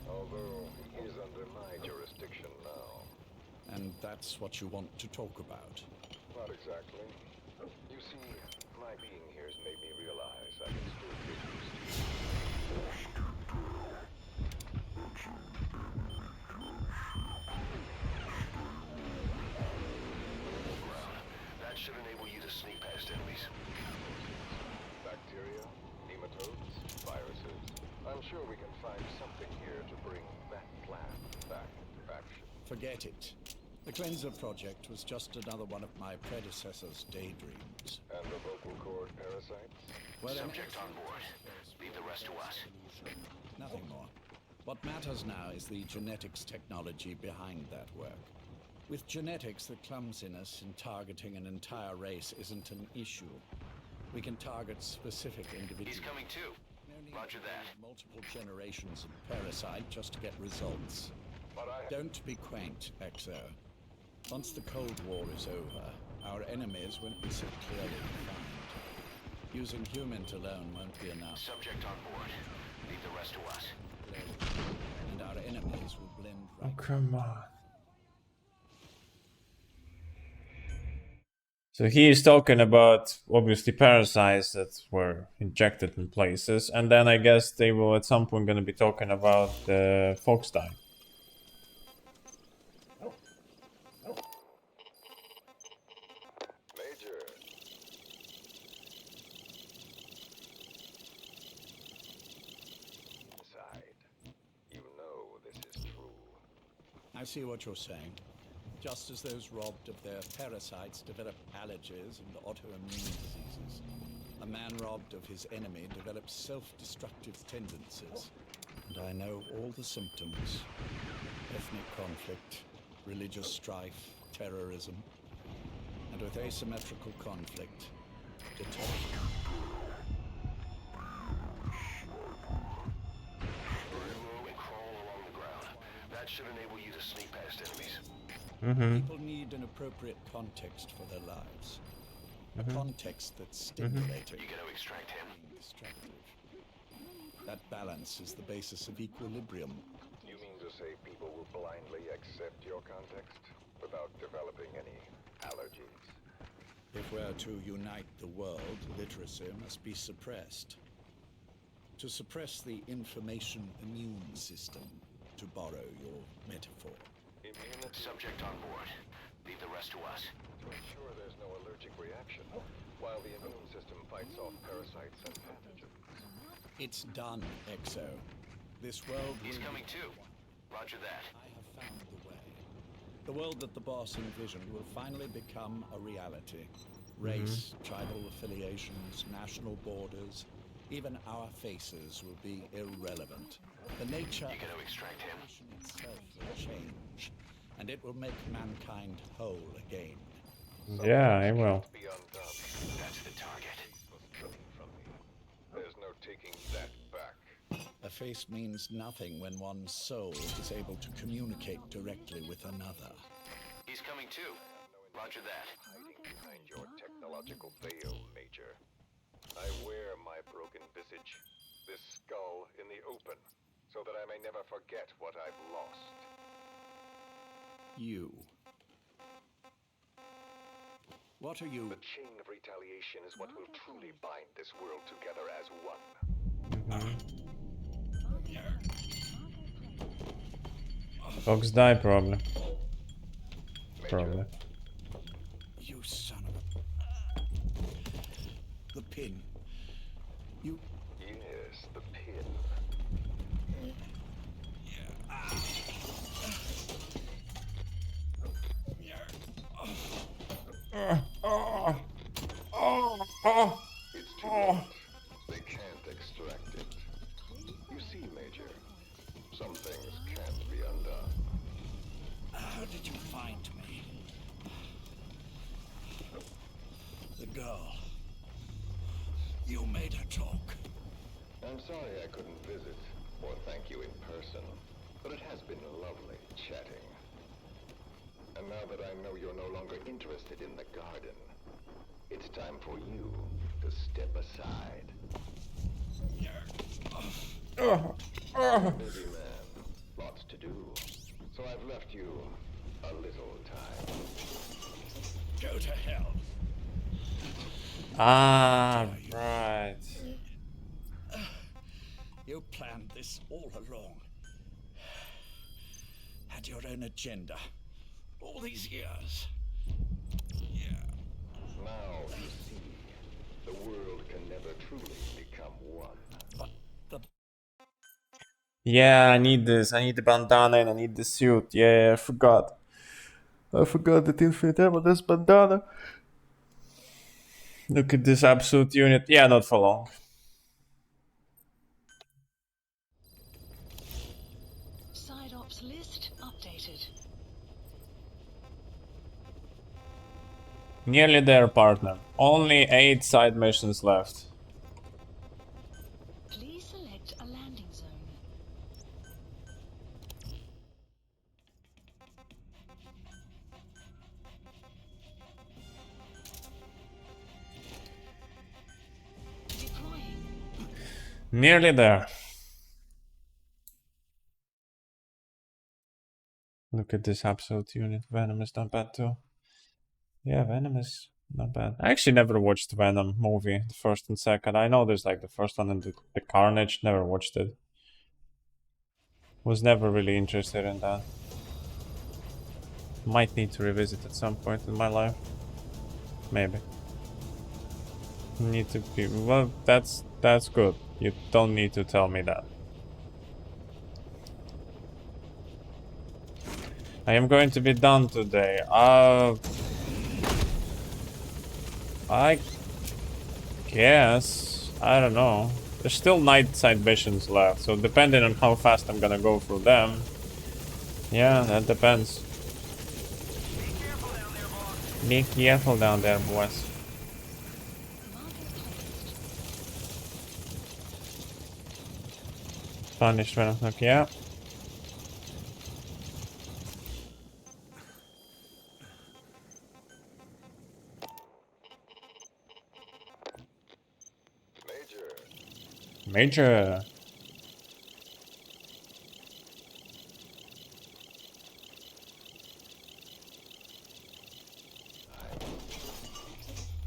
Although he's under my jurisdiction now. And that's what you want to talk about? Not exactly. You see, my being here's made me realize I can still get used to you. That should enable you to sneak past enemies. Bacteria, nematodes, viruses. I'm sure we can find something here to bring that plan back into action. Forget it. The Cleanser project was just another one of my predecessor's daydreams. And the vocal cord parasites? Well, Subject on board. Leave the rest to us. Nothing more. What matters now is the genetics technology behind that work. With genetics, the clumsiness in targeting an entire race isn't an issue. We can target specific individuals. He's coming too. Roger that. Multiple generations of parasite just to get results. Don't be quaint, XO. Once the Cold War is over, our enemies won't be so clearly defined. Using humans alone won't be enough. Subject on board. Leave the rest to us. And our enemies will blend Oh, right. come on. So he is talking about, obviously, parasites that were injected in places. And then I guess they will at some point going to be talking about the fox dye. Major. Inside. You know this is true. I see what you're saying. Just as those robbed of their parasites develop allergies and autoimmune diseases, a man robbed of his enemy develops self-destructive tendencies. And I know all the symptoms. Ethnic conflict, religious strife, terrorism. And with asymmetrical conflict, detection. Burrow and crawl along the ground. That should enable you to sneak past enemies. People need an appropriate context for their lives. A context that's stimulating. You gonna extract him? Destructive. That balance is the basis of equilibrium. You mean to say people will blindly accept your context without developing any allergies? If we're to unite the world, literacy must be suppressed. To suppress the information immune system. to borrow your metaphor. Subject on board. Leave the rest to us. To ensure there's no allergic reaction, while the immune system fights off parasites and pathogens. It's done, Exo. This world He's will coming too. Roger that. I have found the way. The world that the boss envisioned will finally become a reality. Race, tribal affiliations, national borders, even our faces will be irrelevant. The nature You gonna extract him? of itself will change, and it will make mankind whole again. Yeah, I will. Be undone. That's the target. Was stripped from me. There's no taking that back. A face means nothing when one's soul is able to communicate directly with another. He's coming too. Roger that. Hiding behind your technological veil, Major. I wear my broken visage, this skull in the open, so that I may never forget what I've lost. You. What are you? The chain of retaliation is what will truly bind this world together as one. Dogs die, probably. Major, Probably. You son of a... The pin. You... yes, the pin. It's too late. They can't extract it. You see, Major, some things can't be undone. How did you find me? The girl. You made her talk. I'm sorry I couldn't visit or thank you in person, but it has been lovely chatting. And now that I know you're no longer interested in the garden, it's time for you to step aside. Busy man, lots to do, so I've left you a little time. Go to hell. Ah, right. You planned this all along. Had your own agenda. All these years. Now you see, the world can never truly become one. But the... Yeah, I need this. I need the bandana and I need the suit. Yeah, I forgot. I forgot that Infinite Ammo has bandana. Look at this absolute unit. Yeah, not for long. Side ops list updated. Nearly there, partner. Only 8 side missions left. Please select a landing zone. Deploying. Nearly there. Look at this absolute unit. Venom is not bad too. Yeah, Venom is not bad. I actually never watched Venom movie, the first and second. I know there's like the first one and the Carnage. Never watched it. Was never really interested in that. Might need to revisit at some point in my life. Maybe. Need to be... Well, that's good. You don't need to tell me that. I am going to be done today. I guess. I don't know. There's still night side missions left, so depending on how fast I'm gonna go through them. Yeah, that depends. Be careful down there, boys. Punished Venom. Okay, yeah. Major.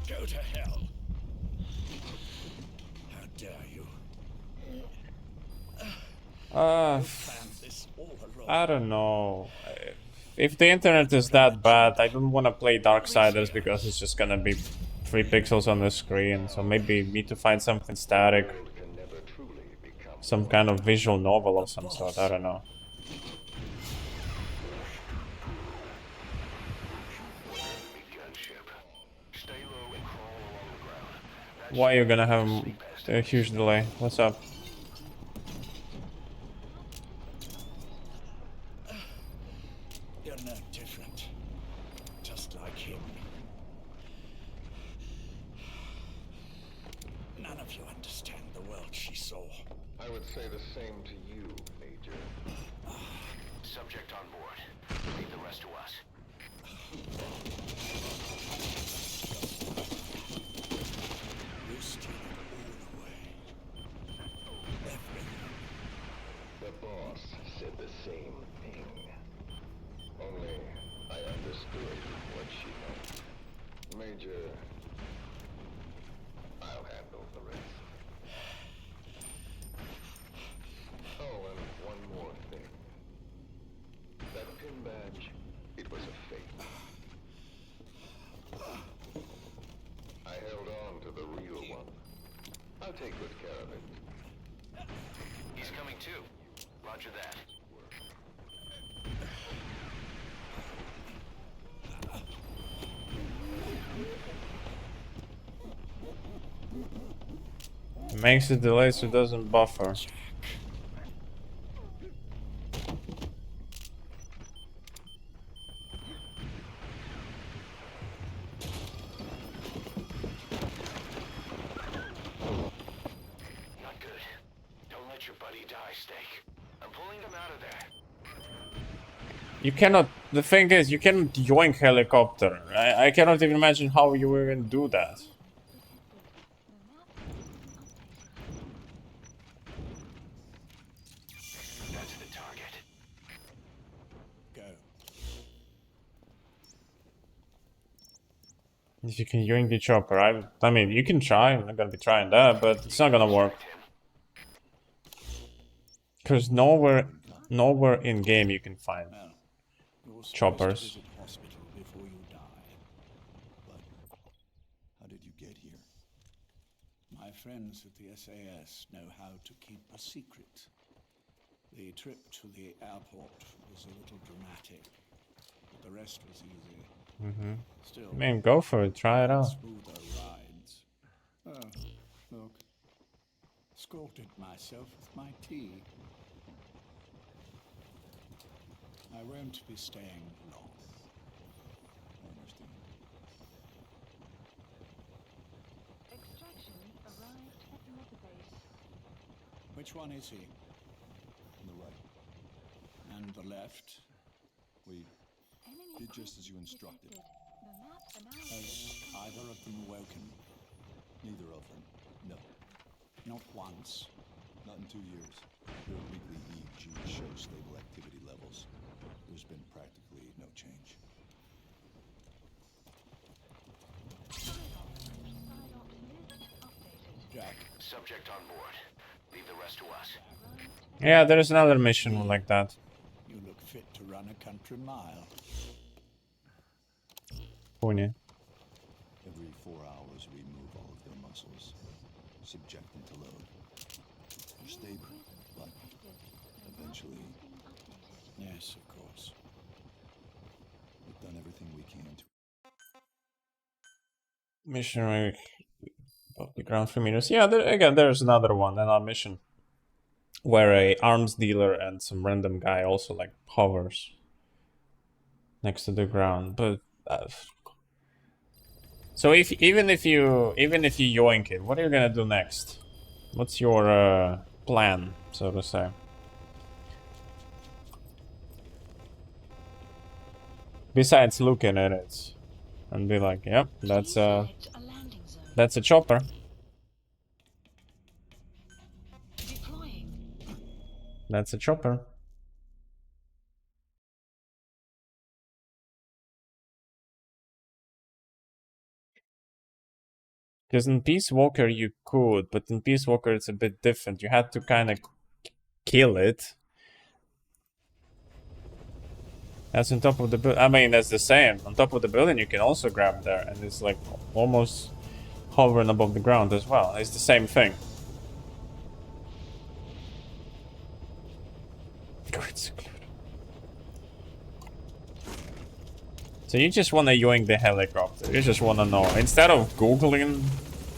Go to hell. How dare you? Planned this all along. I don't know. If the internet is that bad, I don't want to play Darksiders because it's just gonna be 3 pixels on the screen. So maybe need to find something static. Some kind of visual novel of some sort, I don't know. Why are you gonna have a huge delay? What's up? You're no different. Just like him. None of you understand the world she saw. I would say the same to you, Major. Subject on board. Leave the rest to us. You steal it all away. Everything. The boss said the same thing. Only I understood what she meant. Major, I'll handle the rest. Oh, and one more thing. That pin badge, it was a fake. I held on to the real one. I'll take good care of it. He's coming too. Roger that. Makes it delay so it doesn't buffer. Not good. Don't let your buddy die, Snake. I'm pulling them out of there. You cannot. The thing is, you cannot yoink helicopter. I cannot even imagine how you even do that. That's the target. Go. If you can yoink the chopper, I mean, you can try. I'm not gonna be trying that, but it's not gonna work. Because nowhere in game you can find choppers. Visit hospital before you die. But how did you get here? My friends at the SAS know how to keep a secret. The trip to the airport was a little dramatic, but the rest was easy. Still, Man, go for it. Try it out. smoother rides. Oh, look. Scalded myself with my tea. I won't be staying long. I understand. Extraction arrived at the mother Which one is he? On the right. And the left? We did just as you instructed. Has either of them woken? Neither of them. No. Not once. Not in 2 years. Their weekly EEG shows stable activity levels. There's been practically no change. Jack. Subject on board. Leave the rest to us. Yeah, there's another mission like that. You look fit to run a country mile. Pony. Every 4 hours, we move all of their muscles, subject them to load. They're stable, but eventually, Yes, of course. we've done everything we can to. Missionary above the ground 3 meters. Yeah, again, there's another one, another mission. Where a arms dealer and some random guy also like hovers next to the ground. But so even if you yoink it, what are you gonna do next? What's your plan, so to say? Besides looking at it and be like, yep, that's a chopper. Deploying. That's a chopper. Because in Peace Walker you could, but in Peace Walker it's a bit different. You had to kind of kill it. That's on top of the building. I mean, that's the same. On top of the building, you can also grab there, and it's like almost hovering above the ground as well. It's the same thing. So you just want to yoink the helicopter. You just want to know. Instead of Googling,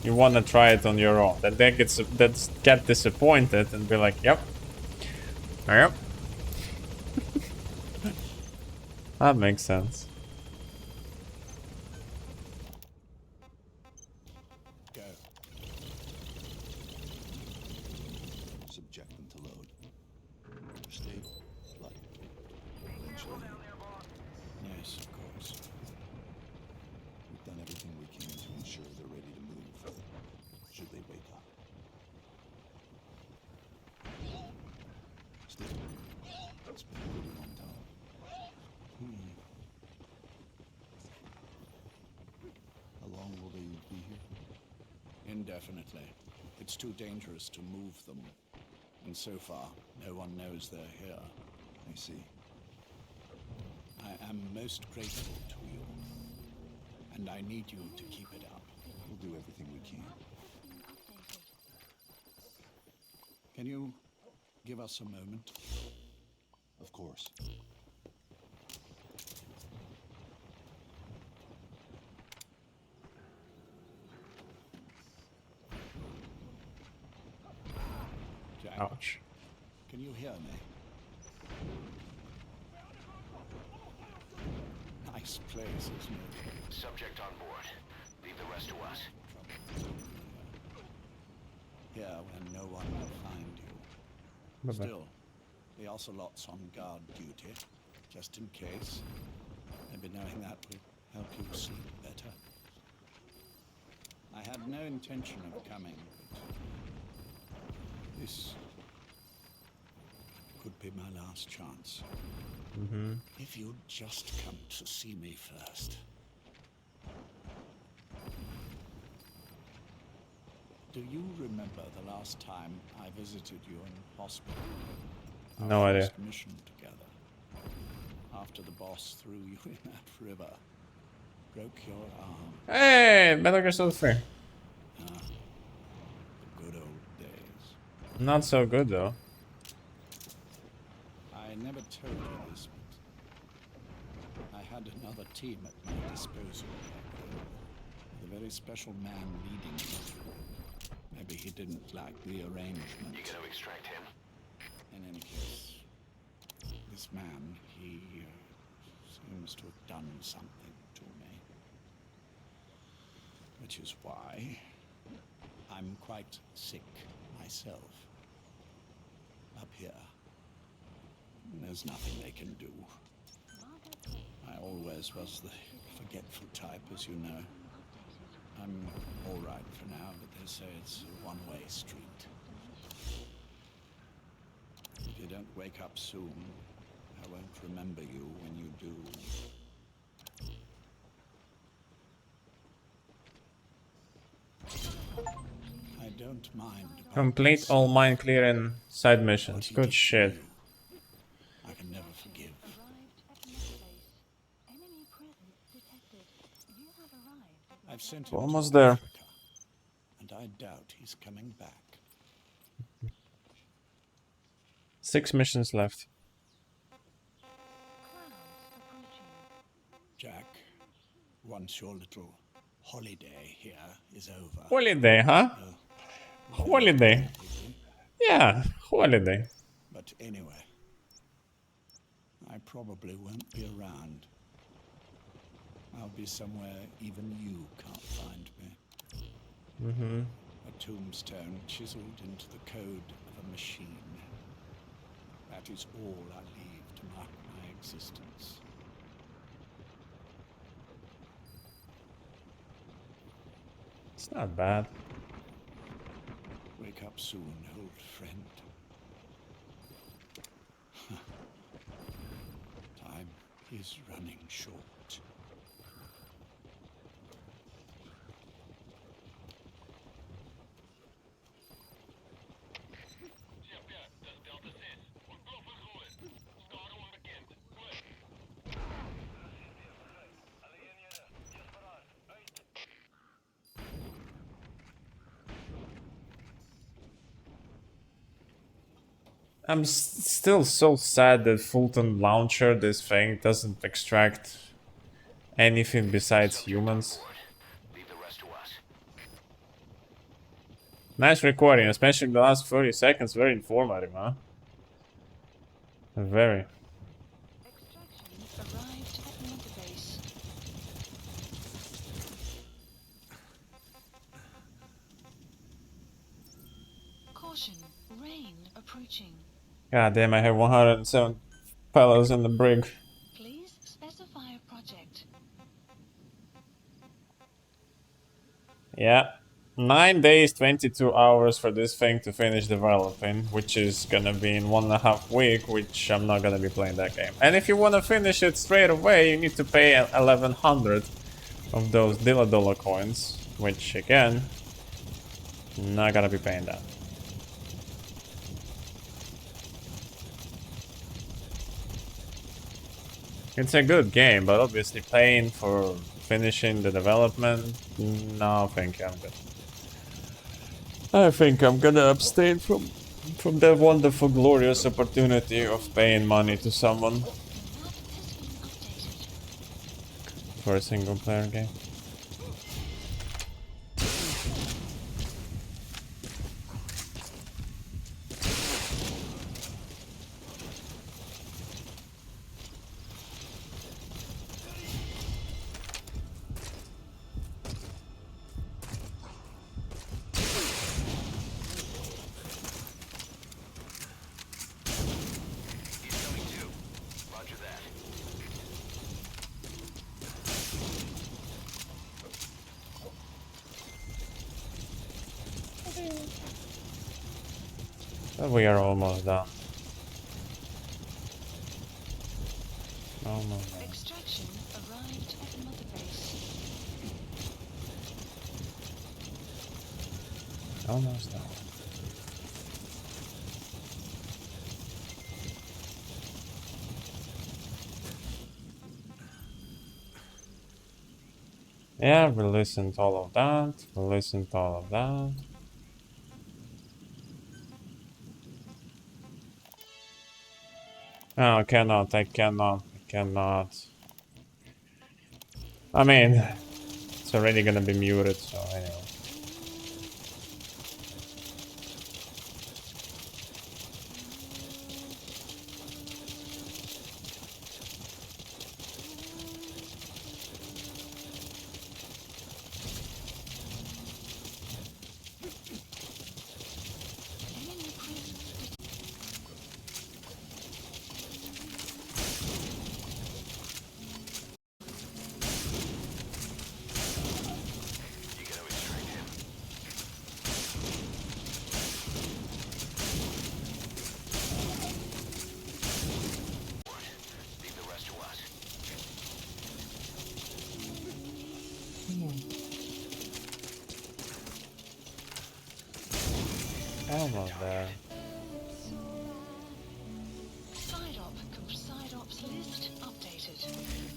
you want to try it on your own. That they get disappointed and be like, yep. Yep. That makes sense. Go. Subject them to load. Stable. Light. Eventually. Yes, of course. We've done everything we can to ensure they're ready to move. Should they wake up. Stable. It's been a really long time. How long will they be here? Indefinitely. It's too dangerous to move them. And so far, no one knows they're here. I see. I am most grateful to you. And I need you to keep it up. We'll do everything we can. Can you give us a moment? Of course. Jack, Ouch. can you hear me? Nice place, isn't it? Subject on board. Leave the rest to us. Here where no one will find you. Bye-bye. Still, the Ocelot's on guard duty, just in case. Maybe knowing that will help you sleep better. I had no intention of coming, but this could be my last chance. Mm-hmm. If you'd just come to see me first. Do you remember the last time I visited you in hospital? No Our idea. first mission together. After the boss threw you in that river, broke your arm. Hey, Metal Gear Solid 3. The good old days. Not so good though. I never told you this, but I had another team at my disposal back then. With a very special man leading it. Maybe he didn't like the arrangement. You gonna extract him? In any case, this man, he seems to have done something to me. Which is why I'm quite sick myself. Up here. There's nothing they can do. I always was the forgetful type, as you know. I'm all right for now, but they say it's a one-way street. If you don't wake up soon, I won't remember you when you do. I don't mind. Complete all mine clearing side missions. Good shit. I can never forgive. I've sent him Almost to there. Africa, and I doubt he's coming back. 6 missions left. Jack, once your little holiday here is over. Holiday, huh? Holiday. Yeah, holiday. But anyway, I probably won't be around. I'll be somewhere even you can't find me. Mm-hmm. A tombstone chiseled into the code of a machine. That is all I leave to mark my existence. It's not bad. Wake up soon, old friend. Time is running short. I'm still so sad that Fulton Launcher, this thing, doesn't extract anything besides humans. Nice recording, especially the last 30 seconds. Very informative, huh? Very. Extraction arrived at Mother Base. Caution, rain approaching. God damn, I have 107 fellows in the brig. Please specify a project. Yeah. 9 days, 22 hours for this thing to finish developing, which is gonna be in 1.5 weeks, which I'm not gonna be playing that game. And if you wanna finish it straight away, you need to pay 1100 of those Dilladola coins, which again, not gonna be paying that. It's a good game, but obviously paying for finishing the development, no, thank you, I'm good. I think I'm gonna abstain from that wonderful, glorious opportunity of paying money to someone for a single player game. We are almost done. Almost done. Extraction arrived at Mother Base. Almost done. Yeah, we listened to all of that. We listened to all of that. No, I cannot. I mean, it's already gonna be muted, so anyway. Almost there. Side ops list updated.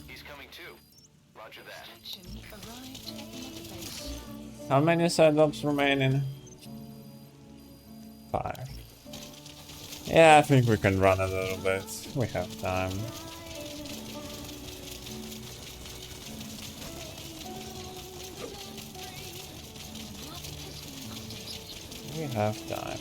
He's coming too. Roger that. Extraction arrived at Mother Base. How many side ops remaining? 5. Yeah, I think we can run a little bit. We have time. We have time.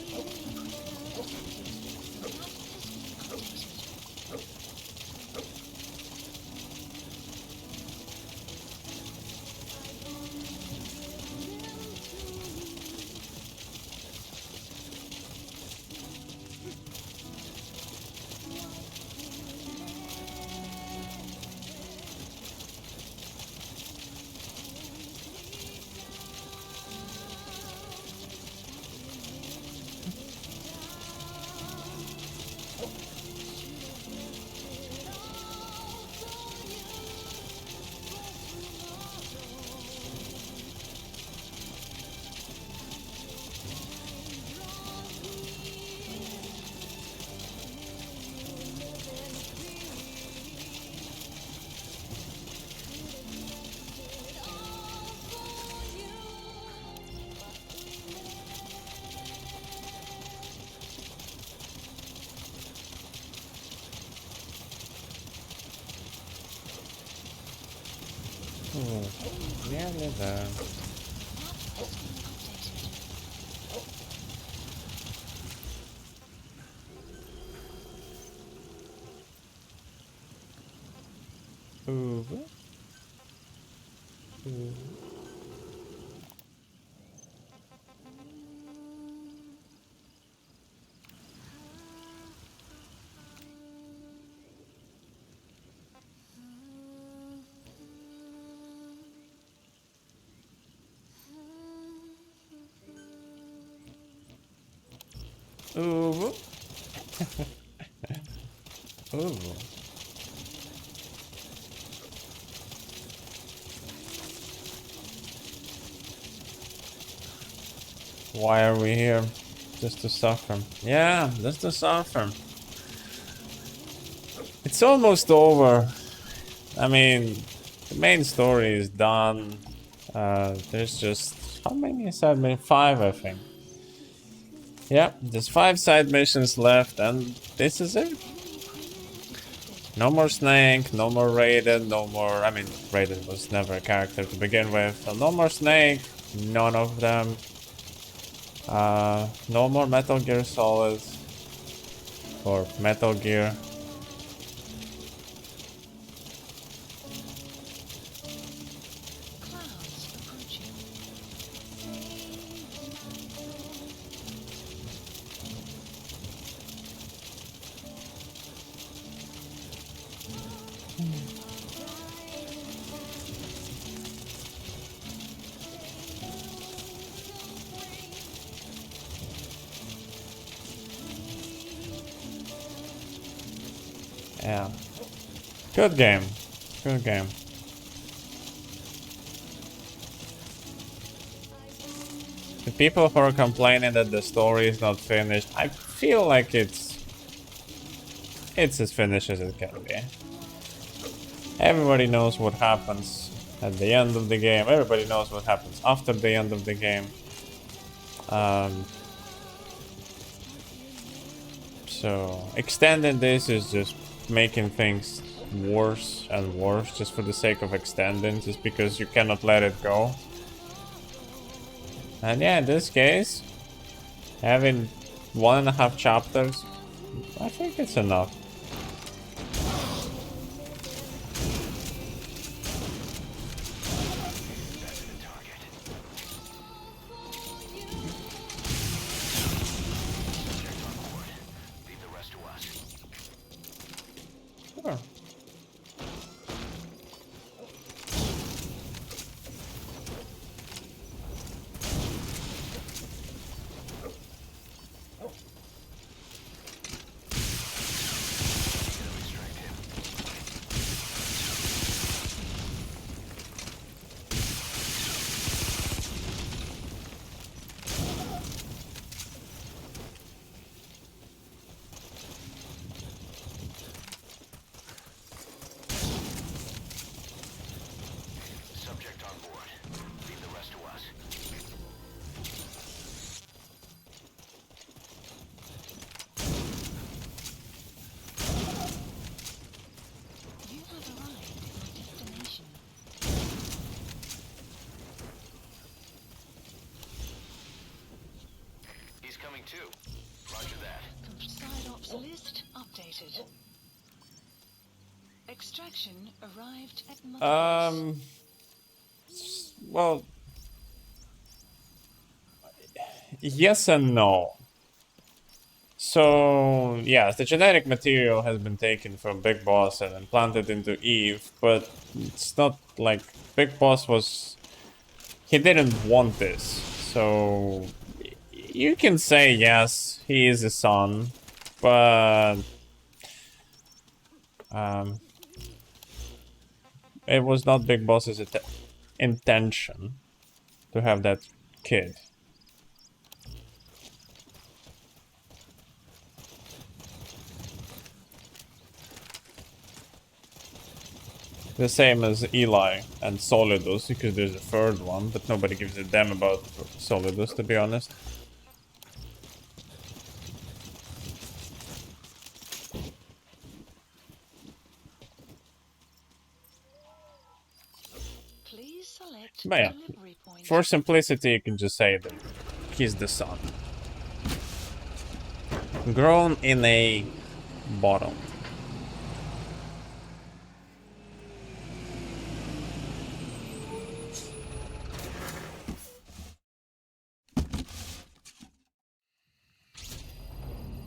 Nearly there. Over. Over. Over. Over. Why are we here? Just to suffer. Yeah, just to suffer. It's almost over. I mean, the main story is done. There's just... How many side missions? 5, I think. Yeah, there's 5 side missions left, and this is it. No more Snake, no more Raiden, no more... I mean, Raiden was never a character to begin with. So no more Snake, none of them. No more Metal Gear Solid. Or Metal Gear. Yeah. Good game. Good game. The people who are complaining that the story is not finished, I feel like it's as finished as it can be. Everybody knows what happens at the end of the game. Everybody knows what happens after the end of the game. So extending this is just making things worse and worse just for the sake of extending, just because you cannot let it go. And yeah, in this case, having 1.5 chapters, I think it's enough. Sure. Subject on board. Leave the rest to us. You have arrived at your destination. He's coming too. Roger that. Side ops list updated. Extraction arrived at Mother's. Well, yes and no. So, yes, the genetic material has been taken from Big Boss and implanted into Eve, but it's not like Big Boss was... He didn't want this, so... You can say, yes, he is a son, but... it was not Big Boss's intention to have that kid. The same as Eli and Solidus, because there's a third one, but nobody gives a damn about Solidus, to be honest. But yeah, delivery point. for simplicity, you can just say that he's the son. Grown in a bottle.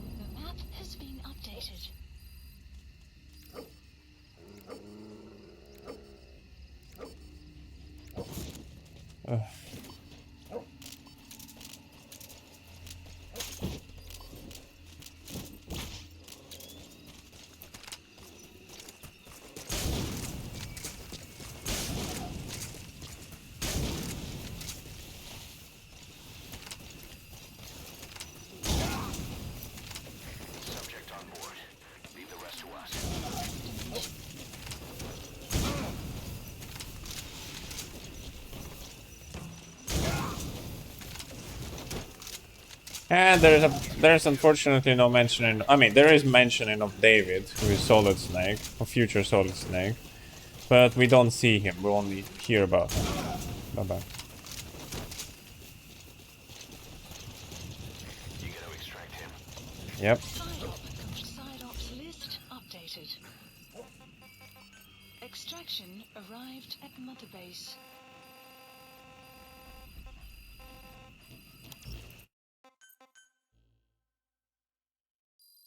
The map has been updated. Ugh. Subject on board. Leave the rest to us. And there's unfortunately no mentioning. I mean, there is mentioning of David, who is Solid Snake, or future Solid Snake, but we don't see him. We only hear about him. Bye bye. You gotta extract him. Yep. Side ops list updated. Extraction arrived at Mother Base.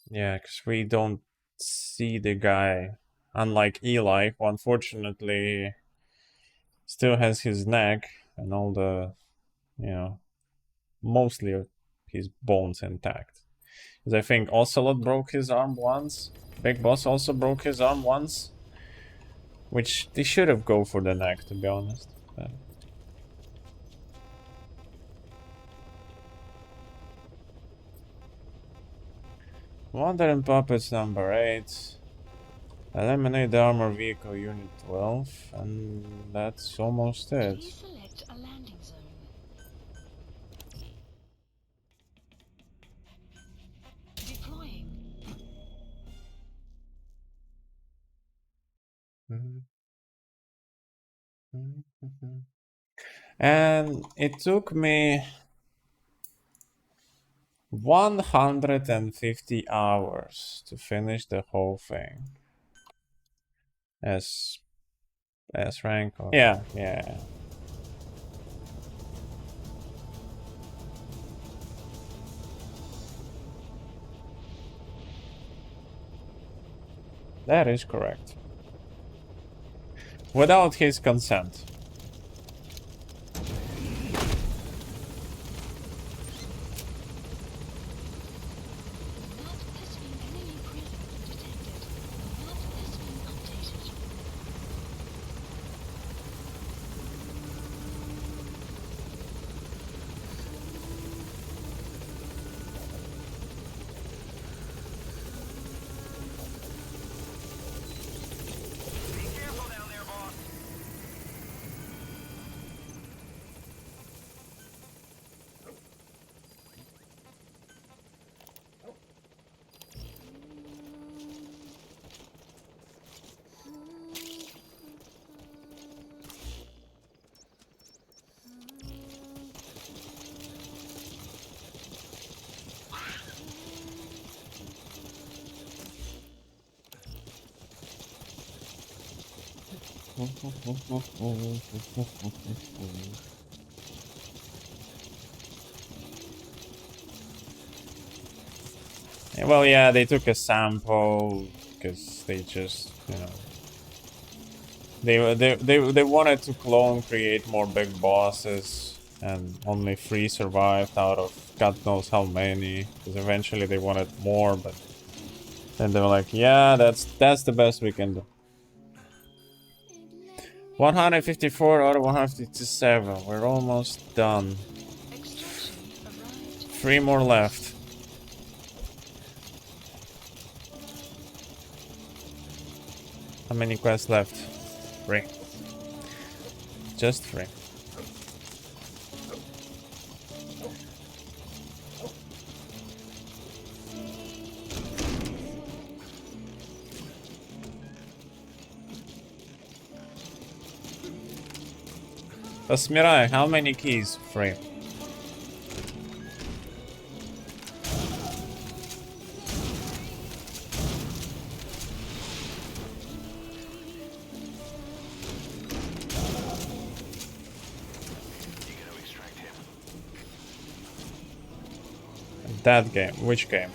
Yeah, because we don't see the guy. Unlike Eli, who unfortunately still has his neck and all the, you know, mostly his bones intact. Because I think Ocelot broke his arm once. Big Boss also broke his arm once. Which they should have go for the neck, to be honest. But... Wonder and Puppets number 8. Eliminate the armor vehicle unit 12, and that's almost it. Please select a landing zone. Deploying. And it took me 150 hours to finish the whole thing. As rank. Yeah. That is correct. Without his consent. Well, yeah, they took a sample because they just, you know, they wanted to create more big bosses, and only 3 survived out of God knows how many. Because eventually they wanted more, but then they were like, yeah, that's the best we can do. 154 out of 157. We're almost done. 3 more left. How many quests left? 3. Just 3. Mirai, how many keys? 3. That game. Which game?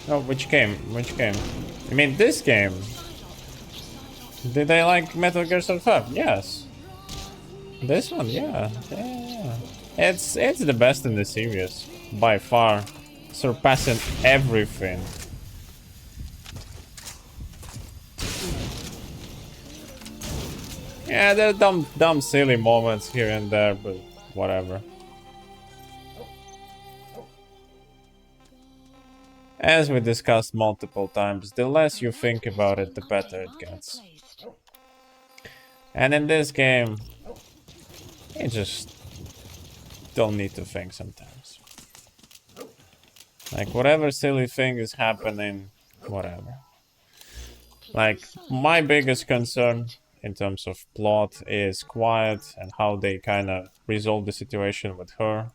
Oh, which game? Which game? I mean, this game. Did I like Metal Gear Solid 5? Yes. This one, yeah. It's the best in the series by far, surpassing everything. Yeah, there are dumb, silly moments here and there, but whatever. As we discussed multiple times, the less you think about it, the better it gets. And in this game, you just don't need to think sometimes. Like, whatever silly thing is happening, whatever. Like, my biggest concern in terms of plot is Quiet and how they kind of resolve the situation with her.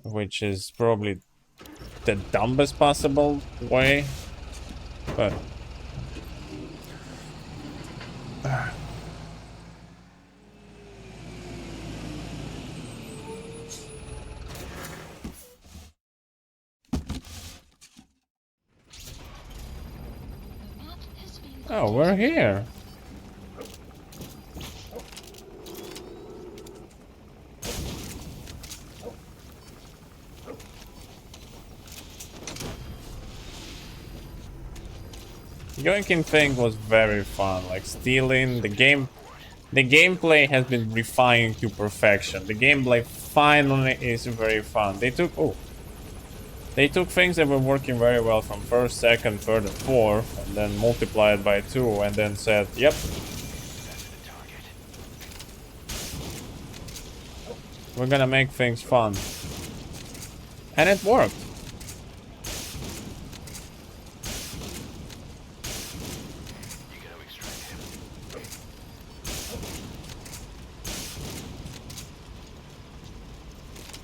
Which is probably the dumbest possible way, but oh, we're here. Yoinking thing was very fun, like stealing the game. The gameplay has been refined to perfection. The gameplay finally is very fun. They took things that were working very well from first, second, third, and fourth, and then multiplied by 2, and then said, "Yep, we're gonna make things fun," and it worked.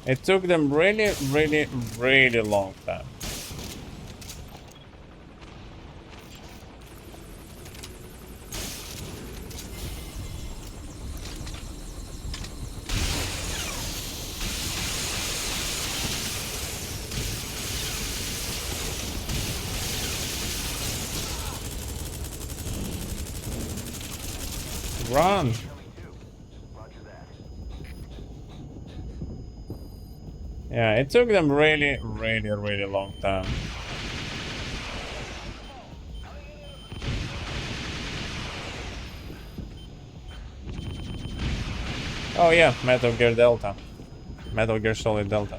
It took them really long time. Run! Yeah, it took them really long time. Oh yeah, Metal Gear Delta. Metal Gear Solid Delta.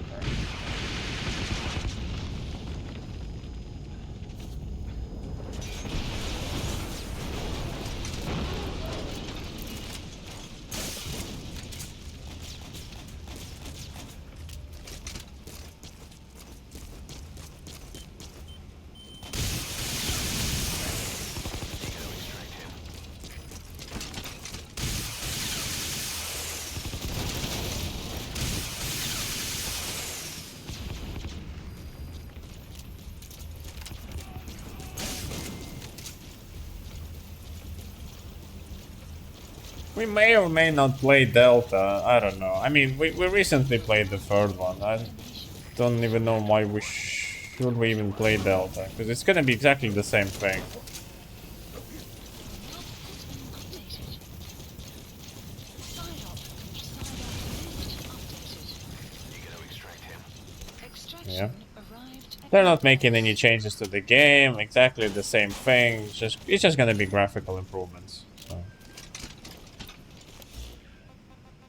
We may or may not play Delta, I don't know. I mean, we recently played the third one. I don't even know why we should we even play Delta, because it's gonna be exactly the same thing. Yeah. They're not making any changes to the game, exactly the same thing. It's just gonna be graphical improvements. So.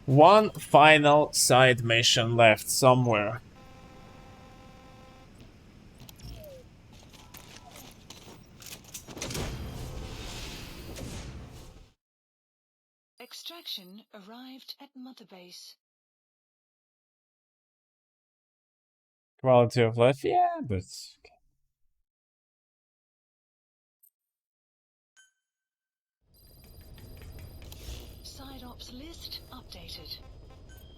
One final side mission left somewhere. Extraction arrived at Mother Base. Quality of life, yeah, but Side ops list updated.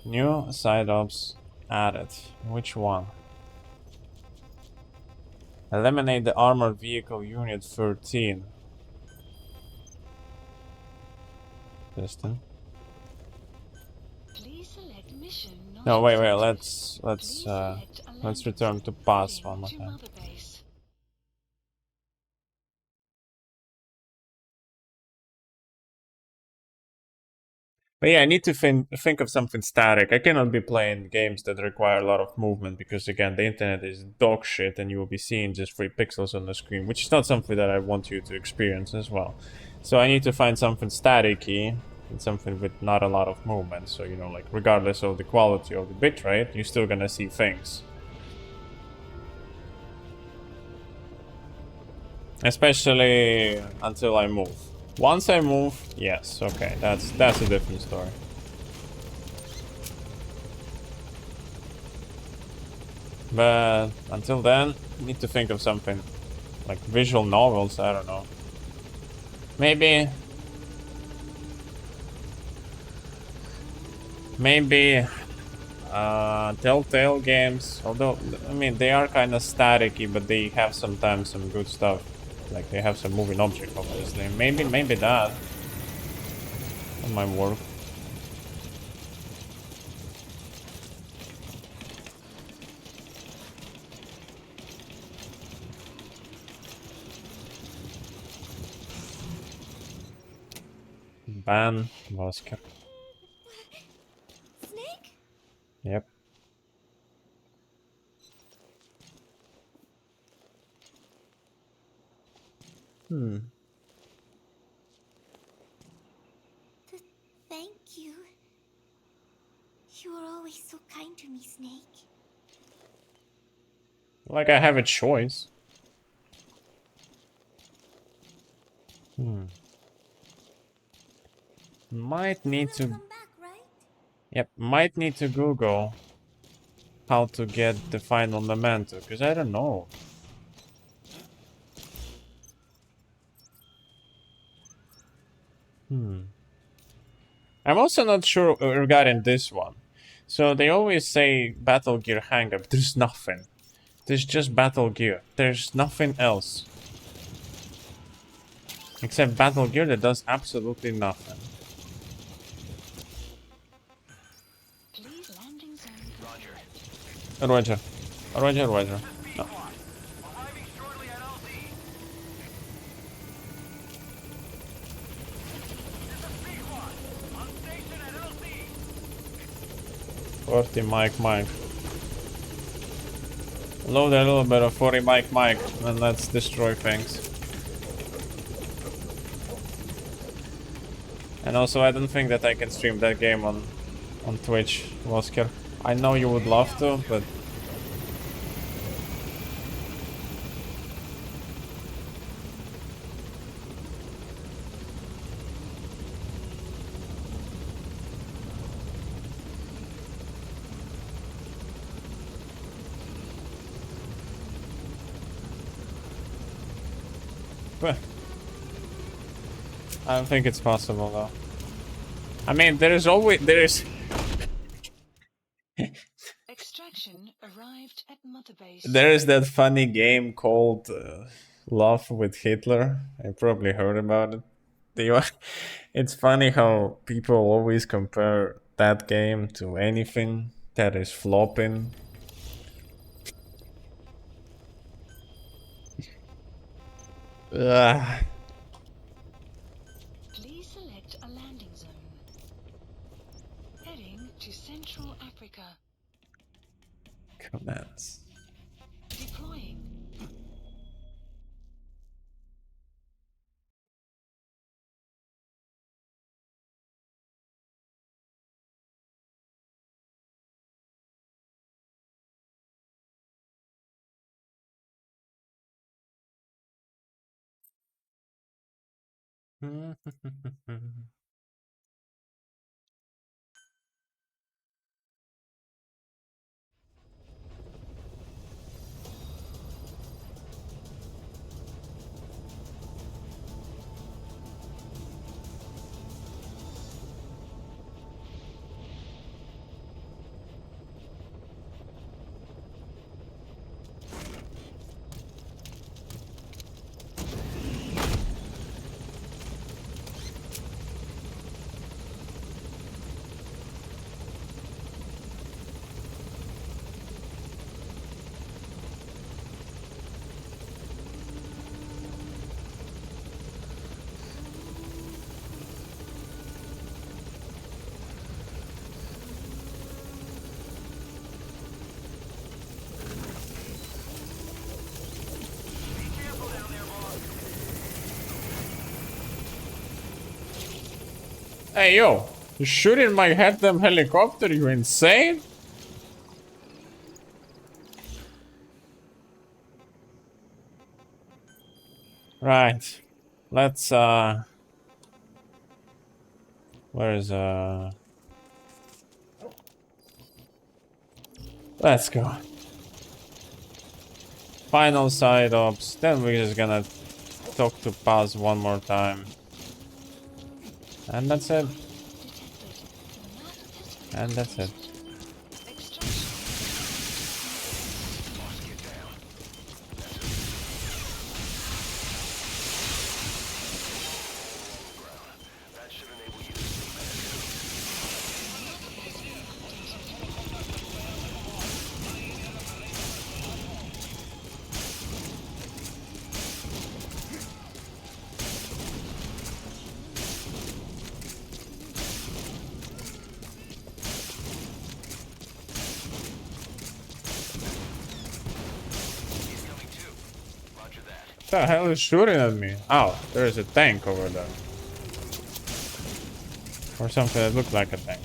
new side ops added. Which one? Eliminate the armored vehicle unit 13. Piston. Please select mission not No, wait, accepted. let's return to pass one more To time. Mother Base. But yeah, I need to think of something static. I cannot be playing games that require a lot of movement because again, the internet is dog shit and you will be seeing just 3 pixels on the screen, which is not something that I want you to experience as well. So I need to find something staticky and something with not a lot of movement. So, you know, like regardless of the quality of the bitrate, you're still gonna see things. Especially until I move. Once I move, yes, okay, that's a different story. But until then, I need to think of something like visual novels, I don't know. Maybe Telltale games, although I mean they are kind of staticky, but they have sometimes some good stuff. Like they have some moving object, obviously. Maybe that might work. Ban Vosker. Snake? Yep. Thank you. You were always so kind to me, Snake. Like I have a choice. Might need to... Come back, right? Yep, might need to Google how to get the final memento, because I don't know. I'm also not sure regarding this one. So they always say Battle Gear hang-up. There's nothing. There's just Battle Gear. There's nothing else. Except Battle Gear that does absolutely nothing. Please landing zone. Roger. Roger, Roger. No. Arriving shortly at LZ. This is Sequan. On station at LZ. 40 Mike. Load a little bit of 40 Mike, and let's destroy things. And also, I don't think that I can stream that game on Twitch, Vosker. I know you would love to, but... I don't think it's possible though. I mean, there is Extraction arrived at Mother Base. there is that funny game called Love with Hitler. I probably heard about it. It's funny how people always compare that game to anything that is flopping. Ugh. Please select a landing zone. Heading to Central Africa. Commands. Deploying. Hey yo, you shooting my head-them helicopter, you insane? Right. Let's where's let's go. Final side ops, then we're just gonna talk to Paz one more time. And that's it. And that's it. What the hell is shooting at me? Oh, there's a tank over there. Or something that looked like a tank.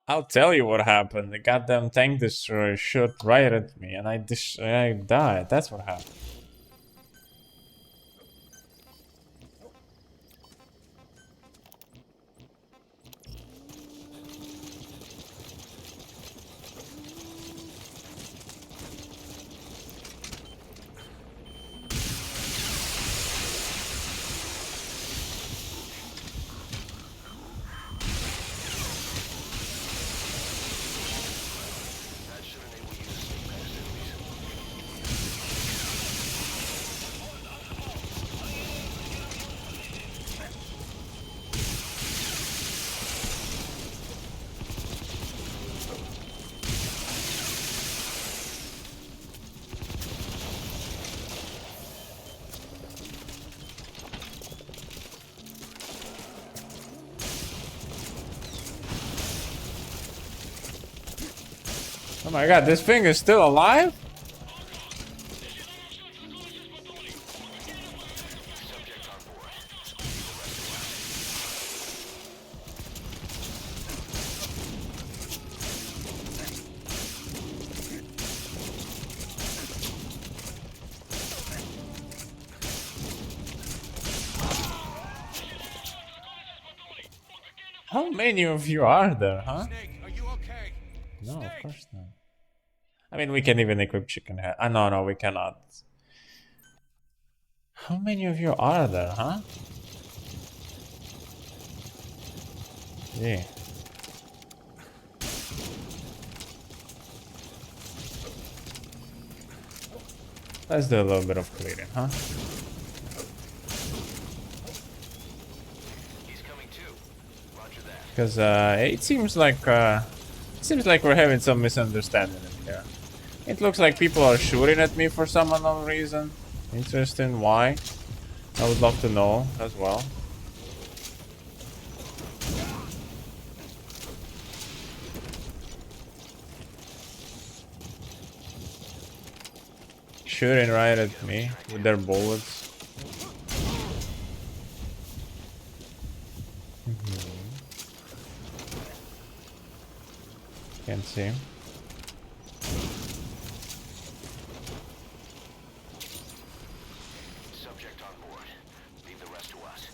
I'll tell you what happened. The goddamn tank destroyer shot right at me and I died. That's what happened. Oh my god, this thing is still alive? How many of you are there, huh? No, of course not. I mean, we can even equip chicken head. No, we cannot. How many of you are there, huh? Yeah. Let's do a little bit of clearing, huh? Because it seems like we're having some misunderstanding in here. It looks like people are shooting at me for some unknown reason. Interesting, why? I would love to know as well. shooting right at me with their bullets. Can't see him. Subject on board. Leave the rest to us.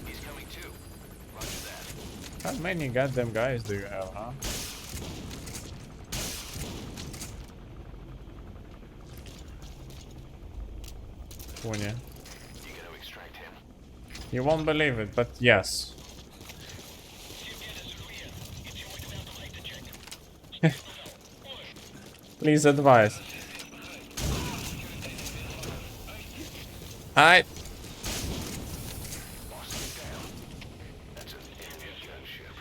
He's coming too. Roger that. How many goddamn guys do you have, huh? Punya. You gonna extract him? You won't believe it, but yes. Please advise. Hi. That's an enemy gunship.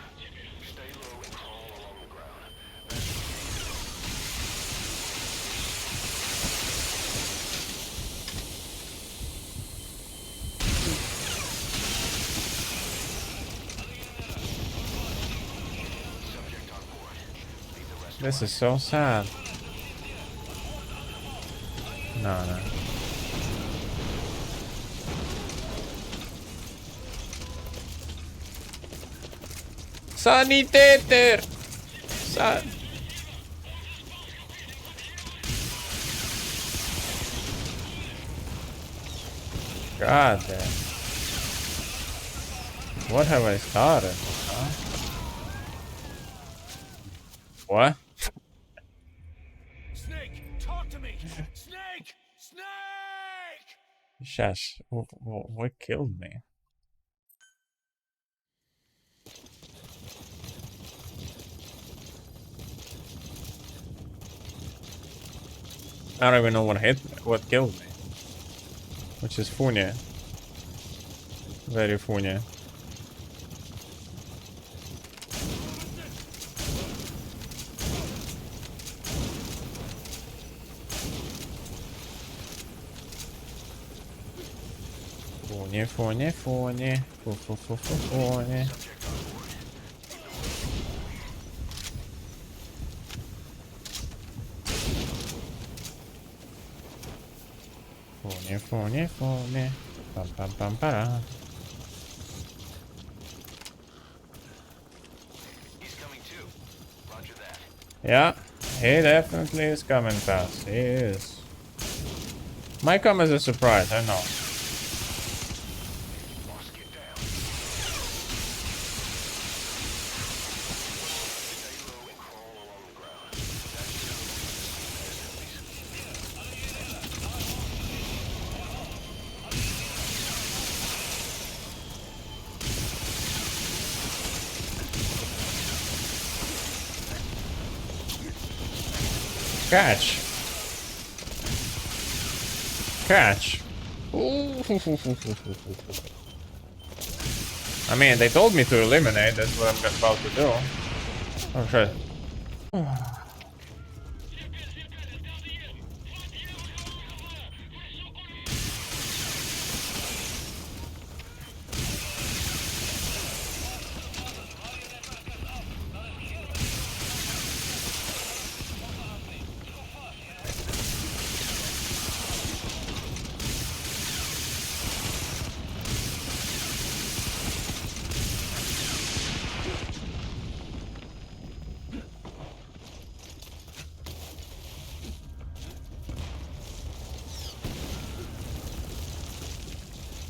Stay low and crawl along the ground. Subject on board. Leave the rest. This is so sad. No, no. Sanitator! God damn. What have I started? Huh? What? Snake, talk to me! Snake! Snake! Shush. What killed me? I don't even know what hit me, what killed me. Which is Funia. Very Funia. Funia. Funia. Funia. Pam. He's coming too. Roger that. Yeah, he definitely is coming fast. He is. Might come as a surprise, I know. Catch. Ooh. I mean, they told me to eliminate. That's what I'm about to do. Oh shit.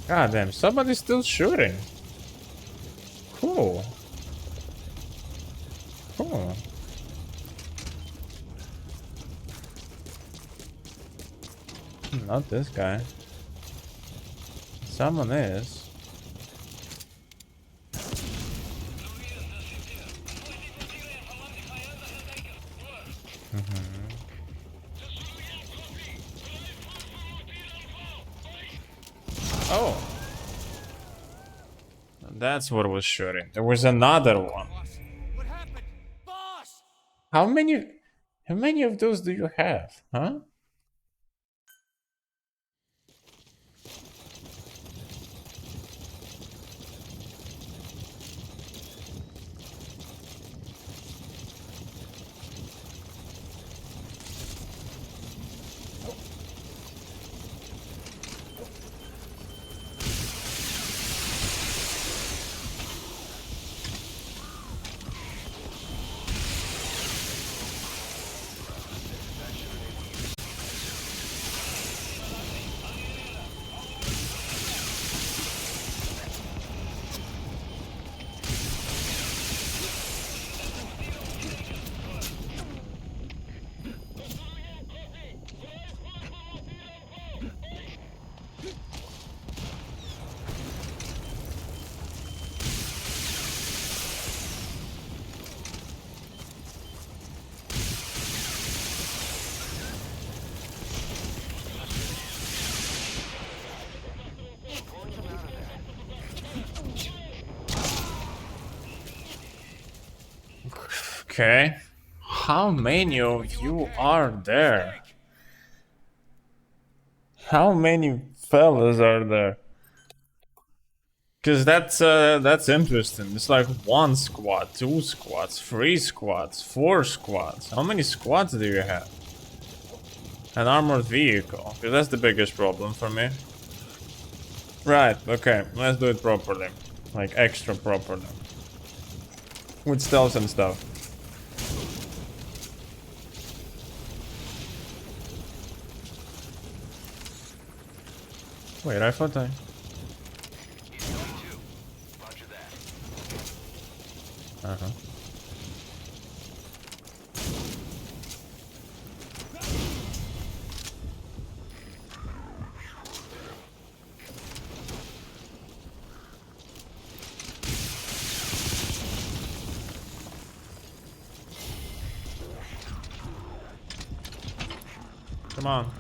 God damn, somebody's still shooting. Cool. Not this guy. Someone is. Oh. That's what was shooting. There was another one. What happened? Boss! How many of those do you have, huh? Okay. How many of you are there? How many fellas are there? Because that's interesting. It's like 1 squad, 2 squads, 3 squads, 4 squads. How many squads do you have? An armored vehicle. Because that's the biggest problem for me. Right, okay. Let's do it properly. Like extra properly. With stealth and stuff. Wait, I thought I... Uh-huh. Come on.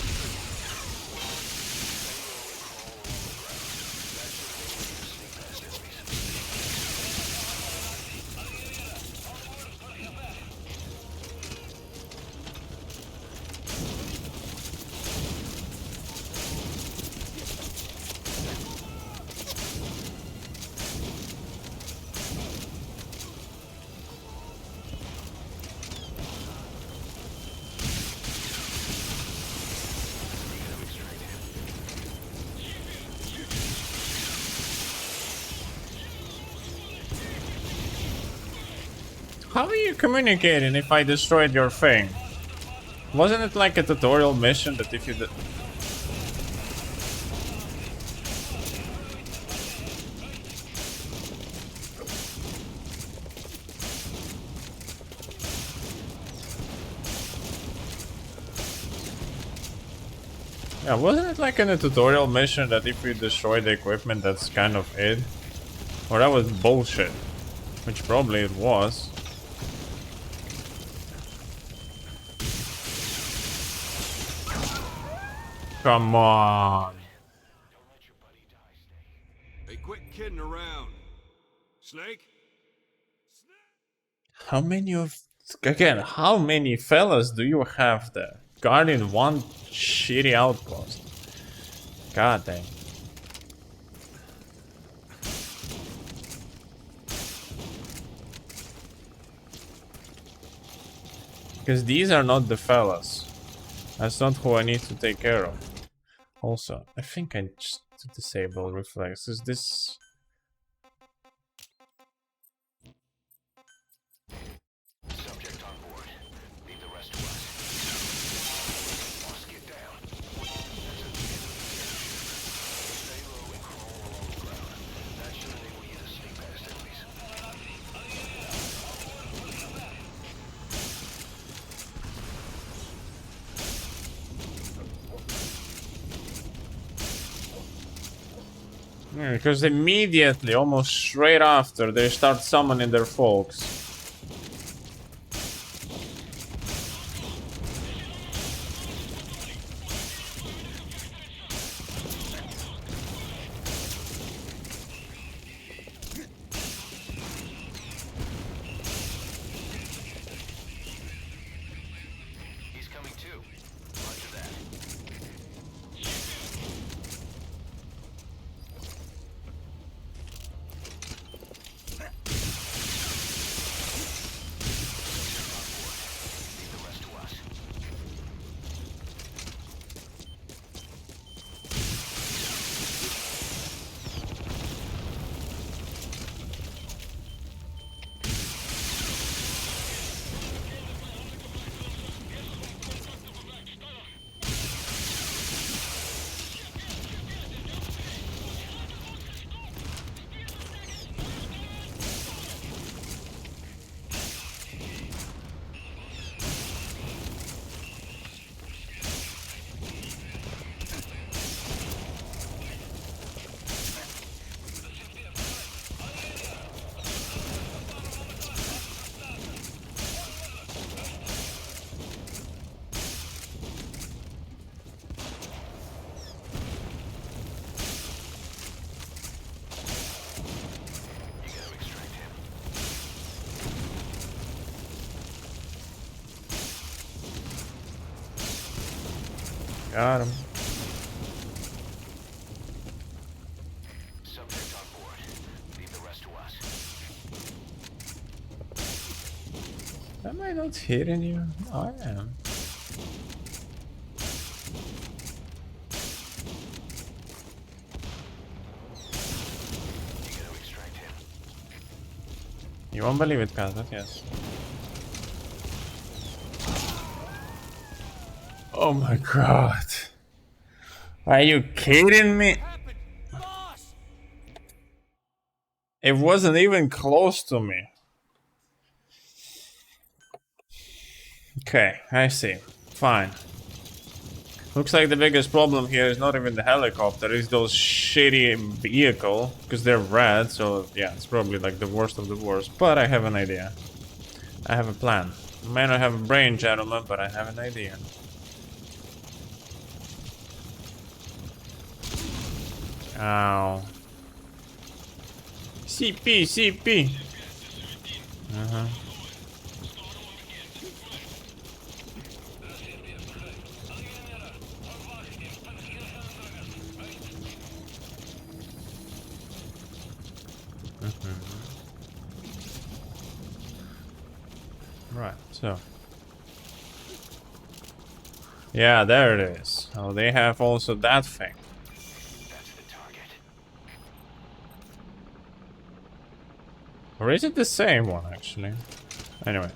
How are you communicating if I destroyed your thing? Wasn't it like a tutorial mission that if you did... Yeah, wasn't it like in a tutorial mission that if you destroy the equipment that's kind of it? Or that was bullshit? Which probably it was. Come on. Hey, quit kidding around. Snake? How many of... Again, how many fellas do you have there? Guarding one shitty outpost. God dang. Because these are not the fellas. That's not who I need to take care of. Also, I think I just disable reflex. Is this... Subject on board. Leave the rest to us. Boss, get down. That's at the end of the mission. Stay low and crawl along the ground. That should enable you to sneak past enemies. Because immediately, almost straight after, they start summoning their folks. He's coming too. Roger that. Got him. Subject on board. Leave the rest to us. Am I not hitting you? Oh, I am. You gotta extract him. You won't believe it, Kaz, but yes. Oh my god. Are you kidding me? It wasn't even close to me. Okay, I see. Fine. Looks like the biggest problem here is not even the helicopter, it's those shitty vehicle, because they're red, so yeah, it's probably like the worst of the worst. But I have an idea. I have a plan. I may not have a brain, gentlemen, but I have an idea. Ow. CP, CP. Uh-huh. Right, so. Yeah, there it is. Oh, they have also that thing. Or is it the same one, actually? Anyway.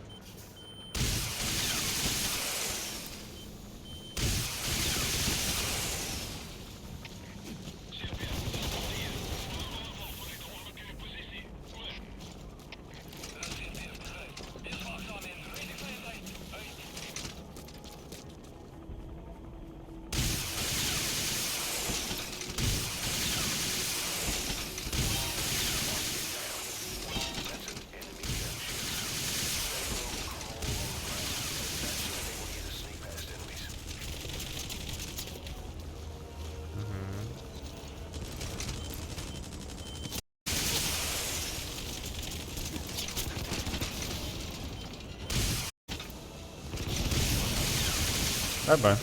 Bye-bye.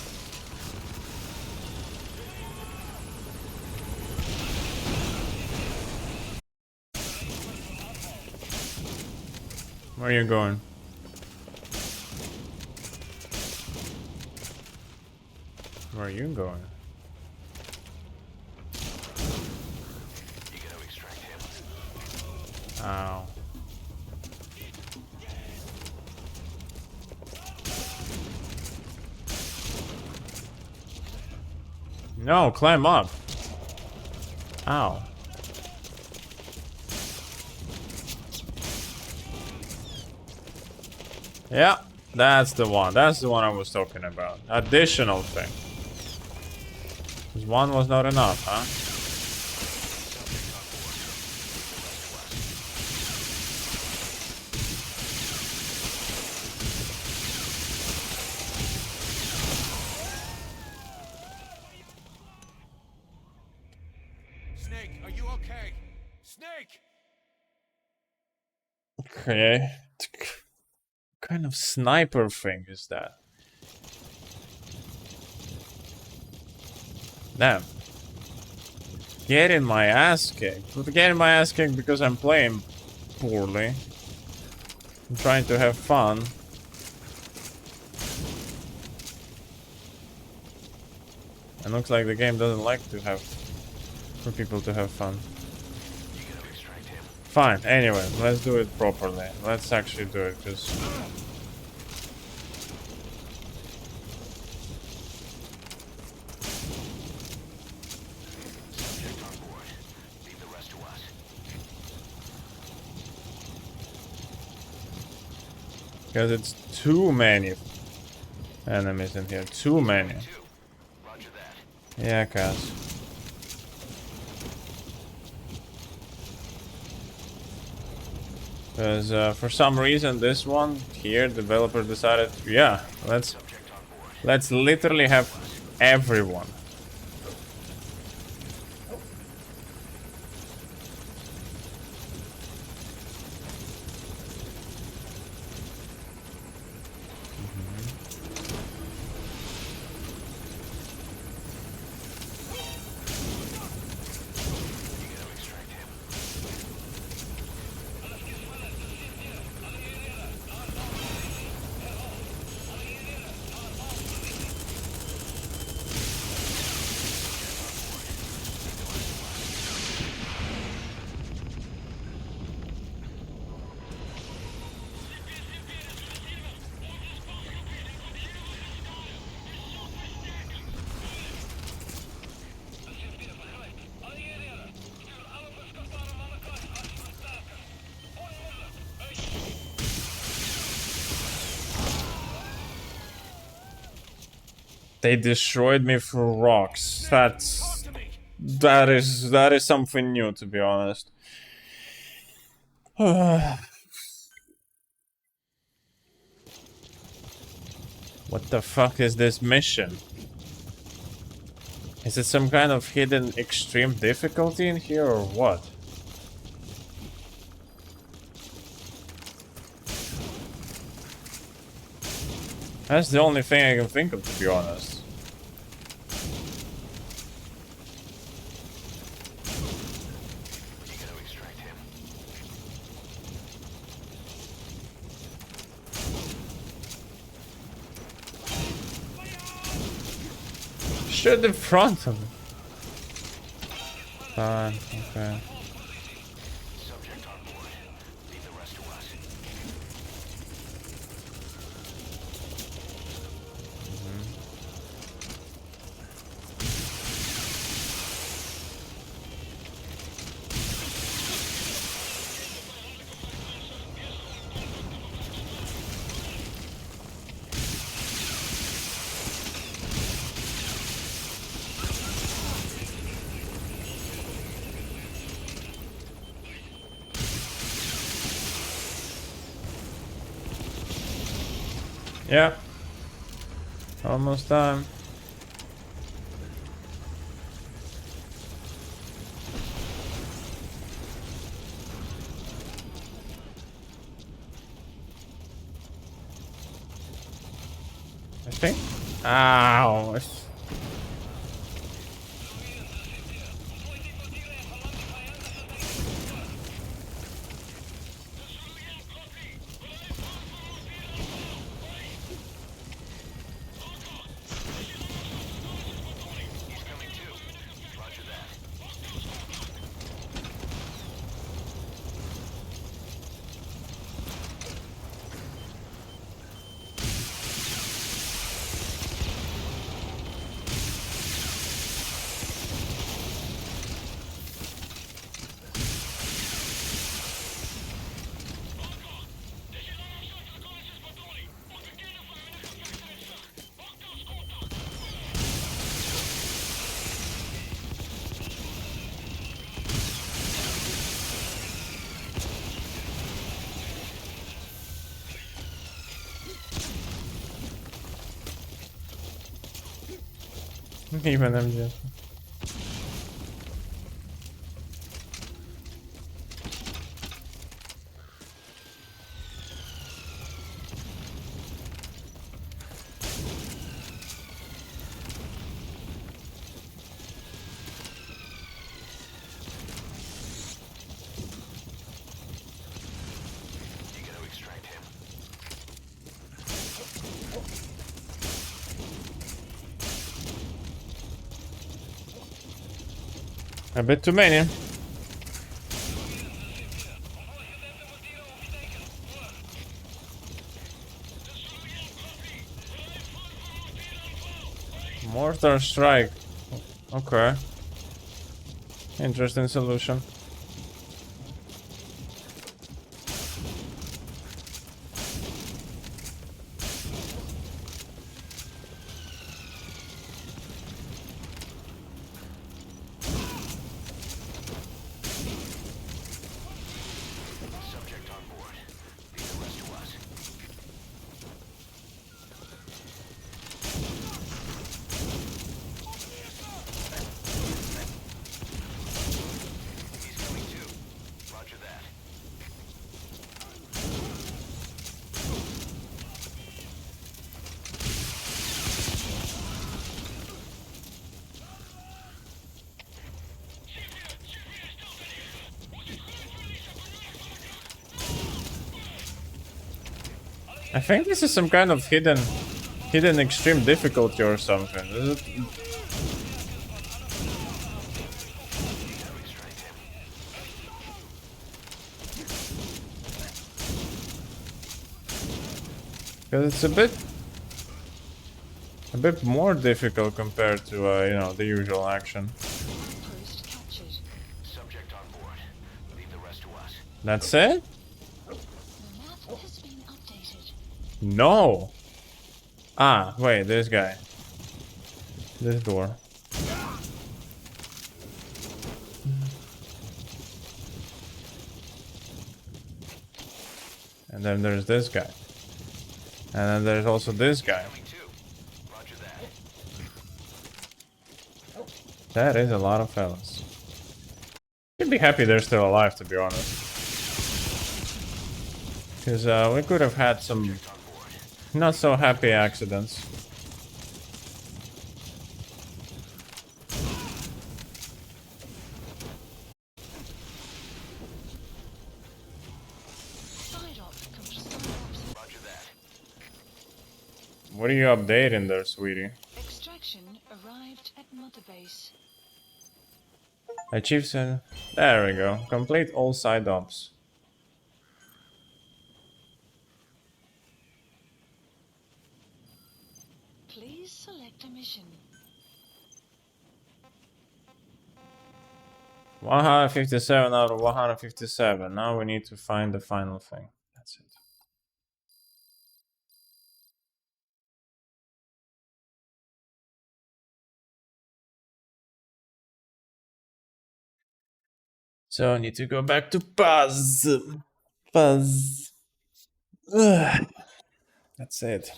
Where are you going? Where are you going? You gotta extract him. Ow. No, climb up. Ow. Yeah, that's the one. That's the one I was talking about. Additional thing. 'Cause one was not enough, huh? Snake, are you okay? Snake! Okay. What kind of sniper thing is that? Damn. Getting my ass kicked. But getting my ass kicked because I'm playing poorly. I'm trying to have fun. And looks like the game doesn't like to have for people to have fun. Fine, anyway, let's do it properly. Let's actually do it, because Subject on board. Leave the rest to us. because it's too many enemies in here. Too many. Roger that. Yeah, Kaz. Because for some reason this one here, developer decided, yeah, let's literally have everyone. They destroyed me through rocks. That is something new, to be honest. What the fuck is this mission? Is it some kind of hidden extreme difficulty in here or what? That's the only thing I can think of, to be honest. Shoot in front of me. Fine, okay. Subject on board. Leave the rest to us. Yeah. Almost time. I think. Ow. Even MJ. A bit too many. Mortar strike. Okay. Interesting solution. I think this is some kind of hidden extreme difficulty or something. Is it? Because it's a bit more difficult compared to you know, the usual action. Subject on board. Leave the rest to us. That's it? No. Ah, wait, this guy. This door. And then there's this guy. And then there's also this guy. That is a lot of fellas. Should be happy they're still alive, to be honest. Because we could have had some not so happy accidents. What are you updating there, sweetie? Extraction arrived at Mother Base. Achieve sen. There we go. Complete all side ops. Please select a mission. 157 out of 157. Now we need to find the final thing. That's it. So I need to go back to Paz. Paz. Ugh. That's it.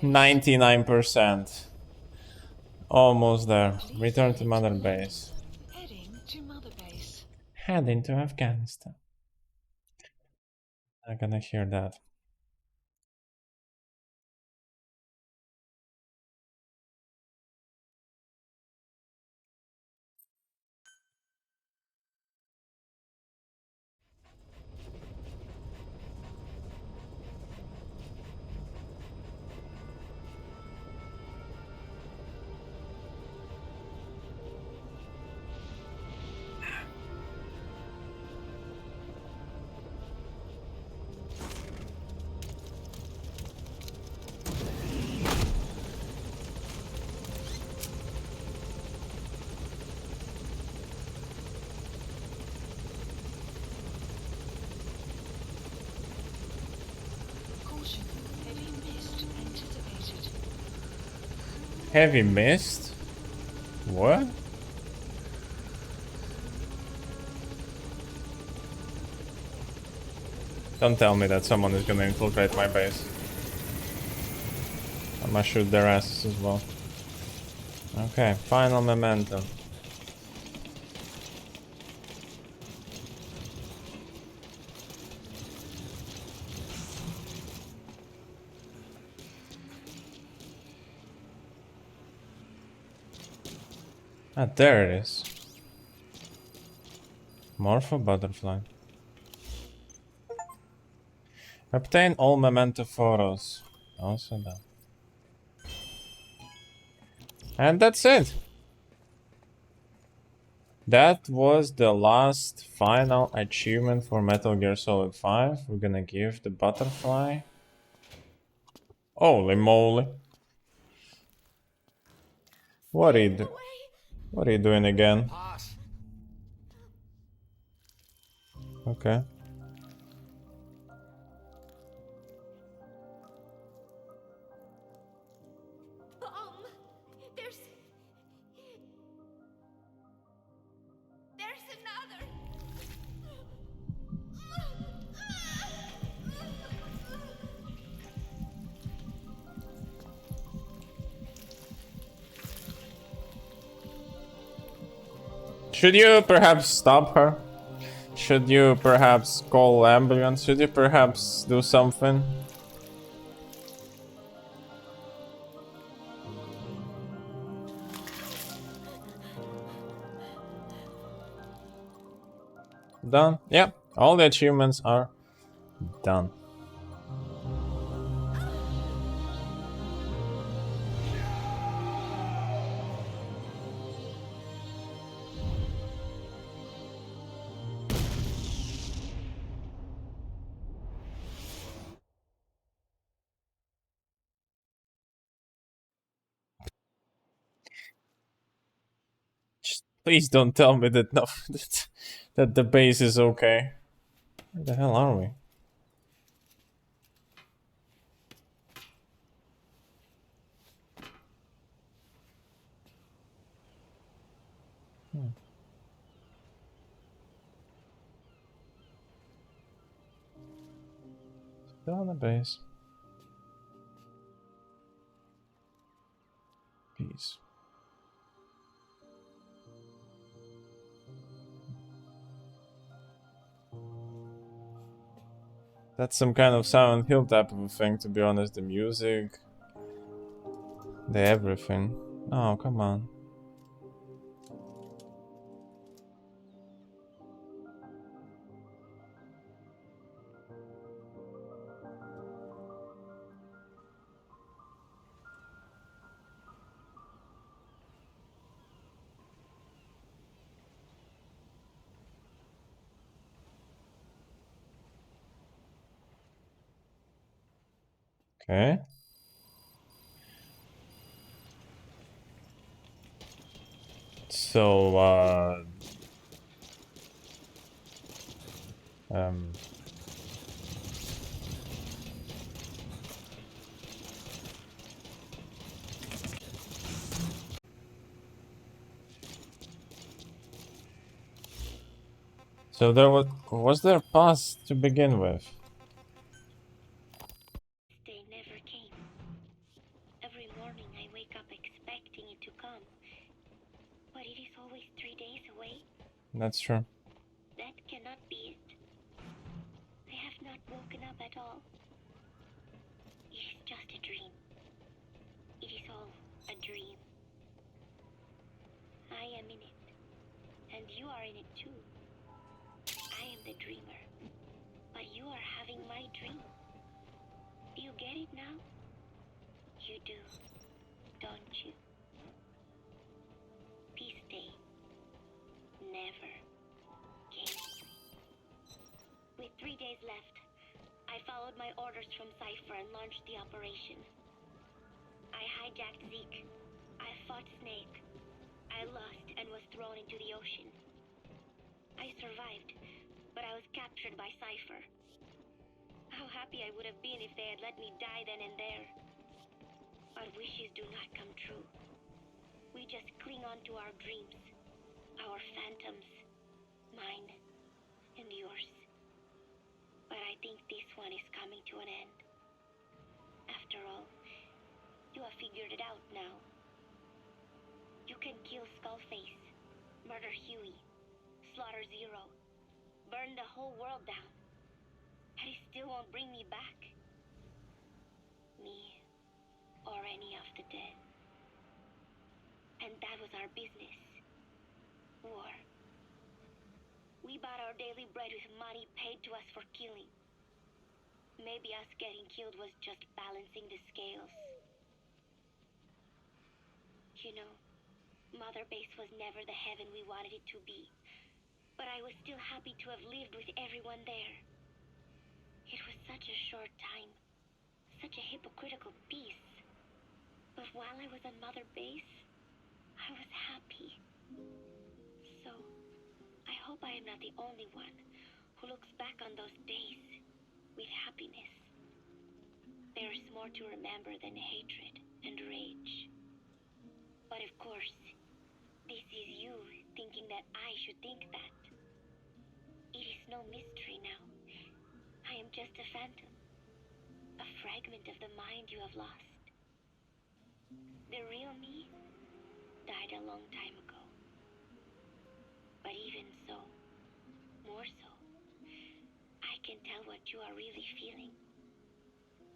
99%. Almost there. Return to Mother Base. Heading to Mother Base. Heading to Afghanistan. I'm gonna hear that. Heavy mist? What? Don't tell me that someone is gonna infiltrate my base. I must shoot their asses as well. Okay, final memento. Ah, there it is. Morpho butterfly. Obtain all memento photos. Also done. And that's it. That was the last final achievement for Metal Gear Solid 5. We're gonna give the butterfly. Holy moly. What are you doing again? Okay. There's another. Should you perhaps stop her? Should you perhaps call ambulance? Should you perhaps do something? Done? Yep. All the achievements are done. Please don't tell me that no, that the base is okay. Where the hell are we? Still on the base. Peace. That's some kind of Silent Hill type of a thing, to be honest. The music, the everything. Oh, come on. Okay. So, so there was there a pass to begin with? They never came. Every morning I wake up expecting it to come, but it is always 3 days away. That's true. That cannot be it. I have not woken up at all. It is just a dream. It is all a dream. I am in it, and you are in it too. I am the dreamer, but you are having my dream. Do you get it now? You do, don't you? Peace Day never came. With 3 days left, I followed my orders from Cypher and launched the operation. I hijacked Zeke. I fought Snake. I lost and was thrown into the ocean. I survived, but I was captured by Cypher. How happy I would have been if they had let me die then and there. Our wishes do not come true. We just cling on to our dreams, our phantoms, mine and yours. But I think this one is coming to an end. After all, you have figured it out now. You can kill Skullface, murder Huey, slaughter Zero, burn the whole world down, and it still won't bring me back. Me, or any of the dead. And that was our business. War. We bought our daily bread with money paid to us for killing. Maybe us getting killed was just balancing the scales. You know, Mother Base was never the heaven we wanted it to be. But I was still happy to have lived with everyone there. It was such a short time. Such a hypocritical peace. But while I was on Mother Base, I was happy. So, I hope I am not the only one who looks back on those days with happiness. There is more to remember than hatred and rage. But of course, this is you thinking that I should think that. It is no mystery now. I am just a phantom. A fragment of the mind you have lost. The real me died a long time ago. But even so, more so, I can tell what you are really feeling.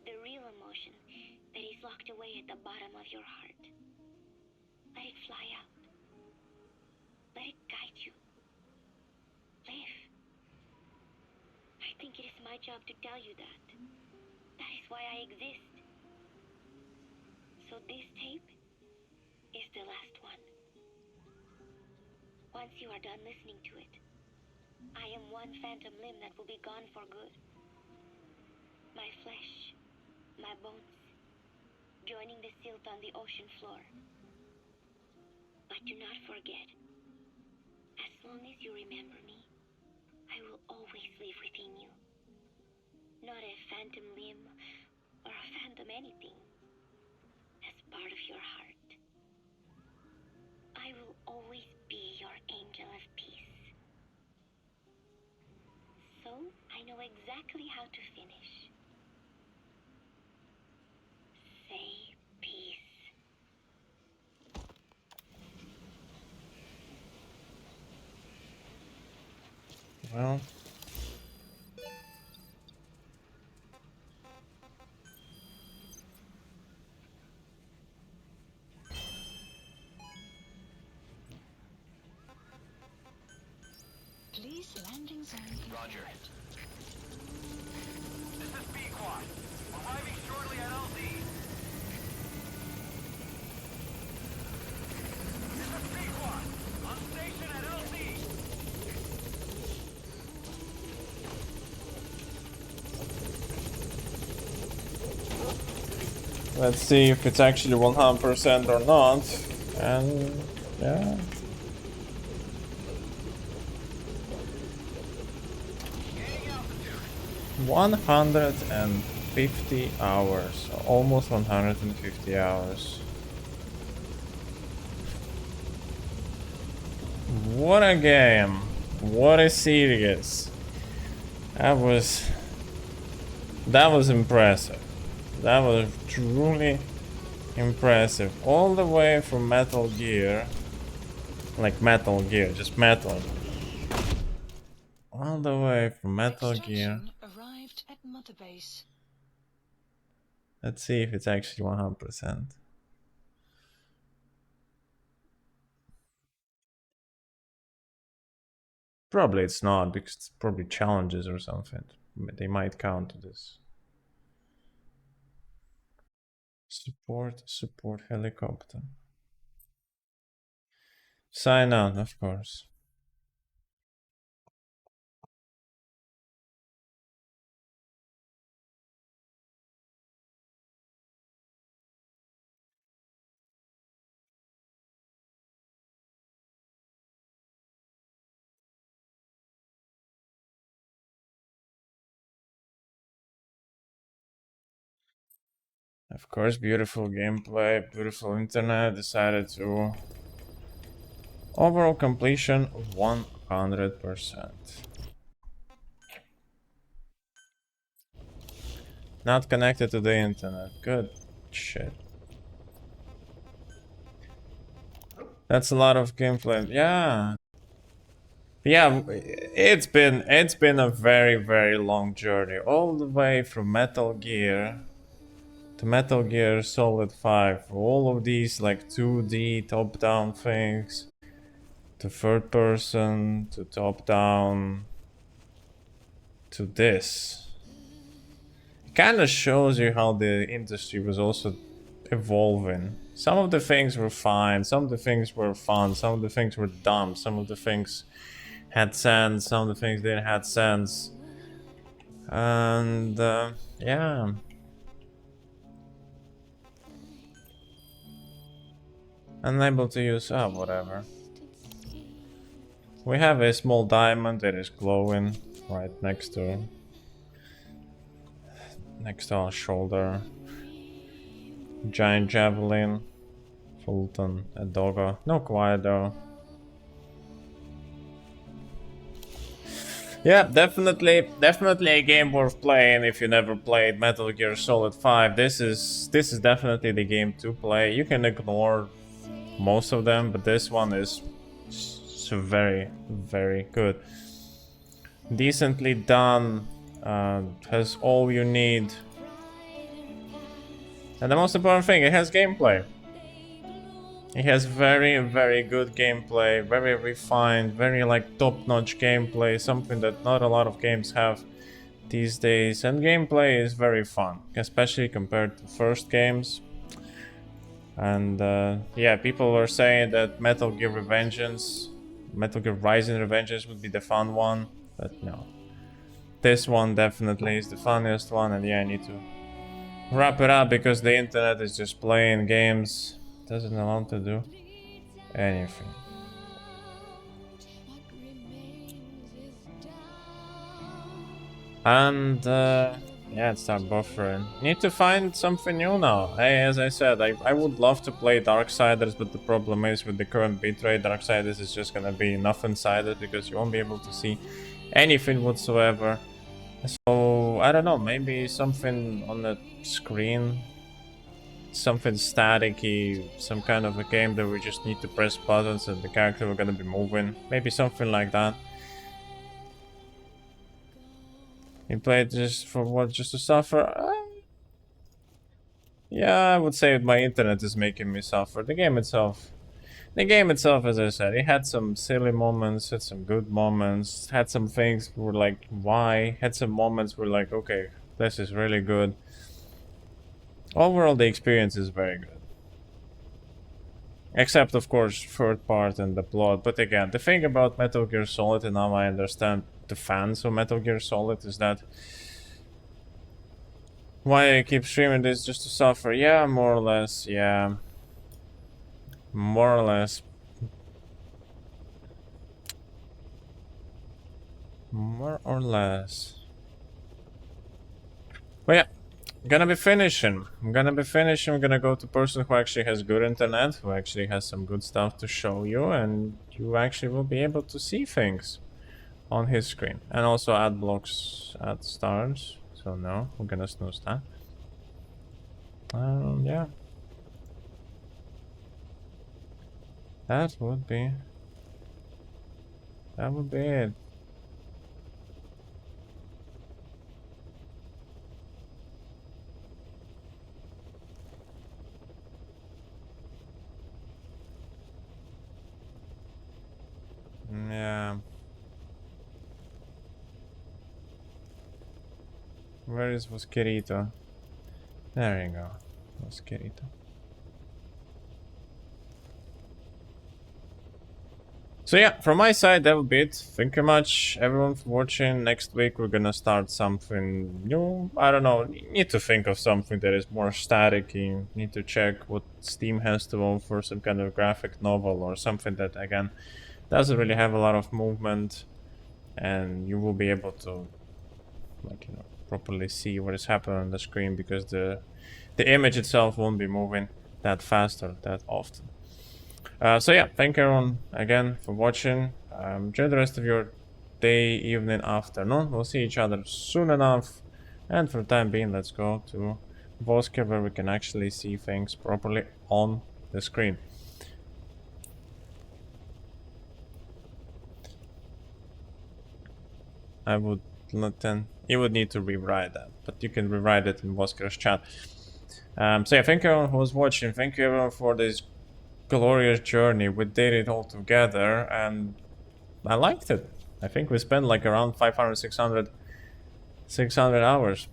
The real emotion that is locked away at the bottom of your heart. Let it fly out. Let it guide you. Live. I think it is my job to tell you that. That is why I exist. So this tape is the last one. Once you are done listening to it, I am one phantom limb that will be gone for good. My flesh, my bones, joining the silt on the ocean floor. But do not forget, as long as you remember me, I will always live within you. Not a phantom limb or a phantom anything, as part of your heart. I will always be your angel of peace. So, I know exactly how to finish. Well. Police landing zone. Roger. This is B-Quad. Arriving shortly at LZ. This is B-Quad. On station at LZ. Let's see if it's actually 100% or not. And yeah. Gaining altitude. 150 hours. Almost 150 hours. What a game. What a series. That was impressive. That was truly impressive. All the way from Metal Gear. Like Metal Gear, just metal. All the way from Metal Gear. Arrived at Mother Base. Let's see if it's actually 100%. Probably it's not, because it's probably challenges or something. They might count to this. Support helicopter. Sign out, of course. Of course, beautiful gameplay, beautiful internet. Decided to overall completion 100%. Not connected to the internet. Good shit. That's a lot of gameplay. Yeah. Yeah, it's been a very long journey, all the way from Metal Gear to Metal Gear Solid 5, all of these like 2D top-down things, to third person, to top-down, to this. It kind of shows you how the industry was also evolving. Some of the things were fine, some of the things were fun, some of the things were dumb, some of the things had sense, some of the things didn't have sense. And yeah. Unable to use whatever. We have a small diamond that is glowing right next to our shoulder. Giant javelin. Fulton, a doggo. No quiet though. Yeah, definitely a game worth playing if you never played Metal Gear Solid 5. This is definitely the game to play. You can ignore most of them, but this one is so very good. Decently done, has all you need. And the most important thing, it has gameplay. It has very good gameplay, very refined, very like top-notch gameplay, something that not a lot of games have these days. And gameplay is very fun, especially compared to first games. And yeah, people were saying that Metal Gear Rising Revengeance would be the fun one, but no. This one definitely is the funniest one, and yeah, I need to wrap it up because the internet is just playing games. Doesn't allow to do anything. And yeah, it started buffering. Need to find something new now. Hey, as I said, I would love to play Darksiders, but the problem is with the current bitrate, Darksiders is just gonna be nothing-sided because you won't be able to see anything whatsoever. So, I don't know, maybe something on the screen, something staticky, some kind of a game that we just need to press buttons and the character we're gonna be moving. Maybe something like that. You played just for what? Just to suffer? Yeah, I would say my internet is making me suffer. The game itself, as I said, it had some silly moments, had some good moments, had some things were like, why? Had some moments were like, okay, this is really good. Overall, the experience is very good. Except, of course, third part and the plot. But again, the thing about Metal Gear Solid, and now I understand the fans of Metal Gear Solid, is that why I keep streaming this just to suffer? Yeah, more or less, yeah. More or less. More or less. But yeah, I'm gonna be finishing. I'm gonna go to person who actually has good internet, who actually has some good stuff to show you, and you actually will be able to see things on his screen. And also ad blocks at stars. So no, we're gonna snooze that. Yeah. That would be it. Yeah. Where is Vosquerito? There you go. Vosquerito. So yeah, from my side, that would be it. Thank you much, everyone, for watching. Next week, we're gonna start something new. I don't know, need to think of something that is more static. You need to check what Steam has to offer, some kind of graphic novel or something that, again, doesn't really have a lot of movement. And you will be able to, like, you know, properly see what is happening on the screen, because the image itself won't be moving that fast or that often. So yeah, thank you everyone again for watching. Enjoy the rest of your day, evening, afternoon. We'll see each other soon enough. And for the time being, let's go to Vosker, where we can actually see things properly on the screen. I would not then. You would need to rewrite that, but you can rewrite it in Vosker's chat. So yeah, thank you everyone who was watching. Thank you everyone for this glorious journey. We did it all together and I liked it. I think we spent like around 500, 600 hours.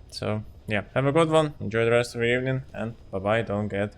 So yeah, have a good one, enjoy the rest of your evening, and bye bye. Don't get